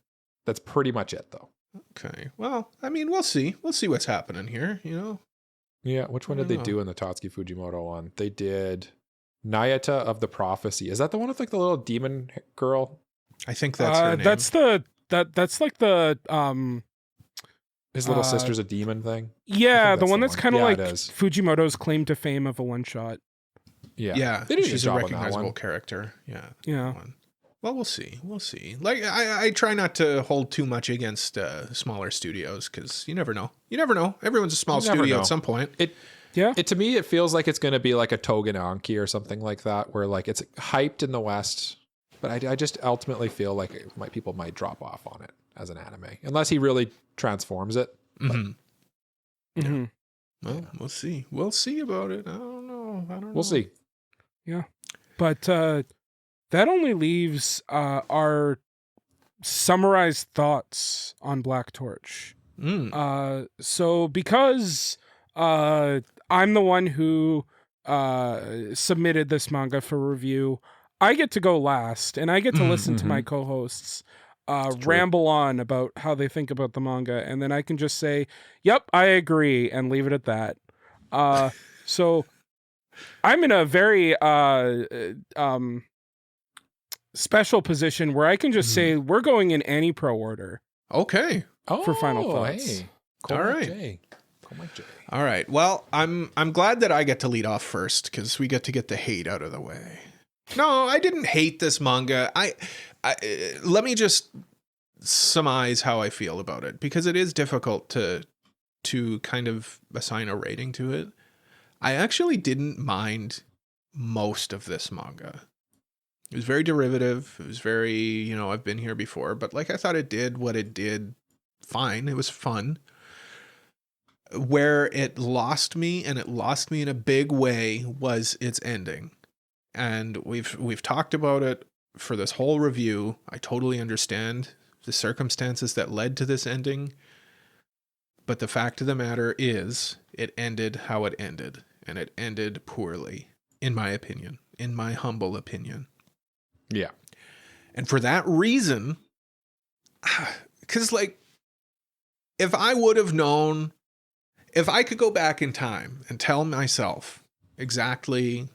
S3: That's pretty much it, though.
S2: Okay. Well, I mean, we'll see. We'll see what's happening here, you know?
S3: Yeah, which one did they do in the Tatsuki Fujimoto one? They did Nayata of the Prophecy. Is that the one with like the little demon girl?
S2: I think that's her name.
S1: That's like the
S3: his little sister's a demon thing.
S1: Yeah, the one that's kind of like Fujimoto's claim to fame of a one shot.
S2: Yeah.
S3: They did
S2: She's a recognizable character. Yeah. Well, we'll see. Like I try not to hold too much against smaller studios because you never know. Everyone's a small studio at some point.
S3: To me, it feels like it's going to be like a Togen Anki or something like that, where like it's hyped in the West, but I just ultimately feel like people might drop off on it as an anime unless he really transforms it.
S2: Well, we'll see. We'll see about it. I don't know.
S3: We'll see.
S1: Yeah, but that only leaves our summarized thoughts on Black Torch. So because I'm the one who submitted this manga for review, I get to go last, and I get to listen to my co-hosts ramble on about how they think about the manga, and then I can just say, yep, I agree, and leave it at that. So I'm in a very special position where I can just say we're going in AniPro order.
S2: Okay.
S1: For final thoughts.
S3: Hey.
S2: All right. Well, I'm glad that I get to lead off first because we get the hate out of the way. No, I didn't hate this manga. I let me just surmise how I feel about it because it is difficult to kind of assign a rating to it. I actually didn't mind most of this manga. It was very derivative. It was very, you know, I've been here before, but like I thought it did what it did fine. It was fun. Where it lost me, and it lost me in a big way, was its ending. And we've talked about it for this whole review. I totally understand the circumstances that led to this ending. But the fact of the matter is, it ended how it ended. And it ended poorly, in my opinion, in my humble opinion.
S3: Yeah.
S2: And for that reason, because like, if I would have known, if I could go back in time and tell myself exactly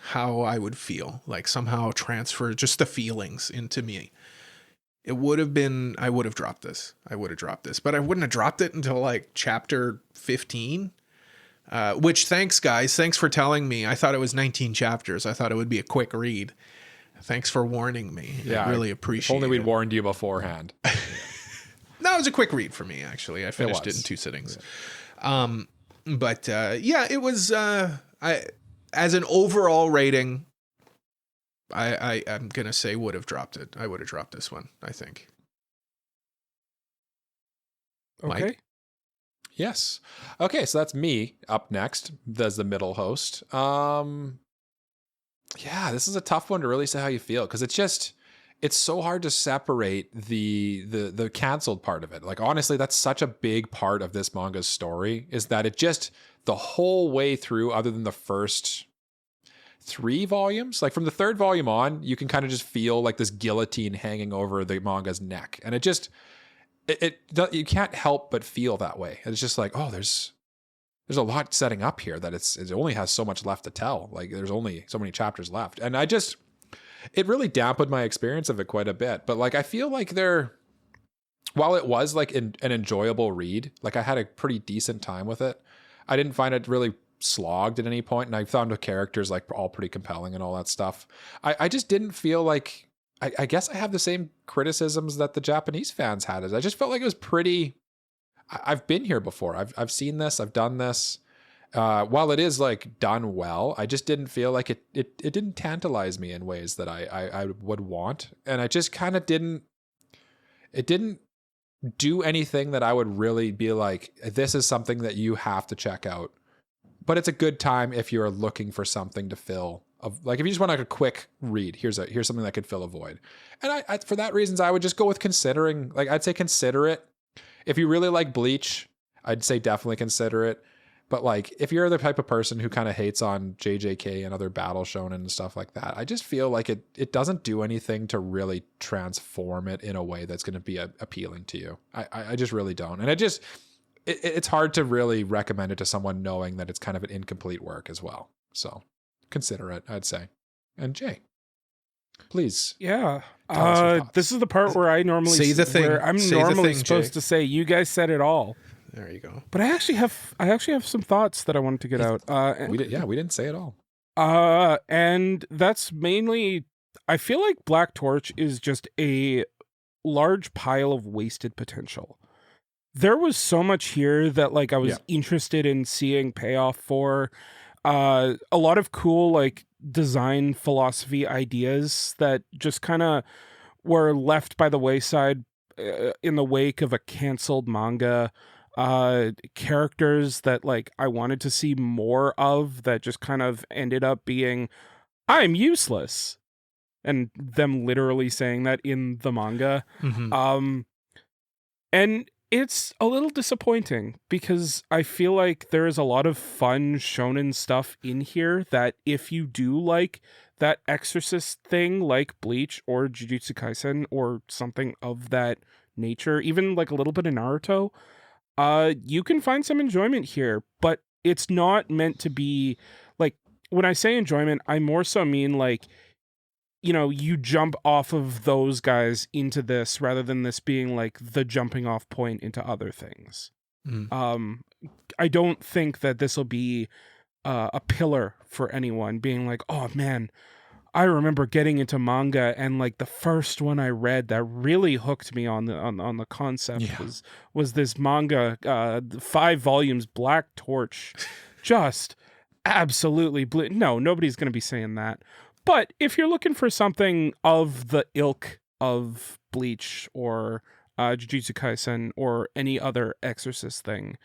S2: how I would feel, like somehow transfer just the feelings into me, it would have been, I would have dropped this. But I wouldn't have dropped it until like chapter 15, which thanks guys. Thanks for telling me. I thought it was 19 chapters. I thought it would be a quick read. Thanks for warning me. Yeah, I really appreciate it.
S3: If only we'd warned you beforehand.
S2: No, it was a quick read for me, actually. I finished it in 2 sittings. Yeah. Yeah, it was, as an overall rating, I'm going to say would have dropped it. I would have dropped this one, I think.
S1: Okay.
S2: Mike?
S3: Yes. Okay, so that's me up next as the middle host. Yeah, this is a tough one to really say how you feel, because it's so hard to separate the canceled part of it. Like, honestly, that's such a big part of this manga's story, is that it just, the whole way through, other than the first 3 volumes, like from the 3rd volume on, you can kind of just feel like this guillotine hanging over the manga's neck. And it just, you can't help but feel that way. It's just like, oh, there's a lot setting up here that it only has so much left to tell. Like, there's only so many chapters left. And it really dampened my experience of it quite a bit. But like, I feel like while it was like an enjoyable read, like I had a pretty decent time with it. I didn't find it really slogged at any point, and I found the characters like all pretty compelling and all that stuff. I just didn't feel like, I guess I have the same criticisms that the Japanese fans had. I just felt like it was pretty, I've been here before. I've seen this. I've done this. While it is like done well, I just didn't feel like it didn't tantalize me in ways that I would want. And I just kind of it didn't do anything that I would really be like, this is something that you have to check out. But it's a good time if you're looking for something to fill. Like, if you just want like a quick read, here's something that could fill a void. And I for that reasons, I would just go with considering. Like, I'd say consider it. If you really like Bleach, I'd say definitely consider it. But like, if you're the type of person who kind of hates on JJK and other battle shonen and stuff like that, I just feel like it doesn't do anything to really transform it in a way that's going to be appealing to you. I just really don't. And it's hard to really recommend it to someone knowing that it's kind of an incomplete work as well. So consider it, I'd say. And Jay, please.
S1: Yeah. This is the part where I normally
S2: say the thing.
S1: Where I'm
S2: say
S1: normally
S2: thing,
S1: supposed
S2: Jay.
S1: to say, you guys said it all.
S2: There you go.
S1: But I actually have some thoughts that I wanted to get out.
S3: We didn't say it all.
S1: And that's mainly, I feel like Black Torch is just a large pile of wasted potential. There was so much here that like I was interested in seeing payoff for. A lot of cool like design philosophy ideas that just kind of were left by the wayside in the wake of a canceled manga. Characters that like I wanted to see more of that just kind of ended up being, I'm useless, and them literally saying that in the manga.
S2: Mm-hmm.
S1: And it's a little disappointing because I feel like there is a lot of fun shonen stuff in here that if you do like that exorcist thing like Bleach or Jujutsu Kaisen or something of that nature, even like a little bit of Naruto, you can find some enjoyment here, but it's not meant to be like, when I say enjoyment, I more so mean like, you know, you jump off of those guys into this rather than this being like the jumping off point into other things. I don't think that this will be a pillar for anyone being like, oh man, I remember getting into manga and like the first one I read that really hooked me on the concept was this manga, 5 volumes, Black Torch, just absolutely no, nobody's going to be saying that. But if you're looking for something of the ilk of Bleach or Jujutsu Kaisen or any other Exorcist thing,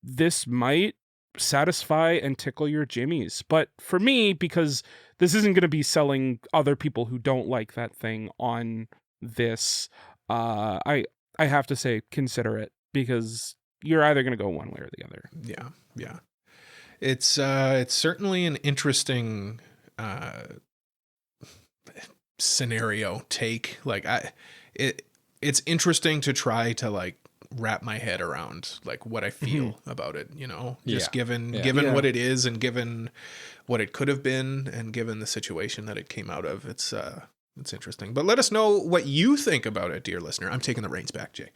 S1: this might satisfy and tickle your jimmies. But for me, because this isn't going to be selling other people who don't like that thing on this, I have to say consider it, because you're either going to go one way or the other.
S2: Yeah. It's certainly an interesting scenario take. Like it's interesting to try to like wrap my head around like what I feel about it, you know, just given what it is and given what it could have been and given the situation that it came out of. It's interesting. But let us know what you think about it, dear listener. I'm taking the reins back, Jay.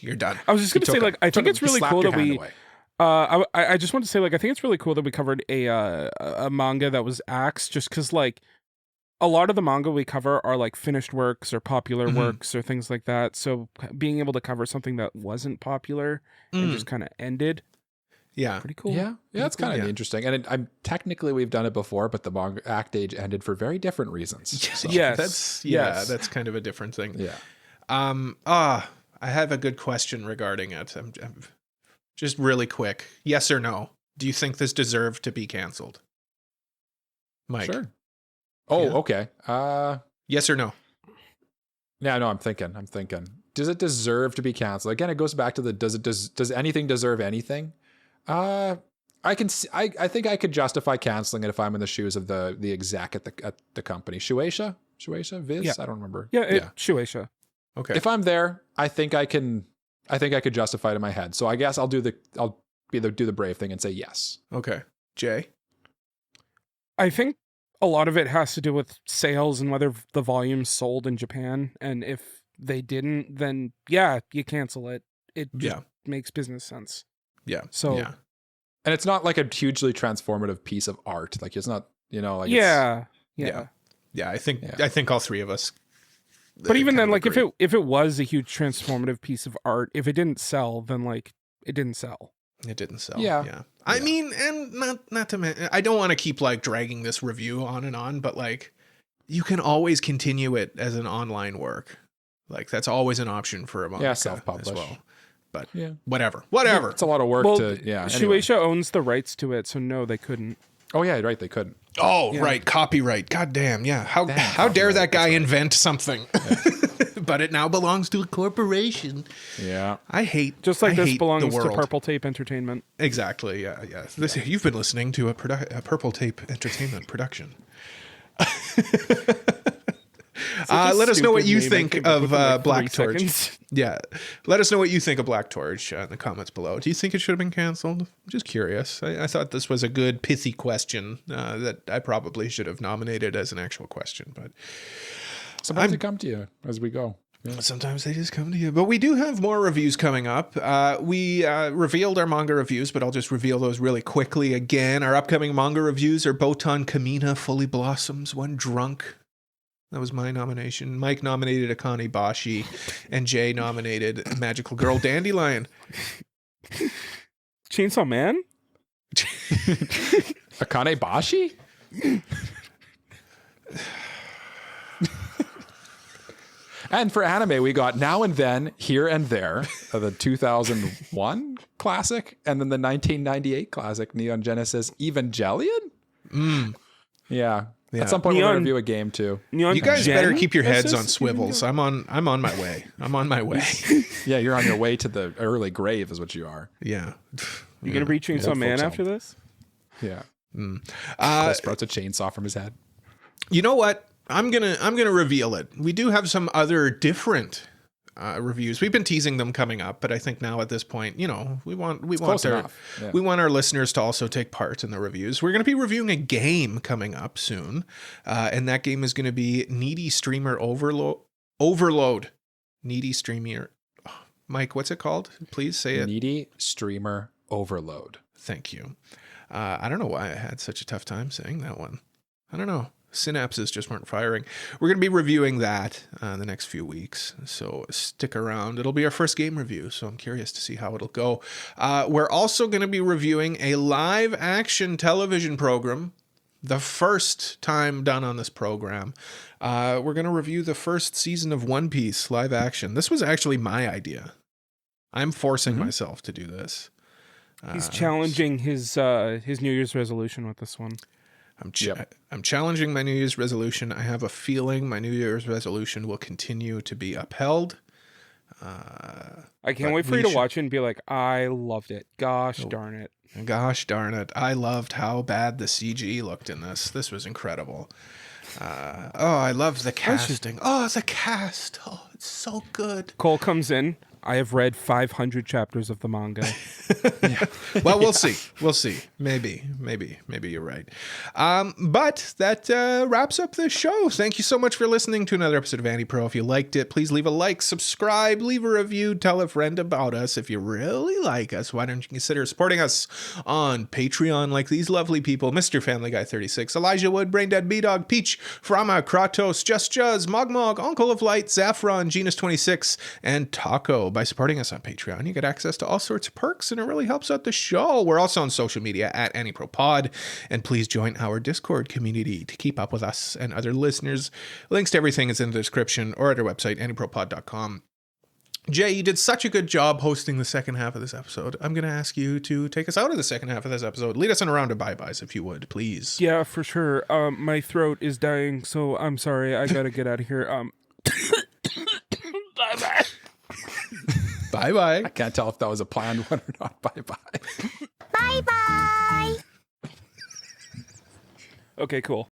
S2: You're done.
S1: I was just going to say, like, I think it's really cool that we I just want to say, like, I think it's really cool that we covered a manga that was Axe, just because, like, a lot of the manga we cover are like finished works or popular works or things like that. So being able to cover something that wasn't popular and just kind of ended.
S2: Yeah.
S1: Pretty cool.
S3: Yeah. It's kind of interesting. And I'm technically we've done it before, but the manga act age ended for very different reasons. So.
S2: That's kind of a different thing.
S3: Yeah.
S2: I have a good question regarding it. I'm just really quick. Yes or no? Do you think this deserved to be canceled? Mike.
S3: Sure. Oh, okay.
S2: Yes or no?
S3: Yeah, no, I'm thinking. Does it deserve to be canceled? Again, it goes back to the does anything deserve anything? I think I could justify canceling it if I'm in the shoes of the exec at the company. Shueisha, Viz?
S1: Yeah.
S3: I don't remember.
S1: Yeah. Shueisha.
S2: Okay.
S3: If I'm there, I think I could justify it in my head. So I guess I'll do the brave thing and say yes.
S2: Okay. Jay?
S1: I think a lot of it has to do with sales and whether the volume's sold in Japan. And if they didn't, then yeah, you cancel it. It just makes business sense.
S2: Yeah.
S1: So,
S2: yeah.
S3: And it's not like a hugely transformative piece of art. Like it's not, like
S1: yeah.
S2: I think all three of us.
S1: But even then, like agree. if it was a huge transformative piece of art, if it didn't sell, then like it didn't sell.
S2: It didn't sell. Yeah. I mean, and not to mention, I don't want to keep like dragging this review on and on, but like you can always continue it as an online work. Like that's always an option for a manga
S3: self-publish
S2: as well. But
S3: whatever.
S2: It's
S3: a lot of work
S1: Shueisha owns the rights to it, so no, they couldn't.
S3: Oh yeah, right, they couldn't.
S2: Oh, right, copyright. God damn, yeah. How dare that guy invent something? But it now belongs to a corporation.
S3: Yeah.
S2: I hate
S1: just like this
S2: hate
S1: belongs
S2: the
S1: to
S2: world.
S1: Purple Tape Entertainment.
S2: Exactly. Yeah. You've been listening to a Purple Tape Entertainment production. Let us know what you think of Black Torch. Yeah. Let us know what you think of Black Torch in the comments below. Do you think it should have been canceled? I'm just curious. I thought this was a good pithy question that I probably should have nominated as an actual question, but
S3: sometimes they come to you as we go. Yeah.
S2: Sometimes they just come to you. But we do have more reviews coming up. We revealed our manga reviews, but I'll just reveal those really quickly again. Our upcoming manga reviews are Botan Kamiina, Fully Blossoms, One Drunk. That was my nomination. Mike nominated Akane Bashi, and Jay nominated Magical Girl Dandelion.
S1: Chainsaw Man?
S3: Akane Bashi? And for anime, we got Now and Then, Here and There, the 2001 classic, and then the 1998 classic, Neon Genesis Evangelion? Yeah. At some point, we're going to review a game, too.
S2: You guys better keep your heads on swivels. I'm on my way.
S3: Yeah, you're on your way to the early grave is what you are.
S2: Yeah.
S1: You going to read Chainsaw Man after this?
S3: Yeah. Cole sprouts a chainsaw from his head.
S2: You know what? I'm gonna reveal it. We do have some other different reviews. We've been teasing them coming up, but I think now at this point, we want our listeners to also take part in the reviews. We're going to be reviewing a game coming up soon, and that game is going to be Needy Streamer Overload. Needy Streamer. Mike, what's it called? Please say it.
S3: Needy Streamer Overload.
S2: Thank you. I don't know why I had such a tough time saying that one. I don't know. Synapses just weren't firing. We're going to be reviewing that the next few weeks, so stick around. It'll be our first game review, so I'm curious to see how it'll go. We're also going to be reviewing a live-action television program the first time done on this program, we're going to review the first season of One Piece live action. This was actually my idea. I'm forcing myself to do this.
S1: He's challenging his New Year's resolution with this one.
S2: I'm challenging my New Year's resolution. I have a feeling my New Year's resolution will continue to be upheld.
S1: I can't wait for you to watch it and be like, I loved it. Gosh darn it.
S2: Gosh darn it. I loved how bad the CG looked in this. This was incredible. I love the casting. The cast. Oh, it's so good.
S1: Cole comes in. I have read 500 chapters of the manga.
S2: Well, we'll see. We'll see. Maybe you're right. But that wraps up this show. Thank you so much for listening to another episode of AniPro. If you liked it, please leave a like, subscribe, leave a review, tell a friend about us. If you really like us, why don't you consider supporting us on Patreon like these lovely people, Mr. Family Guy 36, Elijah Wood, Braindead B-Dog, Peach, Frama, Kratos, Just Juz, Mogmog, Uncle of Light, Zaffron, Genus 26, and Taco. By supporting us on Patreon, you get access to all sorts of perks, and it really helps out the show. We're also on social media at AniProPod, and please join our Discord community to keep up with us and other listeners. Links to everything is in the description or at our website, AniProPod.com. Jay, you did such a good job hosting the second half of this episode. I'm going to ask you to take us out of the second half of this episode. Lead us on a round of bye-byes, if you would, please.
S1: Yeah, for sure. My throat is dying, so I'm sorry. I got to get out of here. Bye-bye.
S2: Bye-bye.
S3: I can't tell if that was a planned one or not. Bye-bye.
S5: Bye-bye.
S1: Okay, cool.